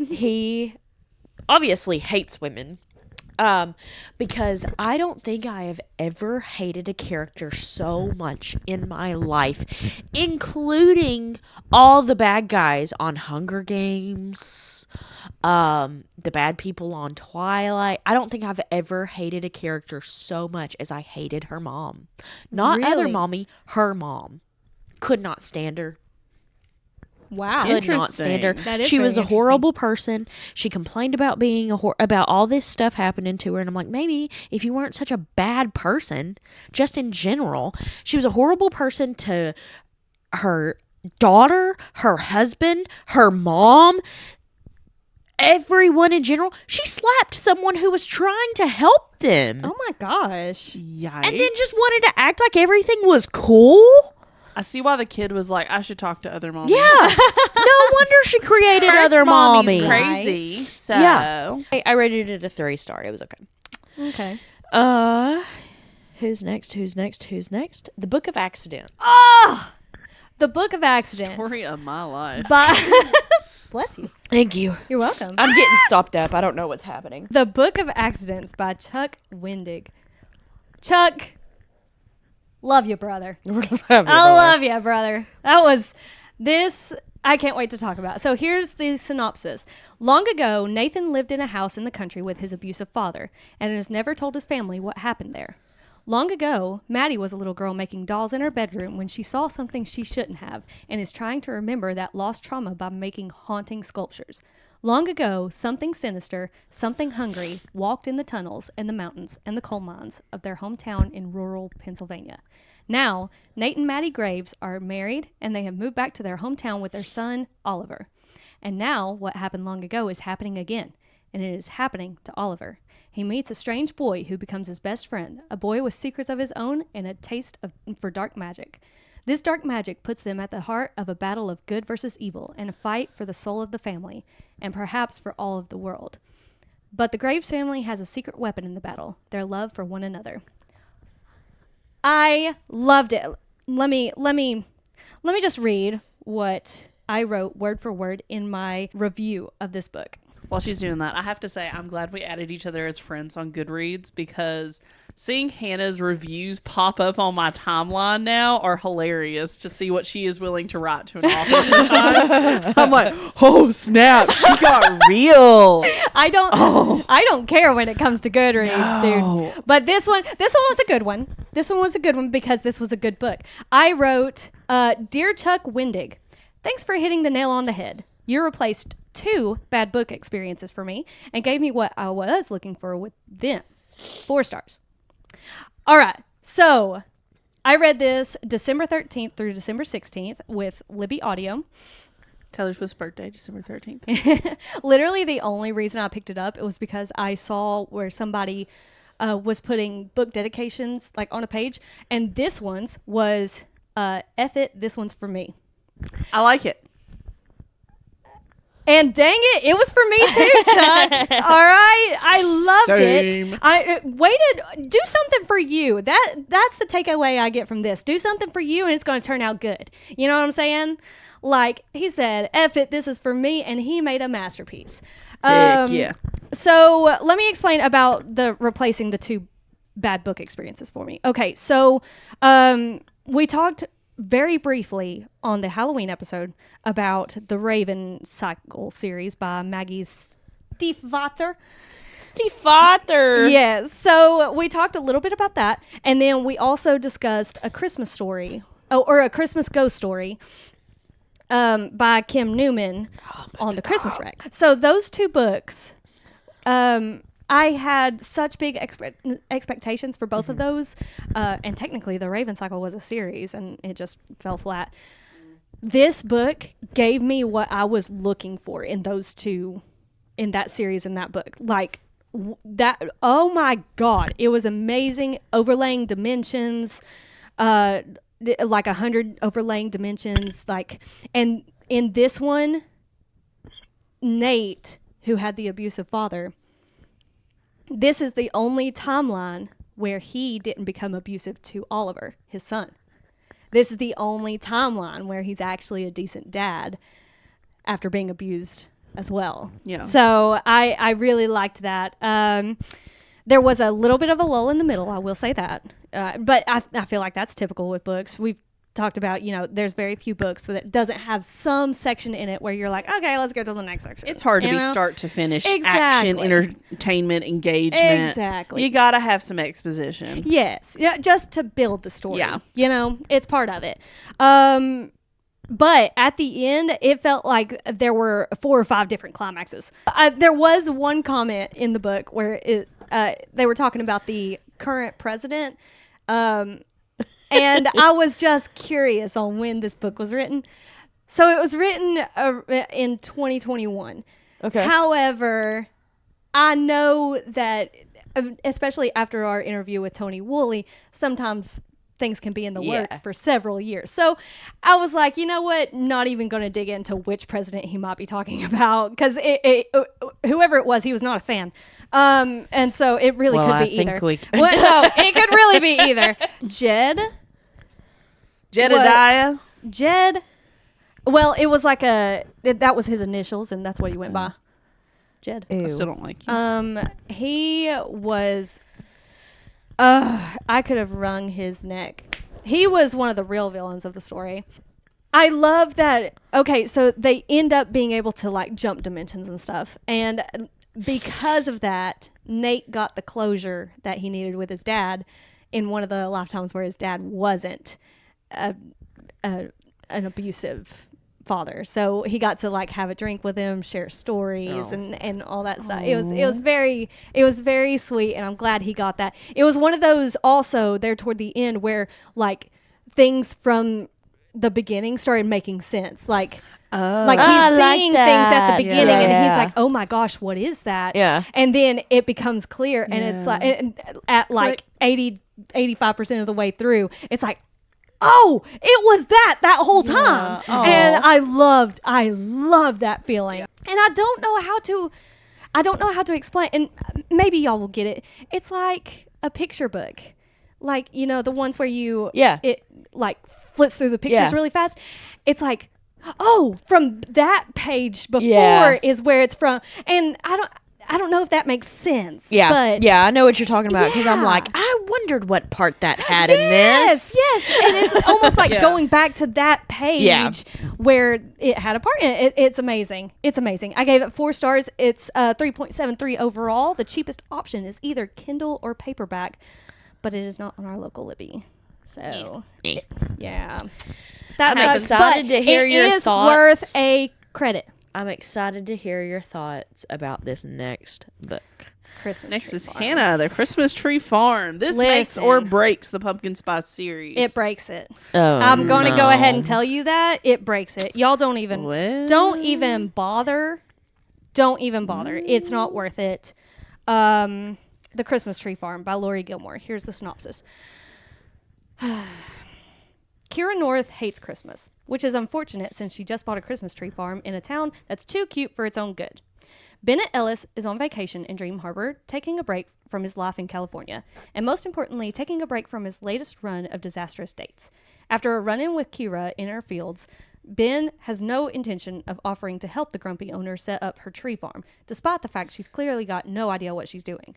He obviously hates women. Because I don't think I have ever hated a character so much in my life, including all the bad guys on Hunger Games, the bad people on Twilight. I don't think I've ever hated a character so much as I hated her mom. Not Really? Other Mommy, her mom. Could not stand her. Wow. Could not stand her. That is She was a very horrible person. She complained about being about all this stuff happening to her, and I'm like, maybe if you weren't such a bad person, just in general. She was a horrible person to her daughter, her husband, her mom, everyone in general. She slapped someone who was trying to help them. Oh my gosh. Yikes. And then just wanted to act like everything was cool. I see why the kid was like, I should talk to Other Mommy. Yeah. No wonder she created First Other Mommy's Mommy. crazy. So Yeah. I rated it a 3-star. It was okay. Okay. Who's next? The Book of Accidents. Oh! The Book of Accidents. Story of my life. Bless you. Thank you. You're welcome. I'm getting stopped up. I don't know what's happening. The Book of Accidents by Chuck Wendig. Chuck, love you, brother. I love you, brother. That was this. I can't wait to talk about. So here's the synopsis. Long ago, Nathan lived in a house in the country with his abusive father and has never told his family what happened there. Long ago, Maddie was a little girl making dolls in her bedroom when she saw something she shouldn't have and is trying to remember that lost trauma by making haunting sculptures. Long ago, something sinister, something hungry, walked in the tunnels and the mountains and the coal mines of their hometown in rural Pennsylvania. Now, Nate and Maddie Graves are married and they have moved back to their hometown with their son, Oliver. And now, what happened long ago is happening again, and it is happening to Oliver. He meets a strange boy who becomes his best friend, a boy with secrets of his own and a taste for dark magic. This dark magic puts them at the heart of a battle of good versus evil and a fight for the soul of the family, and perhaps for all of the world. But the Graves family has a secret weapon in the battle, their love for one another. I loved it. Let me just read what I wrote word for word in my review of this book. While she's doing that, I have to say I'm glad we added each other as friends on Goodreads, because seeing Hannah's reviews pop up on my timeline now are hilarious to see what she is willing to write to an author sometimes. I'm like, oh snap, she got real. I don't care when it comes to Goodreads, dude. But this one was a good one. This one was a good one because this was a good book. I wrote, Dear Chuck Wendig, thanks for hitting the nail on the head. You replaced 2 bad book experiences for me and gave me what I was looking for with them. 4 stars. All right. So I read this December 13th through December 16th with Libby Audio. Taylor Swift's birthday, December 13th. Literally the only reason I picked it up, it was because I saw where somebody was putting book dedications like on a page. And this one's was, F it, this one's for me. I like it. And dang it was for me too, Chuck. All right, I loved it. I waited. Do something for you. That's the takeaway I get from this. Do something for you, and it's going to turn out good. You know what I'm saying? Like he said, "F it, this is for me," and he made a masterpiece. Yeah. So let me explain about the replacing the 2 bad book experiences for me. Okay, so we talked very briefly on the Halloween episode about the Raven Cycle series by Maggie Stiefvater. Yes. So we talked a little bit about that. And then we also discussed a Christmas story, or a Christmas ghost story by Kim Newman on the Christmas Wreck. So those 2 books, I had such big expectations for both of those. And technically, the Raven Cycle was a series, and it just fell flat. This book gave me what I was looking for in those 2, in that series, in that book. Like, that, oh my God, it was amazing. Overlaying dimensions, like 100 overlaying dimensions. Like, and in this one, Nate, who had the abusive father, this is the only timeline where he didn't become abusive to Oliver, his son. This is the only timeline where he's actually a decent dad after being abused as well. Yeah. So I really liked that. There was a little bit of a lull in the middle, I will say that. But I feel like that's typical with books. We've talked about, there's very few books that doesn't have some section in it where you're like, okay, let's go to the next section. It's hard to be start to finish action, entertainment, engagement. Exactly. You gotta have some exposition. Yes. Yeah, just to build the story. Yeah. It's part of it. But at the end, it felt like there were 4 or 5 different climaxes. There was one comment in the book where they were talking about the current president, and I was just curious on when this book was written. So it was written in 2021. Okay. However, I know that, especially after our interview with Tony Woolley, sometimes things can be in the works for several years. So I was like, you know what? Not even going to dig into which president he might be talking about, because whoever it was, he was not a fan. And so it really could be either. No, it could really be either. Jedediah. Jed. Well, it was like that was his initials, and that's what he went by. Jed. I still don't like you. He was. I could have wrung his neck. He was one of the real villains of the story. I love that. Okay, so they end up being able to like jump dimensions and stuff. And because of that, Nate got the closure that he needed with his dad in one of the lifetimes where his dad wasn't an abusive father. So he got to like have a drink with him, share stories and all that stuff. It was very sweet, and I'm glad he got that. It was one of those also there toward the end where like things from the beginning started making sense. Like he's seeing things at the beginning and he's like, oh my gosh, what is that? Yeah. And then it becomes clear and it's like at like 85% of the way through, it's like, oh, it was that whole time. Yeah. And I loved that feeling. And I don't know how to explain, and maybe y'all will get it. It's like a picture book. Like, you know, the ones where it like flips through the pictures really fast. It's like, oh, from that page before is where it's from. And I don't know if that makes sense. Yeah. But I know what you're talking about, because I'm like, I wondered what part that had in this. Yes. And it's almost like going back to that page where it had a part in it. It's amazing. It's amazing. I gave it 4 stars. It's 3.73 overall. The cheapest option is either Kindle or paperback, but it is not on our local Libby. So, yeah. I'm excited to hear your thoughts. It is worth a credit. I'm excited to hear your thoughts about this next book. Next is Hannah, The Christmas Tree Farm. This makes or breaks the Pumpkin Spice series. It breaks it. I'm going to go ahead and tell you that. It breaks it. Y'all don't even bother. Don't even bother. It's not worth it. The Christmas Tree Farm by Laurie Gilmore. Here's the synopsis. Kira North hates Christmas, which is unfortunate since she just bought a Christmas tree farm in a town that's too cute for its own good. Bennett Ellis is on vacation in Dream Harbor, taking a break from his life in California, and most importantly, taking a break from his latest run of disastrous dates. After a run-in with Kira in her fields, Ben has no intention of offering to help the grumpy owner set up her tree farm, despite the fact she's clearly got no idea what she's doing.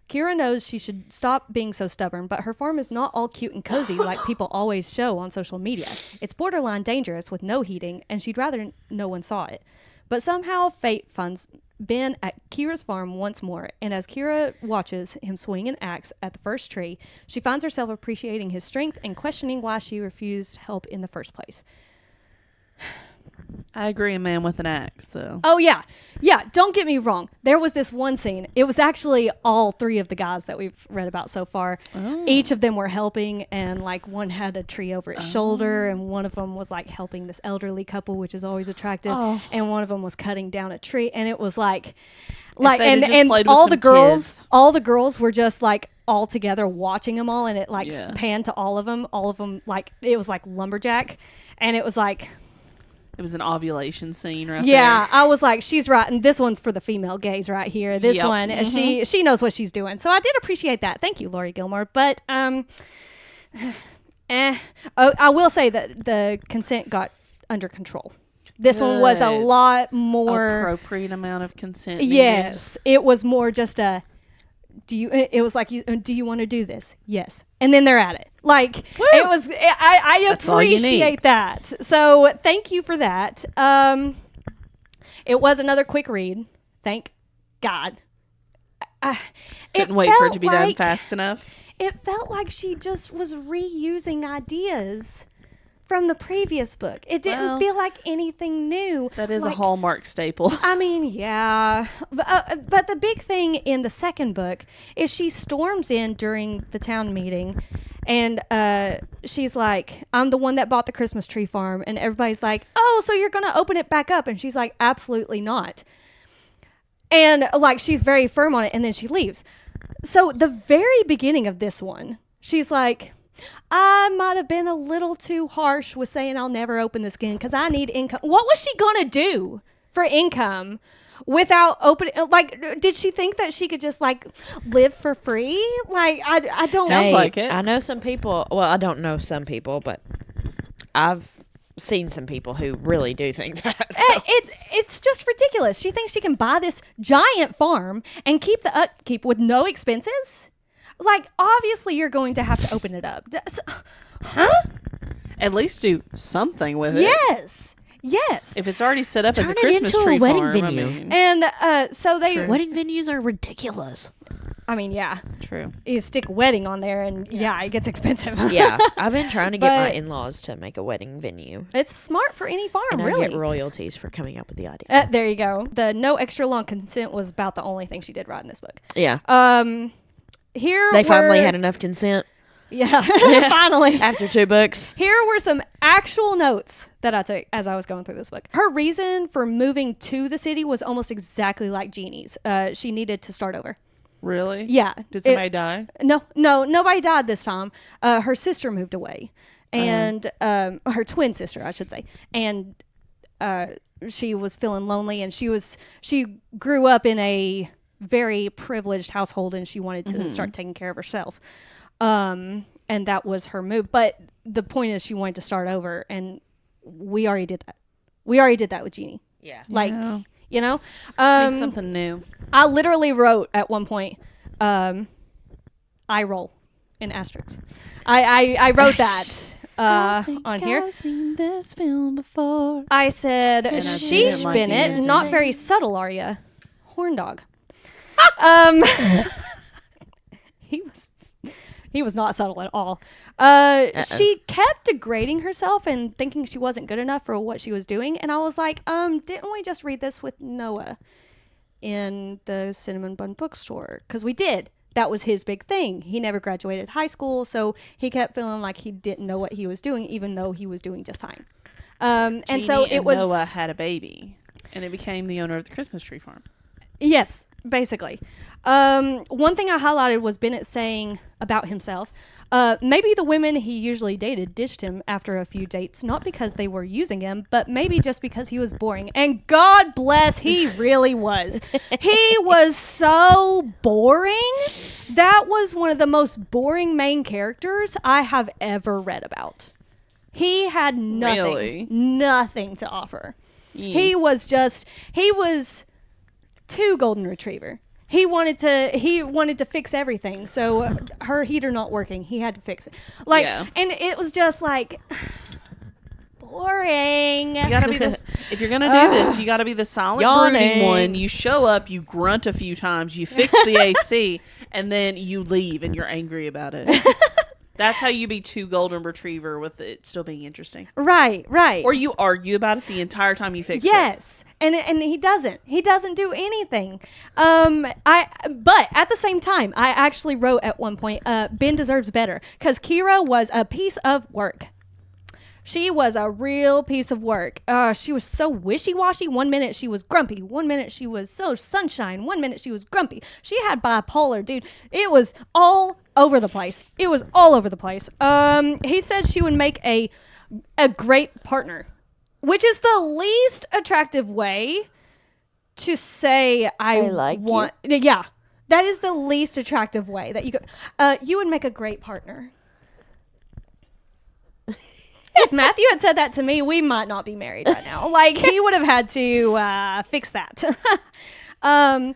Kira knows she should stop being so stubborn, but her farm is not all cute and cozy like people always show on social media. It's borderline dangerous with no heating, and she'd rather no one saw it. But somehow fate finds Ben at Kira's farm once more, and as Kira watches him swing an axe at the first tree, she finds herself appreciating his strength and questioning why she refused help in the first place. I agree, a man with an axe, though. Oh, yeah. Yeah, don't get me wrong. There was this one scene. It was actually all 3 of the guys that we've read about so far. Oh. Each of them were helping, and, like, one had a tree over his shoulder, and one of them was, like, helping this elderly couple, which is always attractive, and one of them was cutting down a tree, and it was, like and all the girls were just, like, all together watching them all, and it, like, panned to all of them, like, it was, like, lumberjack, and it was, like... It was an ovulation scene right there. Yeah, I was like, she's right. And this one's for the female gaze right here. This one, she knows what she's doing. So I did appreciate that. Thank you, Laurie Gilmore. But I will say that the consent got under control. This one was a lot more... appropriate amount of consent. Yes. It was more just a... do you want to do this? Yes. And then they're at it. Like, woo! It was, I appreciate that. So thank you for that. It was another quick read. Thank God. Couldn't wait for it to be done fast enough. It felt like she just was reusing ideas from the previous book. It didn't feel like anything new. That is a Hallmark staple. I mean, yeah. But the big thing in the second book is she storms in during the town meeting, and she's like, I'm the one that bought the Christmas tree farm. And everybody's like, oh, so you're going to open it back up? And she's like, absolutely not. And, like, she's very firm on it, and then she leaves. So the very beginning of this one, she's like... I might have been a little too harsh with saying I'll never open this again because I need income. What was she going to do for income without opening? Like, did she think that she could just, like, live for free? Like, I don't... Sounds like it. I know some people... Well, I don't know some people, but I've seen some people who really do think that. So. It's just ridiculous. She thinks she can buy this giant farm and keep the upkeep with no expenses? Like, obviously, you're going to have to open it up. Huh? At least do something with it. Yes. If it's already set up as a Christmas tree farm. Turn it into a wedding venue. And so they... Wedding venues are ridiculous. I mean, yeah. True. You stick wedding on there and it gets expensive. Yeah. I've been trying to get my in-laws to make a wedding venue. It's smart for any farm, and really. I get royalties for coming up with the idea. There you go. The no extra long consent was about the only thing she did right in this book. Yeah. Here they finally had enough consent. Yeah, finally. After 2 books. Here were some actual notes that I took as I was going through this book. Her reason for moving to the city was almost exactly like Jeannie's. She needed to start over. Really? Yeah. Did somebody die? No, nobody died this time. Her sister moved away, and her twin sister, I should say, and she was feeling lonely, and she grew up in a very privileged household, and she wanted to start taking care of herself. And that was her move. But the point is, she wanted to start over, and we already did that. We already did that with Jeannie. Yeah. Like, you know, Make something new. I literally wrote at one point, eye roll in asterisks. I wrote that on here. I've seen this film before. I said, sheesh, like Bennett, it. not very subtle, are you? Horn dog. He was not subtle at all. She kept degrading herself and thinking she wasn't good enough for what she was doing. And I was like, didn't we just read this with Noah in the Cinnamon Bun bookstore? Because we did. That was his big thing. He never graduated high school, so he kept feeling like he didn't know what he was doing, even though he was doing just fine. And so it was Noah had a baby, and it became the owner of the Christmas tree farm. Yes, basically. One thing I highlighted was Bennett saying about himself, maybe the women he usually dated ditched him after a few dates, not because they were using him, but maybe just because he was boring. And God bless, he really was. He was so boring. That was one of the most boring main characters I have ever read about. He had nothing to offer. Yeah. He was too golden retriever. He wanted to fix everything. So her heater not working, he had to fix it. And it was just like boring. You gotta be this. If you're gonna do this, you gotta be the silent brooding one. You show up, you grunt a few times, you fix the AC, and then you leave, and you're angry about it. That's how you be too golden retriever with it still being interesting. Right. Or you argue about it the entire time you fix it. Yes. And he doesn't. He doesn't do anything. But at the same time, I actually wrote at one point, Ben deserves better. Because Kira was a piece of work. She was a real piece of work. She was so wishy-washy. 1 minute she was grumpy. 1 minute she was so sunshine. 1 minute she was grumpy. She had bipolar, dude. It was all over the place. He said she would make a great partner, which is the least attractive way to say I like want. You. Yeah, that is the least attractive way that you could. You would make a great partner. If Matthew had said that to me, we might not be married right now. Like, he would have had to fix that. At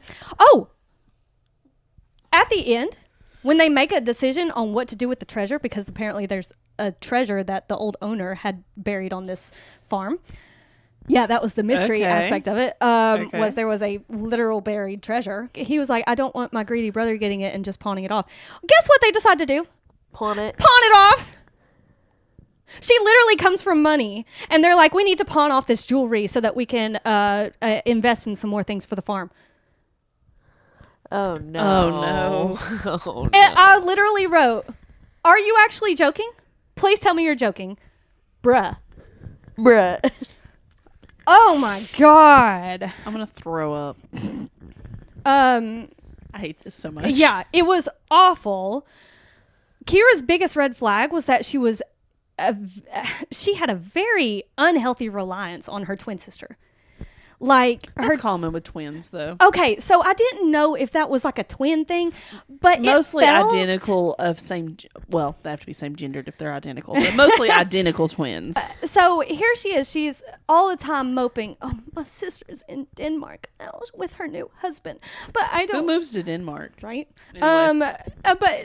the end, when they make a decision on what to do with the treasure, because apparently there's a treasure that the old owner had buried on this farm. Yeah, that was the mystery aspect of it, was there was a literal buried treasure. He was like, I don't want my greedy brother getting it and just pawning it off. Guess what they decide to do? Pawn it off. She literally comes from money, and they're like, we need to pawn off this jewelry so that we can invest in some more things for the farm. Oh, no. And I literally wrote, are you actually joking? Please tell me you're joking. Bruh. Oh, my God. I'm going to throw up. I hate this so much. Yeah, it was awful. Kira's biggest red flag was that she had a very unhealthy reliance on her twin sister. Like, that's common with twins, though. Okay, so I didn't know if that was like a twin thing, but mostly identical of same. Well, they have to be same gendered if they're identical, but mostly identical twins. So here she is. She's all the time moping. Oh, my sister's in Denmark now with her new husband, but I don't. Who moves to Denmark, right? But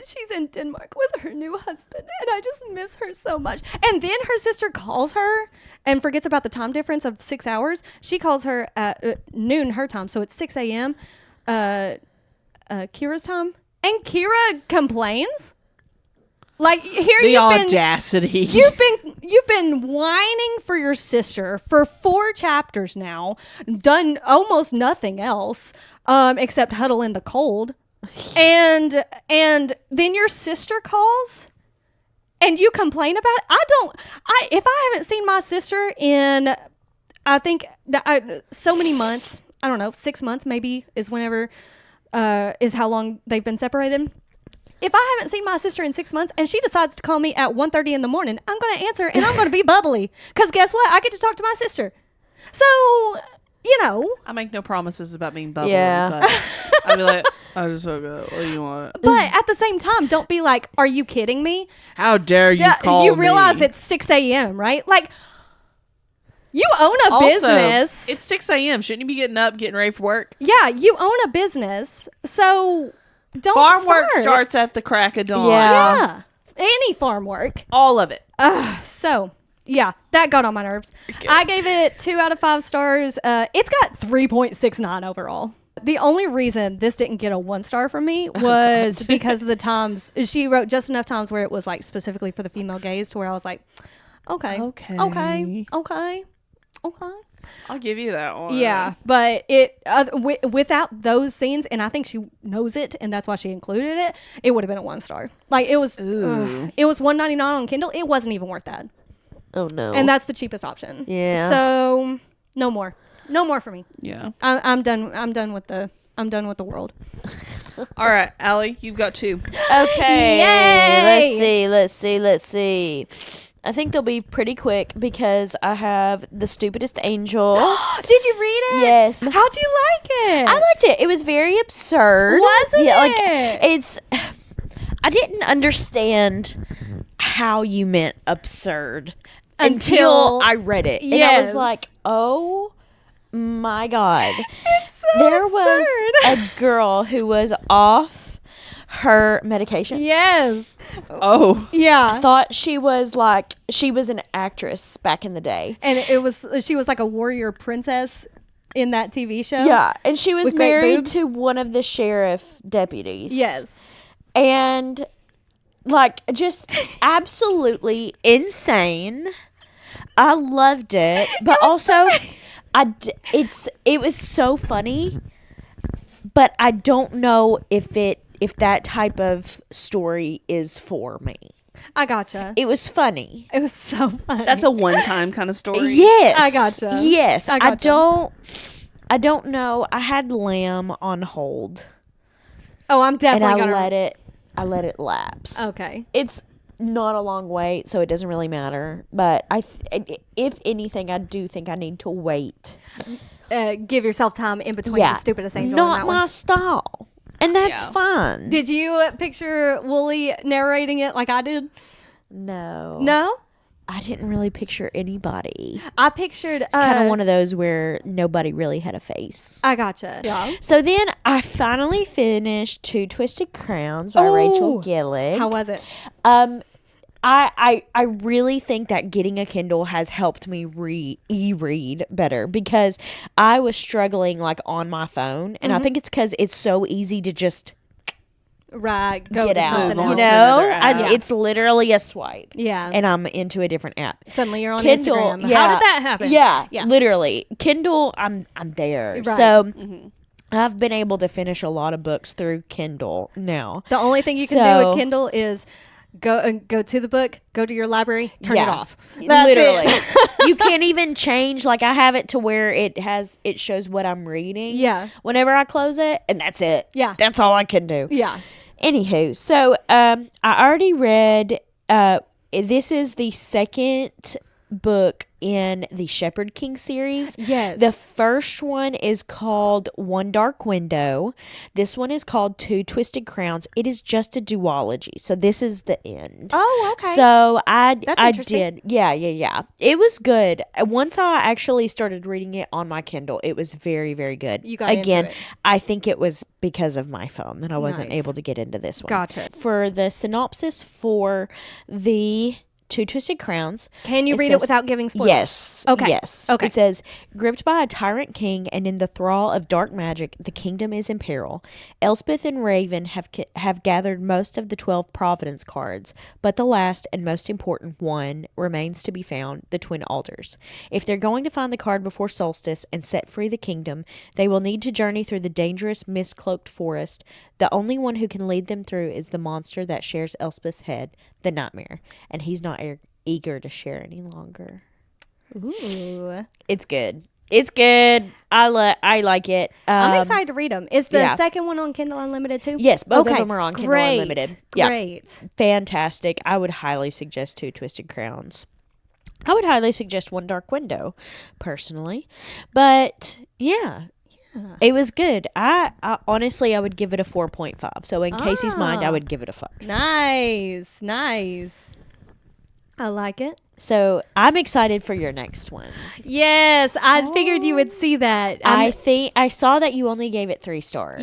she's in Denmark with her new husband, and I just miss her so much. And then her sister calls her and forgets about the time difference of 6 hours. She calls her at noon her time, so it's 6 a.m. Kira's time, And Kira complains. Like, here the you've audacity. You've been whining for your sister for 4 chapters now, done almost nothing else except huddle in the cold. And then your sister calls and you complain about it. If I haven't seen my sister in, I think so many months, I don't know, 6 months maybe is whenever is how long they've been separated. If I haven't seen my sister in 6 months and she decides to call me at 1:30 in the morning, I'm going to answer and I'm going to be bubbly. Because guess what? I get to talk to my sister. So, I make no promises about being bubbly. Yeah. But I'd be like, I just woke up. What do you want? But at the same time, don't be like, are you kidding me? How dare you call me? You realize it's 6 a.m., right? Like, you own a business. It's 6 a.m. Shouldn't you be getting up, getting ready for work? Yeah, you own a business. So... don't farm start. work starts at the crack of dawn. Yeah. Any farm work. All of it. So, yeah, that got on my nerves. Okay. I gave it 2 out of 5 stars. It's got 3.69 overall. The only reason this didn't get a 1 star from me was because of the times. She wrote just enough times where it was like specifically for the female gaze to where I was like, okay. I'll give you that one. Yeah, but it without those scenes, and I think she knows it, and that's why she included it. It would have been a 1 star. Like it was $1.99 on Kindle. It wasn't even worth that. Oh no! And that's the cheapest option. Yeah. So no more for me. Yeah. I'm done. I'm done with the world. All right, Allie, you've got 2. Okay. Yay! Let's see. I think they'll be pretty quick because I have The Stupidest Angel. Did you read it? Yes. How'd you like it? I liked it. It was very absurd. Wasn't it? Like I didn't understand how you meant absurd until I read it. And I was like, oh my God. It's so there absurd. Was a girl who was off her medication. Yes. Oh. Yeah. Thought she was an actress back in the day. And she was like a warrior princess in that TV show. Yeah. And she was with great married boobs. to one of the sheriff deputies. Yes. And like just absolutely insane. I loved it. But also it was so funny. But I don't know if that type of story is for me. I gotcha. It was funny. It was so funny. That's a one-time kind of story. Yes. I gotcha. Yes. I gotcha. I don't know. I had Lamb on hold. Oh, I'm definitely and gonna I let it lapse. Okay. It's not a long wait, so it doesn't really matter. But if anything, I do think I need to wait. Give yourself time in between The Stupidest Angel not and that my one. style. And that's fun. Did you picture Wooly narrating it like I did? No. No? I didn't really picture anybody. I pictured... It's kind of one of those where nobody really had a face. I gotcha. Yeah. So then I finally finished Two Twisted Crowns by Rachel Gillig. How was it? I really think that getting a Kindle has helped me read better because I was struggling like on my phone, and I think it's because it's so easy to just go get to out. something else. You know, it's literally a swipe. Yeah, and I'm into a different app. Suddenly you're on Kindle, Instagram. Yeah, how did that happen? Yeah, literally. Kindle, I'm there. Right. So. I've been able to finish a lot of books through Kindle now. The only thing you can do with Kindle is go to the book, go to your library, turn it off. That's literally. it. You can't even change. Like I have it to where it shows what I'm reading. Yeah. Whenever I close it, and that's it. Yeah. That's all I can do. Yeah. Anywho, so I already read. This is the second book in the Shepherd King series. Yes. The first one is called One Dark Window. This one is called Two Twisted Crowns. It is just a duology. So this is the end. Oh, okay. So I interesting. did. Yeah. It was good. Once I actually started reading it on my Kindle, it was very, very good. You got Again, into it. I think it was because of my phone that I wasn't Nice. able to get into this one. Gotcha. For the synopsis for the Two Twisted Crowns. Can you read it without giving spoilers? Yes. Okay. Yes. Okay. It says, gripped by a tyrant king and in the thrall of dark magic, the kingdom is in peril. Elspeth and Raven have gathered most of the 12 Providence cards, but the last and most important one remains to be found, the Twin Altars. If they're going to find the card before solstice and set free the kingdom, they will need to journey through the dangerous mist-cloaked forest. The only one who can lead them through is the monster that shares Elspeth's head, the Nightmare, and he's not eager to share any longer. Ooh. It's good. It's good. I like it. I'm excited to read them. Is the second one on Kindle Unlimited too? Yes, both of them are on Kindle Unlimited. Great. Yeah. Fantastic. I would highly suggest Two Twisted Crowns. I would highly suggest One Dark Window, personally. But, yeah. It was good. I honestly, I would give it a 4.5. So in Casey's mind, I would give it a 5. Nice. I like it. So I'm excited for your next one. Yes, I figured you would see that. I saw that you only gave it 3 stars.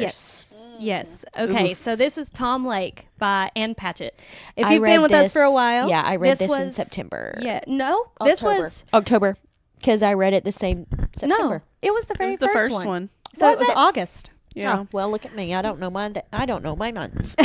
Yes. Okay, so this is Tom Lake by Ann Patchett. If you've been with us for a while. Yeah, I read this in September. Yeah, no, this was October, because I read it the same September. No, it was the very first one. So it was August. Yeah. Oh, well, look at me. I don't know my months.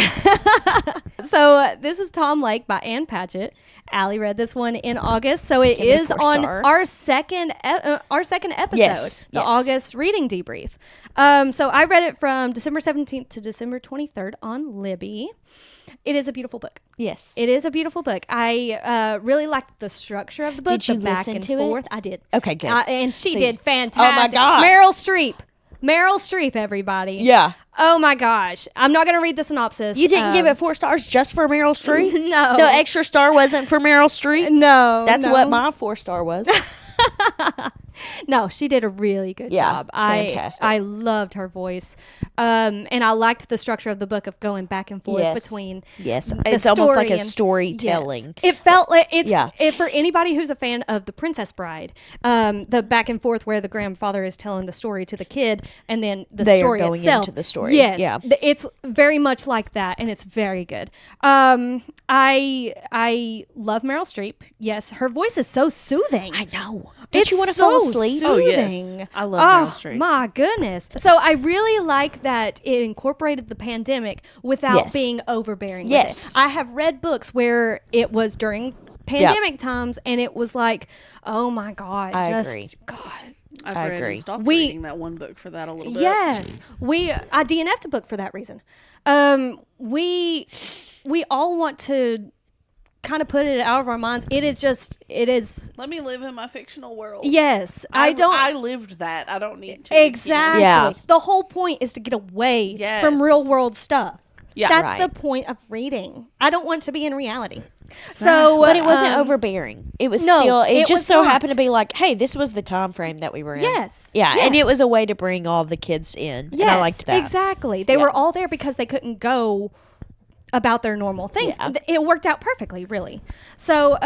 So this is Tom Lake by Ann Patchett. Allie read this one in August, so it is on our second episode, yes. August reading debrief. So I read it from December 17th to December 23rd on Libby. It is a beautiful book. Yes, it is a beautiful book. I really liked the structure of the book. Did you the back listen and to forth? it? I did. Okay, good. And she did fantastic. Oh my God, Meryl Streep, everybody. Yeah. Oh my gosh. I'm not going to read the synopsis. You didn't give it 4 stars just for Meryl Streep? No. The extra star wasn't for Meryl Streep? No. That's what my 4-star was. No, she did a really good job. Fantastic. I loved her voice. And I liked the structure of the book of going back and forth between it's almost like a storytelling. Yes. It felt like it's for anybody who's a fan of The Princess Bride, the back and forth where the grandfather is telling the story to the kid and then they story are going itself. Into the story. Yes. Yeah. It's very much like that and it's very good. I love Meryl Streep. Yes, her voice is so soothing. I know. Don't you want to fall asleep? Soothing. Oh, yes. I love Meryl Streep. My goodness. So I really like that it incorporated the pandemic without being overbearing with it. I have read books where it was during pandemic times and it was like, oh my God. I agree. God. I've read and stopped reading that one book for that a little bit. Yes. I DNF'd a book for that reason. We all want to kind of put it out of our minds. It is. Let me live in my fictional world. Yes. I lived that. I don't need to. Exactly. Yeah. The whole point is to get away from real world stuff. Yeah. That's the point of reading. I don't want to be in reality. So, but it wasn't overbearing. It was still. It just so happened to be like, hey, this was the time frame that we were in. Yes. Yeah, yes. and it was a way to bring all the kids in. Yes, and I liked that. Exactly. They were all there because they couldn't go about their normal things. Yeah. It worked out perfectly, really. So,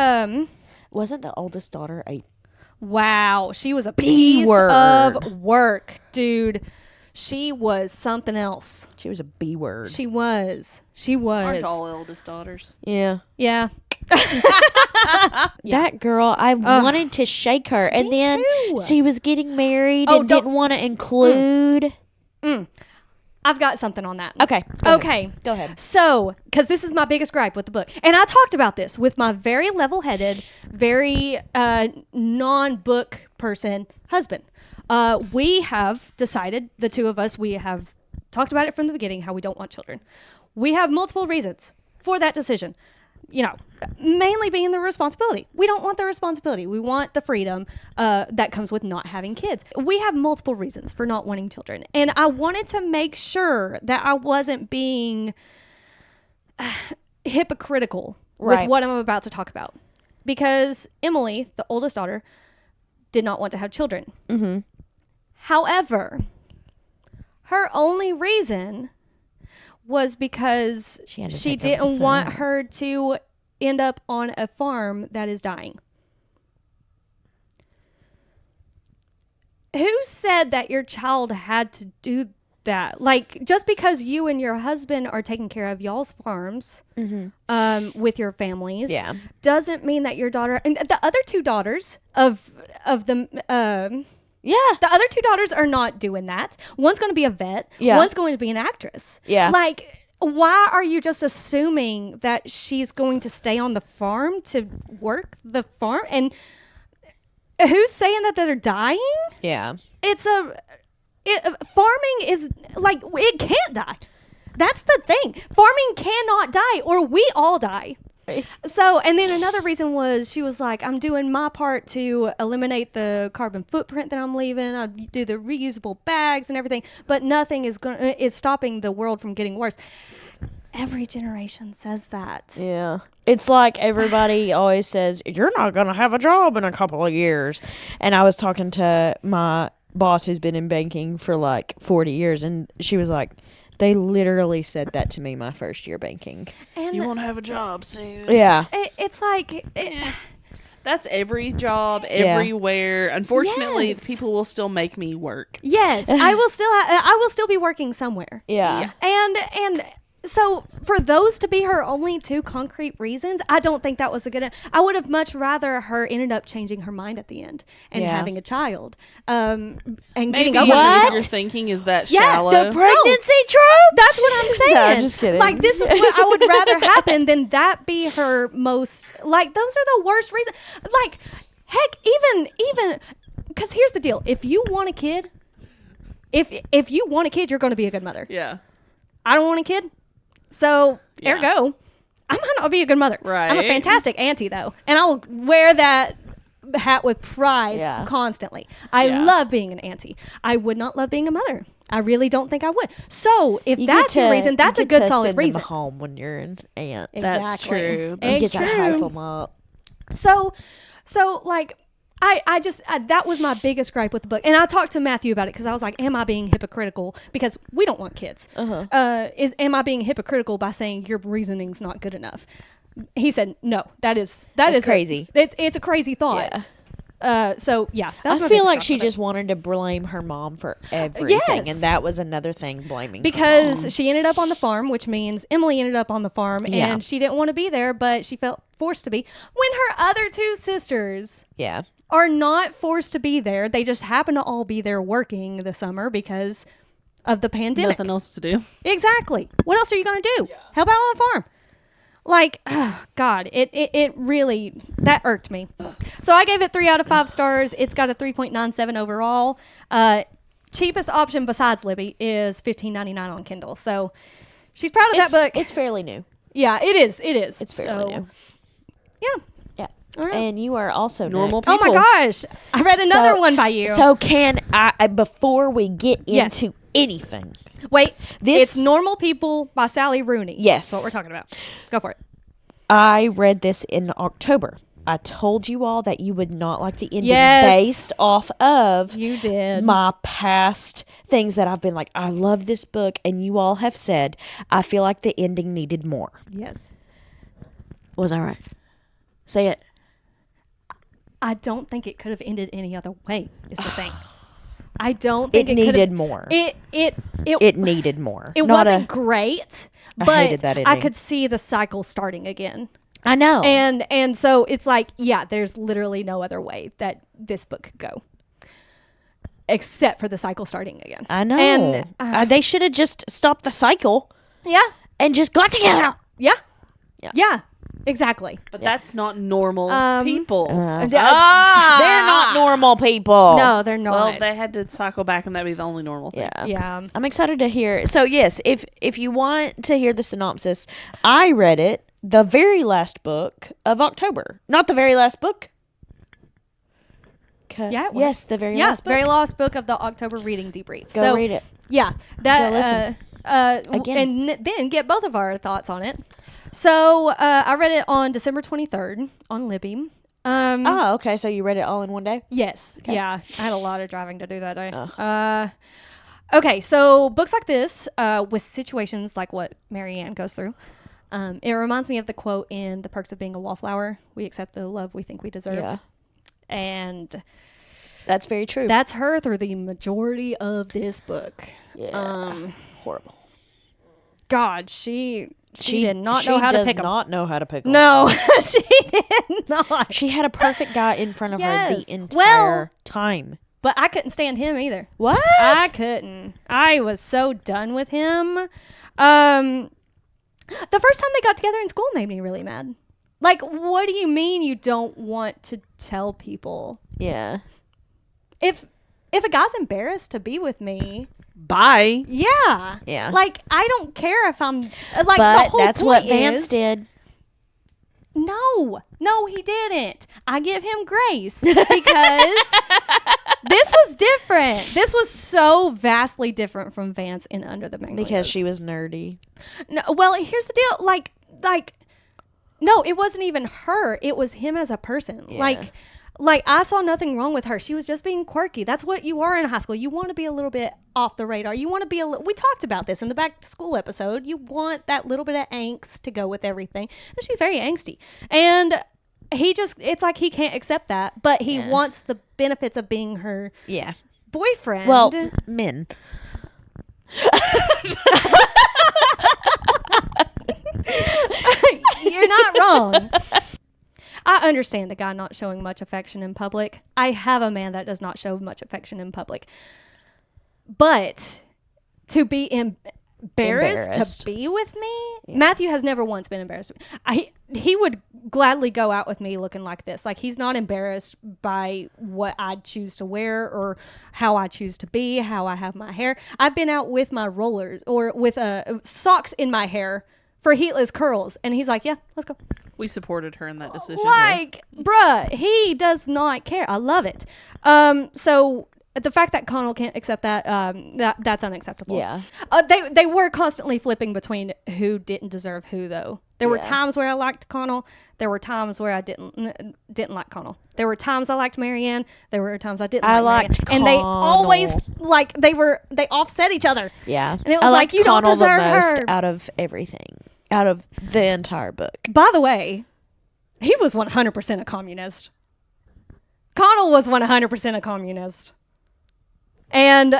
wasn't the oldest daughter a? Wow, she was a piece of work, dude. She was something else. She was a B word. She was. Aren't all eldest daughters? Yeah. Yeah. That girl, I wanted to shake her. And then she was getting married and didn't want to include. I've got something on that. Okay. Go ahead. So, because this is my biggest gripe with the book. And I talked about this with my very level-headed, very non-book person husband. We have decided, the two of us, we have talked about it from the beginning, how we don't want children. We have multiple reasons for that decision. You know, mainly being the responsibility. We don't want the responsibility. We want the freedom that comes with not having kids. We have multiple reasons for not wanting children. And I wanted to make sure that I wasn't being hypocritical with what I'm about to talk about. Because Emily, the oldest daughter, did not want to have children. Mm-hmm. However, her only reason was because she didn't want her to end up on a farm that is dying. Who said that your child had to do that. Like, just because you and your husband are taking care of y'all's farms with your families doesn't mean that your daughter and the other two daughters of the the other two daughters are not doing that. One's going to be a vet. One's going to be an actress. Like, why are you just assuming that she's going to stay on the farm to work the farm? And who's saying that they're dying? It's farming is like, it can't die. That's the thing. Farming cannot die, or we all die. So, and then another reason was she was like, I'm doing my part to eliminate the carbon footprint that I'm leaving. I do the reusable bags and everything, but nothing is stopping the world from getting worse. Every generation says that. Yeah. It's like everybody always says, you're not going to have a job in a couple of years. And I was talking to my boss who's been in banking for like 40 years, and she was like, they literally said that to me my first year banking. And you won't have a job soon. Yeah. It's like... That's every job, everywhere. Unfortunately, people will still make me work. Yes, I will still be working somewhere. Yeah. And so for those to be her only two concrete reasons, I don't think that was a good... I would have much rather her ended up changing her mind at the end and having a child. And maybe getting over what you're thinking is that shallow. The pregnancy trope? That's what I'm saying. No, I'm just kidding. Like, this is what I would rather happen than that be her most... Like, those are the worst reasons. Like, heck, even... Because here's the deal. If you want a kid, if you want a kid, you're going to be a good mother. Yeah. I don't want a kid. So, ergo, I might not be a good mother. Right. I'm a fantastic auntie, though. And I'll wear that hat with pride constantly. I love being an auntie. I would not love being a mother. I really don't think I would. So, if that's your reason, that's a good, solid reason. Them home when you're an aunt. Exactly. That's true. That's true. To hype them up. So, like... I just that was my biggest gripe with the book, and I talked to Matthew about it because I was like, "Am I being hypocritical? Because we don't want kids. Am I being hypocritical by saying your reasoning's not good enough?" He said, "No, that is crazy. It's a crazy thought." So yeah, I feel like she just wanted to blame her mom for everything, and that was another thing, blaming because her mom. She ended up on the farm, which means Emily ended up on the farm, and she didn't want to be there, but she felt forced to be. When her other two sisters, are not forced to be there. They just happen to all be there working the summer because of the pandemic. Nothing else to do. Exactly. What else are you going to do? Help out on the farm. Like, God, it really, that irked me. So I gave it 3 out of 5 stars. It's got a 3.97 overall. Cheapest option besides Libby is $15.99 on Kindle. So she's proud of that book. It's fairly new. Yeah, it is. It's fairly new. Yeah. Right. And you are also normal next. people. Oh my gosh. I read another one by you. So can I, before we get into anything. Wait, it's Normal People by Sally Rooney. Yes. That's what we're talking about. Go for it. I read this in October. I told you all that you would not like the ending based off of my past things that I've been like, I love this book, and you all have said, I feel like the ending needed more. Yes. Was I right? Say it. I don't think it could have ended any other way, is the thing. I don't think it needed more. It needed more. It wasn't great, but I hated that ending. I could see the cycle starting again. I know. And so it's like, there's literally no other way that this book could go. Except for the cycle starting again. I know. And they should have just stopped the cycle. Yeah. And just got together. Yeah. Exactly. But that's not normal people. They're not normal people. No, they're not. Well, they had to cycle back, and that'd be the only normal thing. Yeah. I'm excited to hear. So, yes, if you want to hear the synopsis, I read it, the very last book of October. Not the very last book. Yeah, it was. Yes, the very last book. Very last book of the October Reading Debrief. Go read it. Yeah. Go listen. Again. And then get both of our thoughts on it. So I read it on December 23rd on Libby. Okay. So you read it all in one day? Yes. Okay. Yeah. I had a lot of driving to do that day. Oh. Okay. So books like this, with situations like what Marianne goes through, it reminds me of the quote in The Perks of Being a Wallflower. We accept the love we think we deserve. Yeah. And That's very true. That's her through the majority of this book. Yeah. Horrible. God, she did not know how to pick him. She does not know how to pick him. No, she did not. She had a perfect guy in front of her the entire time. But I couldn't stand him either. What? I couldn't. I was so done with him. The first time they got together in school made me really mad. Like, what do you mean you don't want to tell people? Yeah. If a guy's embarrassed to be with me, bye. Yeah. Yeah. Like, I don't care if I'm like. But the whole that's point what Vance did. No, he didn't. I give him grace because this was different. This was so vastly different from Vance in Under the Magnolias. Because she was nerdy. No, well, here's the deal. Like, no, it wasn't even her. It was him as a person. Yeah. Like I saw nothing wrong with her. She was just being quirky. That's what you are in high school. You want to be a little bit off the radar. You want to be we talked about this in the back to school episode. You want that little bit of angst to go with everything. And she's very angsty. And it's like he can't accept that, but he wants the benefits of being her boyfriend. Well, men. You're not wrong. I understand a guy not showing much affection in public. I have a man that does not show much affection in public. But to be embarrassed to be with me, Matthew has never once been embarrassed. He would gladly go out with me looking like this. Like, he's not embarrassed by what I choose to wear or how I choose to be, how I have my hair. I've been out with my rollers or with socks in my hair for heatless curls. And he's like, yeah, let's go. We supported her in that decision. Like, bruh, he does not care. I love it. So the fact that Connell can't accept that, that's unacceptable. Yeah. They were constantly flipping between who didn't deserve who, though. There were times where I liked Connell. There were times where I didn't like Connell. There were times I liked Marianne. There were times I didn't like liked Marianne. And they always, like, they offset each other. Yeah. And it was like, you don't deserve the most her. Out of everything. Out of the entire book. By the way, he was 100% a communist. Connell was 100% a communist. And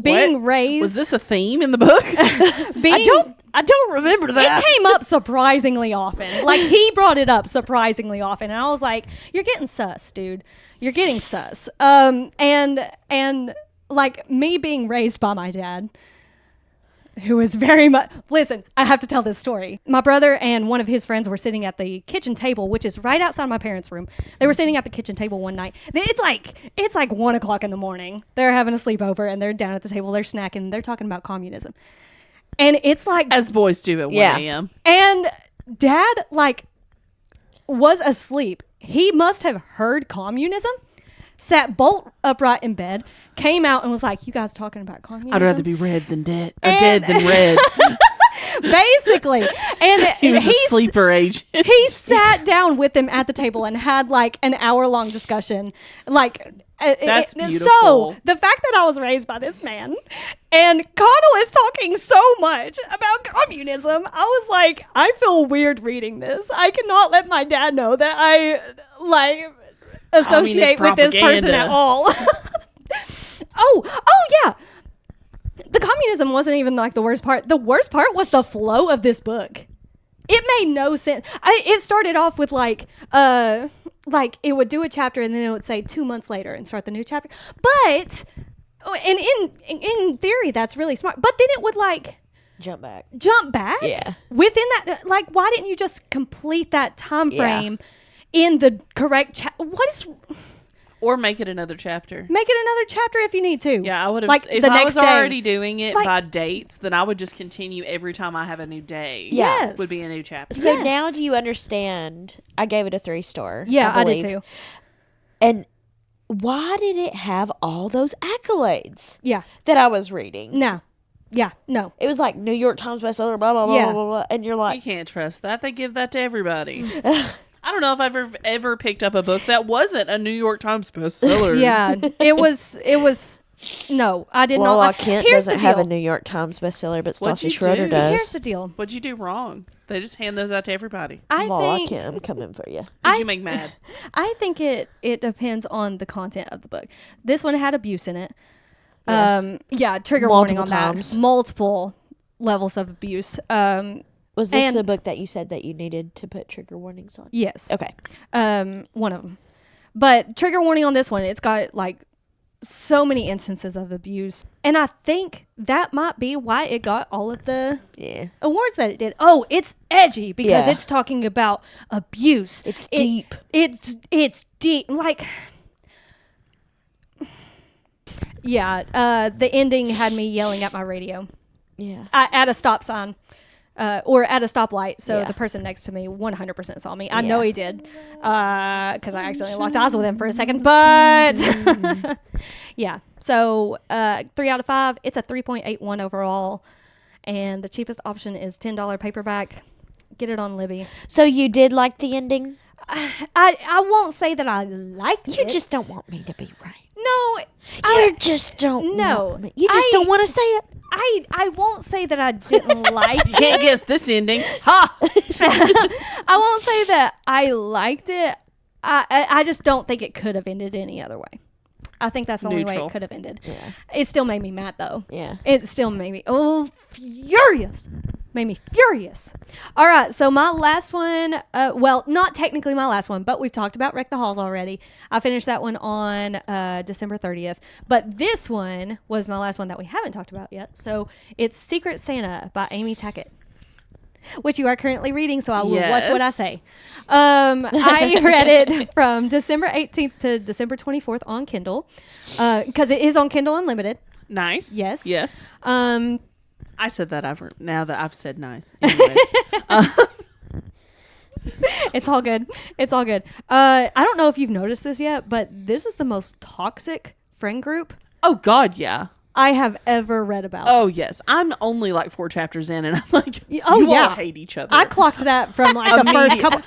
being raised... Was this a theme in the book? I don't remember that. It came up surprisingly often. Like, he brought it up surprisingly often. And I was like, you're getting sus, dude. You're getting sus. And like, me being raised by my dad... who is very much... Listen, I have to tell this story. My brother and one of his friends were sitting at the kitchen table, which is right outside my parents' room. They were sitting at the kitchen table one night. It's like 1 o'clock in the morning. They're having a sleepover, and they're down at the table. They're snacking. And they're talking about communism. And it's like... As boys do at 1 a.m. And Dad, was asleep. He must have heard communism, sat bolt upright in bed, came out and was like, you guys talking about communism? I'd rather be red than dead. Or dead than red. Basically. And he was a sleeper agent. He sat down with them at the table and had an hour-long discussion. That's beautiful. So, the fact that I was raised by this man and Connell is talking so much about communism, I was like, I feel weird reading this. I cannot let my dad know that I, associate with this person at all. oh yeah, the communism wasn't even the worst part. The worst part was the flow of this book. It made no sense. It started off with it would do a chapter and then it would say 2 months later and start the new chapter, but and in theory that's really smart, but then it would jump back within that. Why didn't you just complete that time frame in the correct or make it another chapter. Make it another chapter if you need to. Yeah, I would have. If I was already doing it by dates, then I would just continue every time I have a new day. Yes. Would be a new chapter. So now do you understand? I gave it a 3-star. Yeah, I did too. And why did it have all those accolades? Yeah. That I was reading. No. Yeah, no. It was New York Times bestseller, blah, blah, blah, blah, blah, blah. And you're like... You can't trust that. They give that to everybody. I don't know if I've ever picked up a book that wasn't a New York Times bestseller. Yeah, it was No, I did not Lola like. Kent Here's doesn't the have a deal. New York Times bestseller, but What'd Stassi you Schroeder do? does. Here's the deal. What'd you do wrong? They just hand those out to everybody. Lola think Kent, I'm coming for you. Who'd you make mad? I think it depends on the content of the book. This one had abuse in it. Trigger warning on times. that. Multiple levels of abuse. Was this and- the book that you said that you needed to put trigger warnings on? Yes. Okay. One of them. But trigger warning on this one, it's got like so many instances of abuse. And I think that might be why it got all of the awards that it did. Oh, it's edgy because it's talking about abuse. It's deep. It's deep. Like, the ending had me yelling at my radio. Yeah. At a stop sign. Or at a stoplight, so the person next to me 100% saw me. I know he did, because I accidentally locked eyes with him for a second. But so 3 out of 5. It's a 3.81 overall, and the cheapest option is $10 paperback. Get it on Libby. So you did like the ending? I won't say that I liked it. You just don't want me to be right. No, You just don't. No, want me. You just don't want to say it. I won't say that I didn't like You can't guess this ending. Ha! I won't say that I liked it. I just don't think it could have ended any other way. I think that's the only way it could have ended. Yeah. It still made me mad, though. Yeah. It still made me furious. Made me furious. All right, so my last one, not technically my last one, but we've talked about Wreck the Halls already. I finished that one on December 30th. But this one was my last one that we haven't talked about yet. So it's Secret Santa by Amy Tackett, which you are currently reading, so I will watch what I say. I read it from December 18th to December 24th on Kindle, because it is on Kindle Unlimited. Nice. Yes. Yes. I said that now that I've said nice. Anyway. It's all good. It's all good. I don't know if you've noticed this yet, but this is the most toxic friend group Oh, God, yeah. I have ever read about. Oh, yes. I'm only like 4 chapters in, and I'm like, Oh, you yeah. all hate each other. I clocked that from like the first couple.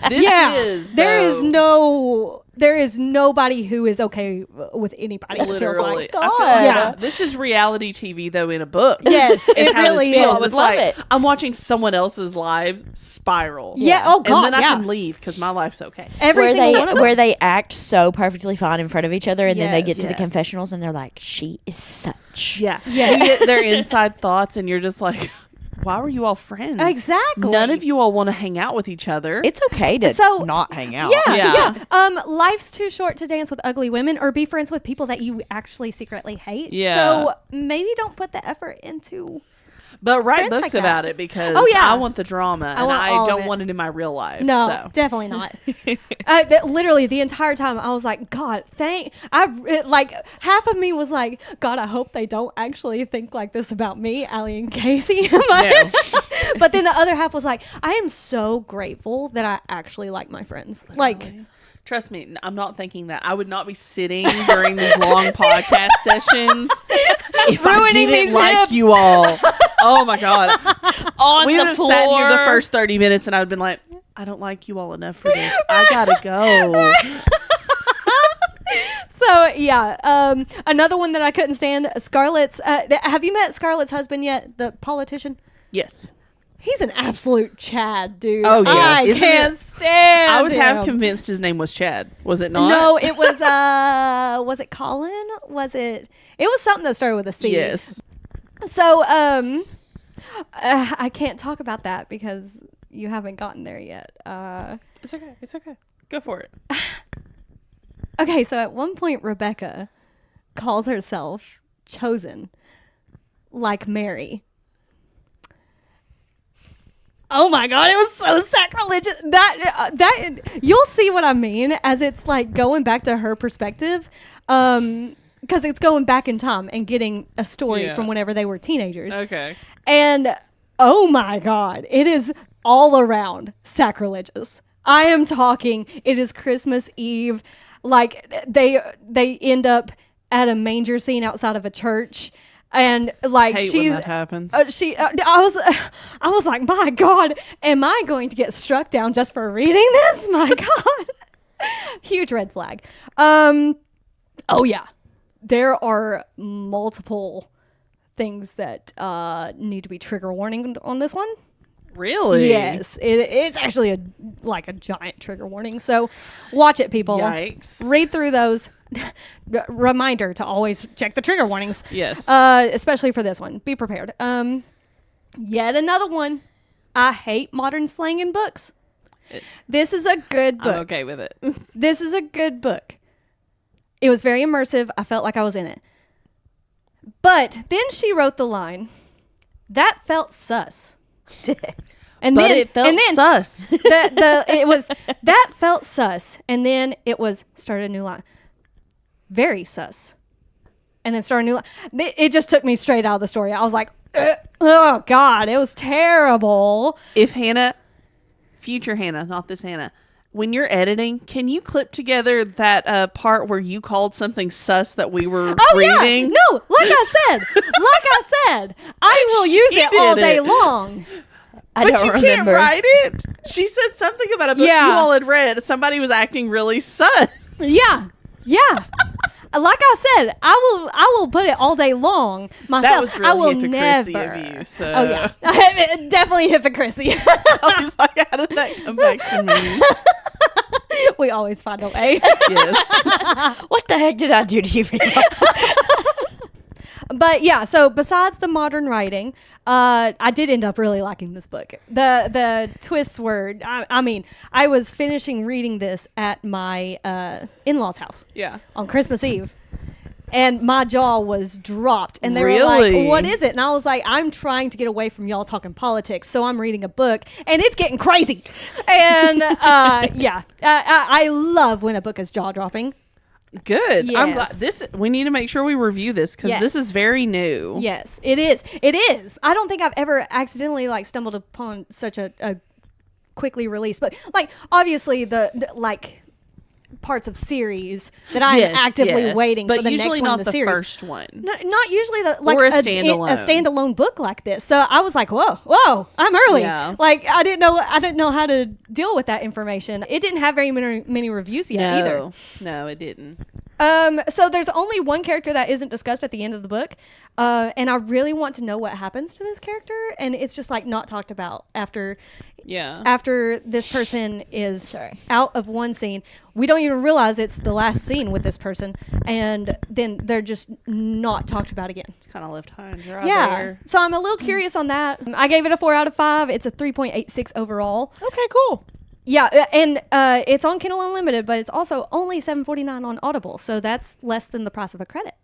There is nobody who is okay with anybody. Literally. It feels like. I feel like this is reality TV, though, in a book. Yes, it how really this feels. is. I would It's love like, it. I'm watching someone else's lives spiral. Yeah. Oh, God. And then yeah. I can leave because my life's okay. Every where single they one of them. where they act so perfectly fine in front of each other, and then they get to the Yes. confessionals, and they're like, "She is such." Yeah. Yeah. You get their inside thoughts, and you're just like, why were you all friends? Exactly. None of you all want to hang out with each other. It's okay to So- not hang out. Yeah. Life's too short to dance with ugly women or be friends with people that you actually secretly hate. Yeah. So maybe don't put the effort into. But write friends books like that. about it because Oh, yeah. I want the drama and want all I of don't it. want it in my real life. No, So. definitely not. Literally the entire time I was like, God, half of me was like, God, I hope they don't actually think like this about me, Allie and Casey. No. But then the other half was like, I am so grateful that I actually like my friends. Like, Trust me, I'm not thinking that. I would not be sitting during these long podcast sessions if I Ruining didn't these like hips. you all. Oh my God. On We would the have floor. sat here the first 30 minutes and I would have been like, I don't like you all enough for this. I gotta go. so yeah. Another one that I couldn't stand, Scarlett's. Have you met Scarlett's husband yet? The politician? Yes. He's an absolute Chad, dude. Oh, yeah. I Isn't can't it- stand I was him. half convinced his name was Chad. Was it not? No, it was was it Colin? It was something that started with a C. Yes. So I can't talk about that because you haven't gotten there yet. It's okay. It's okay. Go for it. Okay, so at one point Rebecca calls herself chosen like Mary. Oh my God, it was so sacrilegious. That you'll see what I mean as it's like going back to her perspective, because it's going back in time and getting a story from whenever they were teenagers. Okay. And oh my God, it is all around sacrilegious. I am talking. It is Christmas Eve. Like they end up at a manger scene outside of a church. And like Hate she's when that happens. I was like, my God, am I going to get struck down just for reading this? My God. Huge red flag. Oh yeah. there are multiple things that need to be trigger warning on this one. Really? Yes, it's actually a giant trigger warning. So watch it, people. Yikes. Read through those. Reminder to always check the trigger warnings. Yes. Especially for this one. Be prepared. Yet another one. I hate modern slang in books. This is a good book. I'm okay with it. This is a good book. It was very immersive. I felt like I was in it. But then she wrote the line, that felt sus. And but then it felt sus. It was that felt sus, and then it was started a new line. Very sus, and then started a new line. It just took me straight out of the story. I was like, oh God, it was terrible. If Hannah, future Hannah, not this Hannah, when you're editing, can you clip together that part where you called something sus that we were reading? Yeah. No, like I said, I will use it all day long. I but don't you remember. Can't write it. She said something about a book you all had read. Somebody was acting really sus. Yeah. Like I said, I will put it all day long myself. That was really I will hypocrisy never. of you. So. Oh yeah, definitely hypocrisy. I was like, how did that come back to me? We always find a way. Yes. What the heck did I do to you? But yeah, so besides the modern writing, I did end up really liking this book. The twists were, I mean, I was finishing reading this at my in-laws' house. Yeah. On Christmas Eve. And my jaw was dropped. And they were Really? like, what is it? And I was like, I'm trying to get away from y'all talking politics. So I'm reading a book. And it's getting crazy. And yeah, I love when a book is jaw-dropping. Good. Yes. I'm glad. We need to make sure we review this because this is very new. Yes, it is. It is. I don't think I've ever accidentally stumbled upon such a quickly released, but obviously the parts of series that I'm actively waiting but for the usually next one not in the the series. first one. Not usually or a standalone. a standalone book like this. So I was like, whoa, I'm early. Yeah. I didn't know how to deal with that information. It didn't have very many reviews yet either. No, it didn't. So there's only one character that isn't discussed at the end of the book, and I really want to know what happens to this character, and it's just not talked about after this person is out of one scene. We don't even realize it's the last scene with this person, and then they're just not talked about again. It's kind of left high and dry there. So I'm a little curious on that. I gave it a 4 out of 5. It's a 3.86 overall. Okay, cool. Yeah, and it's on Kindle Unlimited, but it's also only $7.49 on Audible, so that's less than the price of a credit.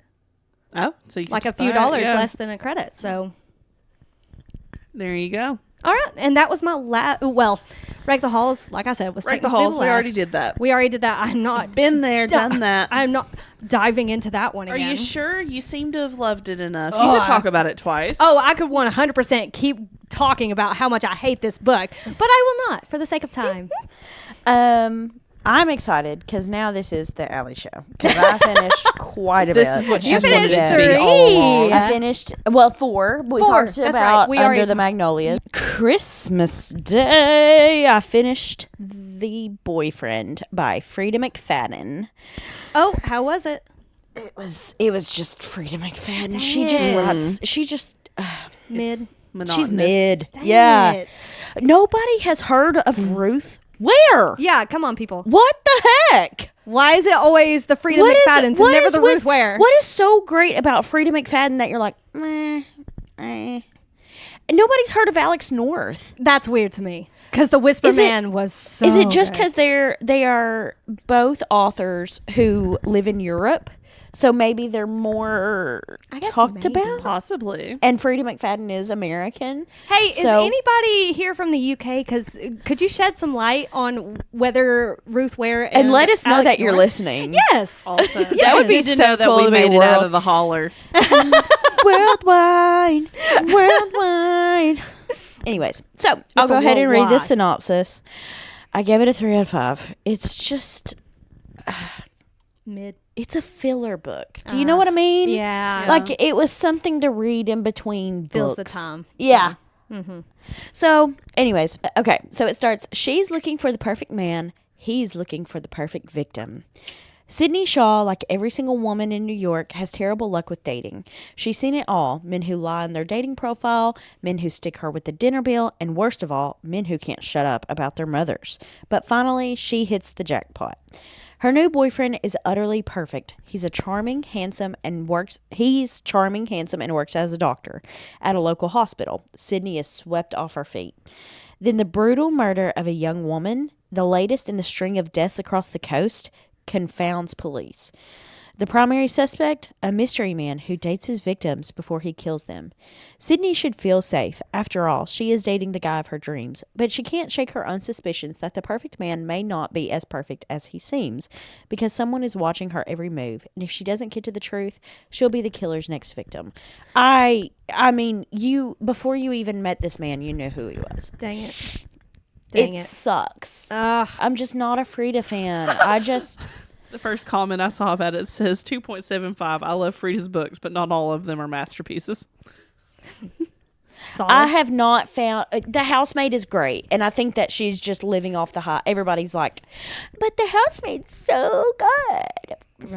Oh, so you can a few dollars less than a credit. So there you go. All right, and that was my Wreck the Halls. Like I said, was Wreck the Halls. We already did that. I'm not been there, done that. I'm not diving into that one again. Are you sure? You seem to have loved it enough. You could talk about it twice. Oh, I could 100% keep talking about how much I hate this book, but I will not for the sake of time. I'm excited because now this is the Allie show because I finished quite a bit. This is what You she's wanted finished it to be 3. all along. I finished 4. We talked That's about right. We already Under the Magnolias. Christmas Day, I finished The Boyfriend by Frida McFadden. Oh, how was it? It was just Frida McFadden. Dang. She just writes. She just mid. She's mid. Dang yeah. it. Nobody has heard of Ruth. Where? Yeah, come on, people. What the heck? Why is it always the Frida McFaddens and never the Ruth Ware? What is so great about Frida McFadden that you're like, Nobody's heard of Alex North. That's weird to me because The Whisper Man was so. Is it just because they are both authors who live in Europe? So maybe they're more talked about? Possibly. And Frida McFadden is American. Hey, is anybody here from the UK? Because could you shed some light on whether Ruth Ware and let us know Alex that you're North? listening. Yes. Also, Yes. that would be So to know that cool we to be made it world. out of the holler. Worldwide. Anyways, so I'll go ahead and read the synopsis. I gave it a 3 out of 5. It's just mid. It's a filler book. Do you know what I mean? Yeah. Like it was something to read in between Fills books. the time. Yeah. Mm-hmm. So, anyways, okay. So it starts. She's looking for the perfect man. He's looking for the perfect victim. Sydney Shaw, like every single woman in New York, has terrible luck with dating. She's seen it all. Men who lie on their dating profile, men who stick her with the dinner bill, and worst of all, men who can't shut up about their mothers. But finally, she hits the jackpot. Her new boyfriend is utterly perfect. He's charming, handsome, and works as a doctor at a local hospital. Sydney is swept off her feet. Then the brutal murder of a young woman, the latest in the string of deaths across the coast, confounds police. The primary suspect, a mystery man who dates his victims before he kills them. Sydney should feel safe. After all, she is dating the guy of her dreams. But she can't shake her own suspicions that the perfect man may not be as perfect as he seems, because someone is watching her every move. And if she doesn't get to the truth, she'll be the killer's next victim. I mean, before you even met this man, you knew who he was. Dang it. It sucks. I'm just not a Frida fan. The first comment I saw about it says 2.75. I love Frida's books, but not all of them are masterpieces. Solid. I have not found... The Housemaid is great, and I think that she's just living off the high. Everybody's like, but The Housemaid's so good.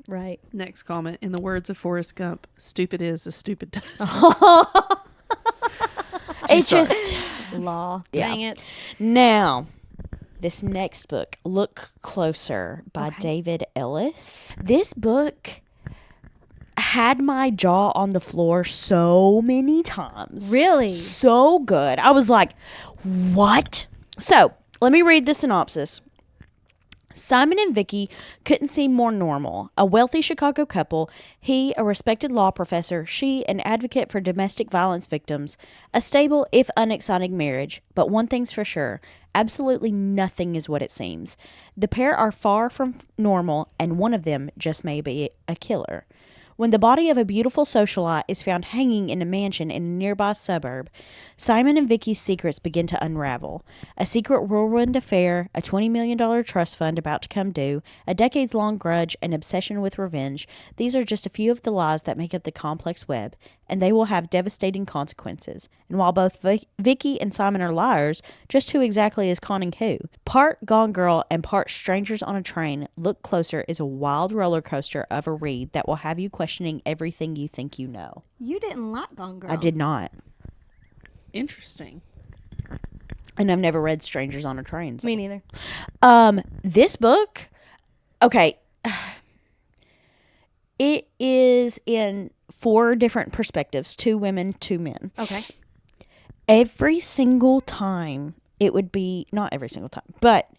Right. Next comment. In the words of Forrest Gump, stupid is as stupid does. It's just... Law. Yeah. Dang it. Now... This next book, Look Closer, by David Ellis. This book had my jaw on the floor so many times. Really? So good. I was like, what? So, let me read the synopsis. Simon and Vicky couldn't seem more normal. A wealthy Chicago couple, he a respected law professor, she an advocate for domestic violence victims, a stable if unexciting marriage. But one thing's for sure, absolutely nothing is what it seems. The pair are far from normal, and one of them just may be a killer. When the body of a beautiful socialite is found hanging in a mansion in a nearby suburb, Simon and Vicky's secrets begin to unravel. A secret whirlwind affair, a $20 million trust fund about to come due, a decades-long grudge, an obsession with revenge. These are just a few of the lies that make up the complex web, and they will have devastating consequences. And while both Vicky and Simon are liars, just who exactly is conning who? Part Gone Girl and part Strangers on a Train, Look Closer is a wild roller coaster of a read that will have you questioning everything you think you know. You didn't like Gone Girl. I did not. Interesting. And I've never read Strangers on a Train. So. Me neither. This book, okay, it is in 4 different perspectives, 2 women, 2 men. Okay. Every single time, it would be, not every single time, but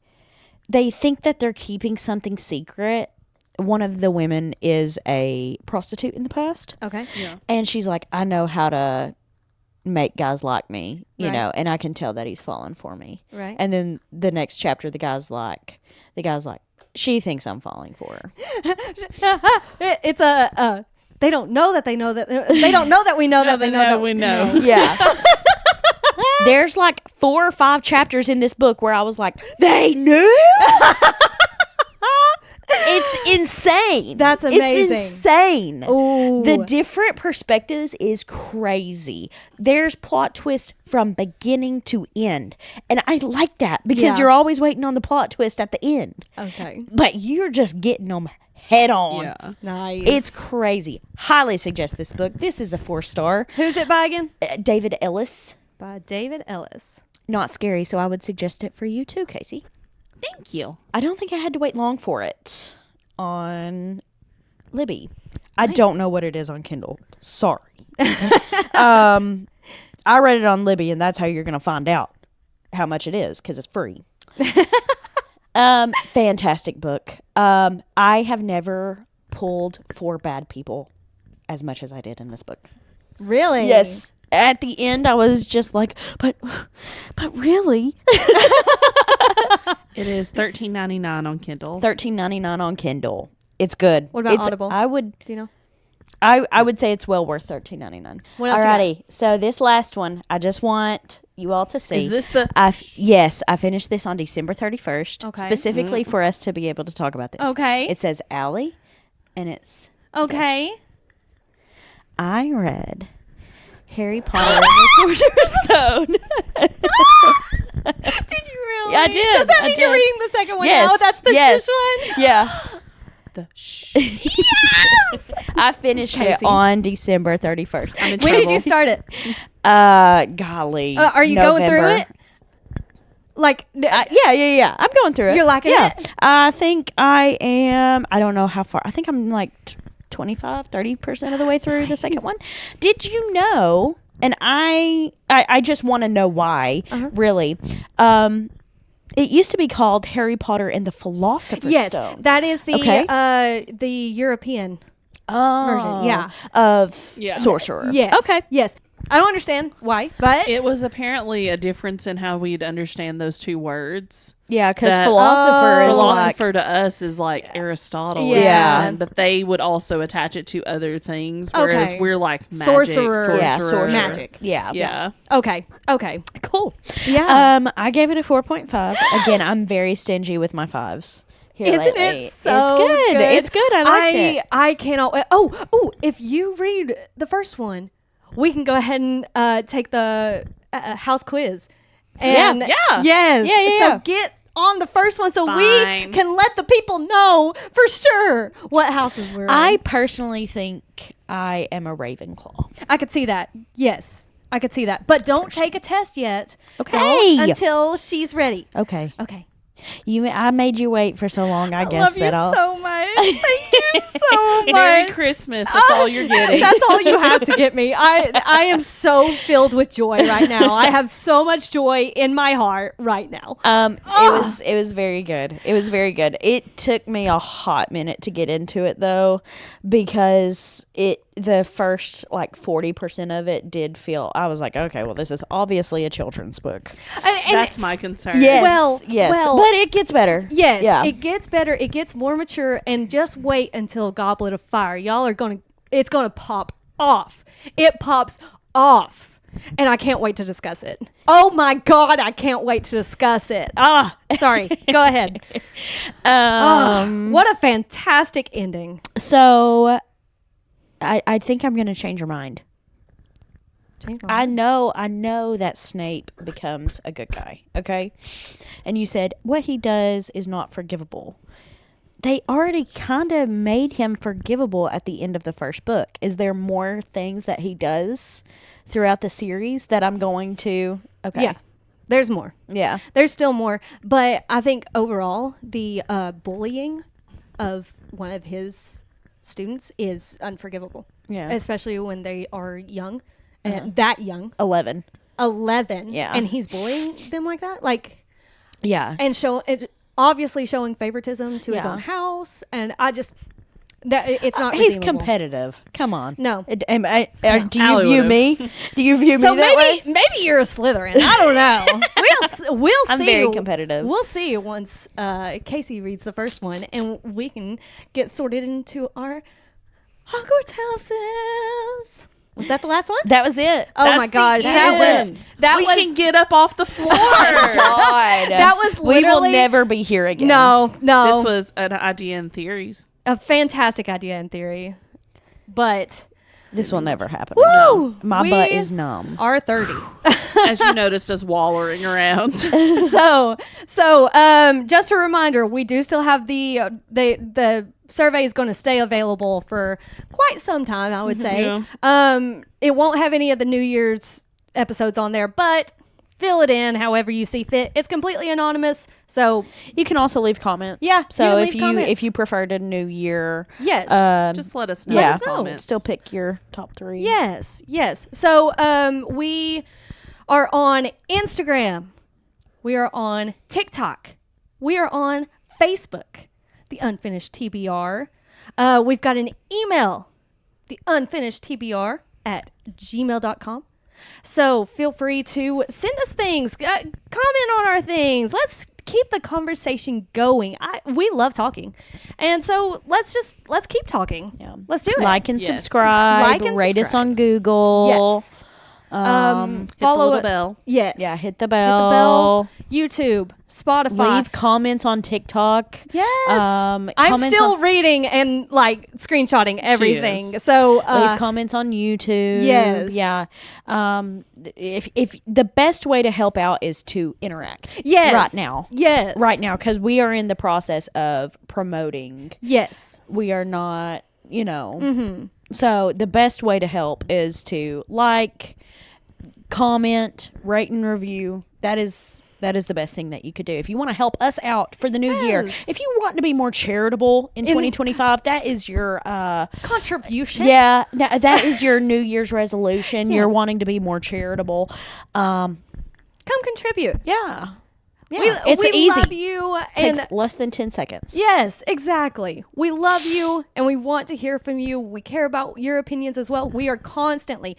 they think that they're keeping something secret. One of the women is a prostitute in the past. Okay. Yeah. And she's like, I know how to make guys like me, you know, and I can tell that he's falling for me. Right. And then the next chapter, the guy's like, she thinks I'm falling for her. It's a, they don't know that they know that, they don't know that we know that they know that we know. Yeah. There's like 4 or 5 chapters in this book where I was like, they knew? It's insane. That's amazing. It's insane. Ooh. The different perspectives is crazy. There's plot twists from beginning to end. And I like that because you're always waiting on the plot twist at the end. Okay. But you're just getting them head on. Yeah. Nice. It's crazy. Highly suggest this book. This is a 4-star. Who's it by again? David Ellis. By David Ellis. Not scary, so I would suggest it for you too, Casey. Thank you. I don't think I had to wait long for it on Libby. I don't know what it is on Kindle. Sorry. I read it on Libby, and that's how you're going to find out how much it is, because it's free. Fantastic book. I have never pulled for bad people as much as I did in this book. Really? Yes. At the end, I was just like, but really? It is $13.99 on Kindle. $13.99 on Kindle. It's good. What about Audible? Do you know? I would say it's well worth $13.99. What else? Alrighty. So this last one, I just want you all to see. Is this the? Yes, I finished this on December 31st. Okay. Specifically for us to be able to talk about this. Okay. It says Allie, and it's Okay. this. I read Harry Potter and the Sorcerer's Stone. Did you really? Yeah, I did. Does that mean I you're did. reading the second one Yes, now? That's the yes. first one? Yeah. The shh. I finished it Casey. on December 31st. I'm in When did you trouble. start it? Golly. Are you going through November. it? Like, Yeah. I'm going through it. You're liking it? I think I am. I don't know how far. I think I'm like 25, 30% of the way through the second one. Did you know? And I just want to know why, really. It used to be called Harry Potter and the Philosopher's Stone. That is the Okay. the European Oh. version. Yeah. Of Yeah. Sorcerer. Yes. Okay. Yes. I don't understand why, but It was apparently a difference in how we'd understand those two words. Yeah, because That- philosopher is like Philosopher to us is like Aristotle, Yeah. but they would also attach it to other things, whereas Okay. we're like magic, Sorcerer. Yeah, sorcerer. magic. Yeah. Okay. cool. Yeah. I gave it a 4.5. Again, I'm very stingy with my 5s. Here Isn't lately. it so It's good. It's good. I liked it. I cannot wait. Oh, if you read the first one, we can go ahead and take the house quiz. And Yeah. Yes. Yeah. So get on the first one so Fine. we can let the people know for sure what houses we're I in. personally think I am a Ravenclaw. I could see that. Yes. I could see that. But don't take a test yet. Okay. Don't until she's ready. Okay. Okay. I made you wait for so long. I guess Love that you I'll. so much. Thank you so much. Merry Christmas. That's all you're getting. That's all you had to get me. I am so filled with joy right now. I have so much joy in my heart right now. It was very good. It was very good. It took me a hot minute to get into it though, because the first like 40% of it did feel, I was like, okay, well, this is obviously a children's book. And That's my concern. Yes, well, but it gets better. yes, Yeah. it gets better. It gets more mature. And just wait until Goblet of Fire. Y'all are it's gonna pop off. It pops off. And I can't wait to discuss it. Oh my God, I can't wait to discuss it. Sorry. Go ahead. What a fantastic ending. So I think I'm going to change your mind. I know that Snape becomes a good guy, okay? And you said what he does is not forgivable. They already kind of made him forgivable at the end of the first book. Is there more things that he does throughout the series that I'm going to... Okay. Yeah. There's more. Yeah. There's still more. But I think overall, the bullying of one of his students is unforgivable. Yeah. Especially when they are young. And that young. 11. 11. Yeah. And he's bullying them like that. Like, Yeah. and obviously showing favoritism to his Yeah. own house. And I just... it's not He's redeemable. competitive. Come on. No. Do you Allie view would've. me? Do you view So me that way? maybe you're a Slytherin. I don't know. We'll I'm see. very competitive. We'll see once Casey reads the first one, and we can get sorted into our Hogwarts houses. Was that the last one? That was it. Oh That's my the gosh, end. We can get up off the floor. God. That was We will literally- never be here again. no. This was an idea and theories. a fantastic idea in theory, but This will never happen. woo, My we butt is numb. are 30. As you noticed us wallowing around. so just a reminder, we do still have the survey is going to stay available for quite some time, I would say. Yeah. It won't have any of the New Year's episodes on there, but fill it in however you see fit. It's completely anonymous, so You can also leave comments. Yeah, you So can if leave you comments. if you prefer to New Year, yes. Just let us know. yeah, in the comments. still pick your top 3. Yes. So we are on Instagram. We are on TikTok. We are on Facebook, the Unfinished TBR. We've got an email, the unfinishedtbr@gmail.com. So feel free to send us things, comment on our things. Let's keep the conversation going. We love talking. And so let's keep talking. Yeah. Let's do it. Like and Yes. subscribe. Like and rate us subscribe. on Google. Yes. Follow little us. bell. Yes. Yeah, hit the Hit bell. the bell. YouTube, Spotify. Leave comments on TikTok. Yes. I'm I'm still reading and like screenshotting everything. So leave comments on YouTube. Yes. Yeah. If the best way to help out is to interact. yes. Right now. Yes. Right now, because we are in the process of promoting. Yes. We are not, So the best way to help is to like, comment, rate, and review. That is the best thing that you could do. If you want to help us out for the new year, if you want to be more charitable in 2025, that is your Contribution. yeah, that is your New Year's resolution. Yes. You're wanting to be more charitable. Come contribute. Yeah. It's easy. love you. And Takes less than 10 seconds. yes, exactly. We love you and we want to hear from you. We care about your opinions as well. We are constantly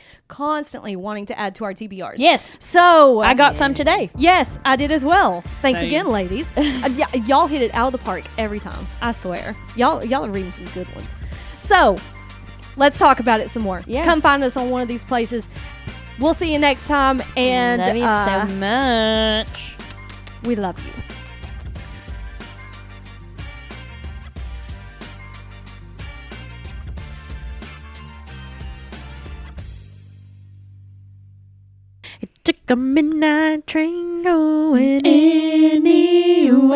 wanting to add to our TBRs. Yes. So I got some today. Yes, I did as well. Thanks Same. again, ladies. Y'all hit it out of the park every time. I swear. Y'all are reading some good ones. So let's talk about it some more. Yeah. Come find us on one of these places. We'll see you next time. And Love you so much. we love you. It took a midnight train going anywhere.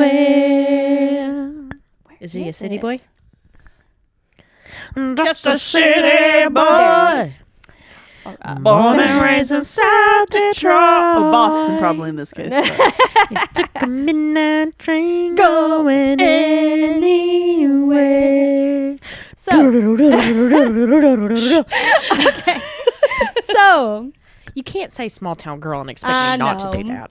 Is he a city boy? Just a city boy. Born and raised in South Detroit. Oh, Boston, probably in this case. It took a midnight train going anywhere. So, okay. So, You can't say small town girl and expect I me not to know. do that.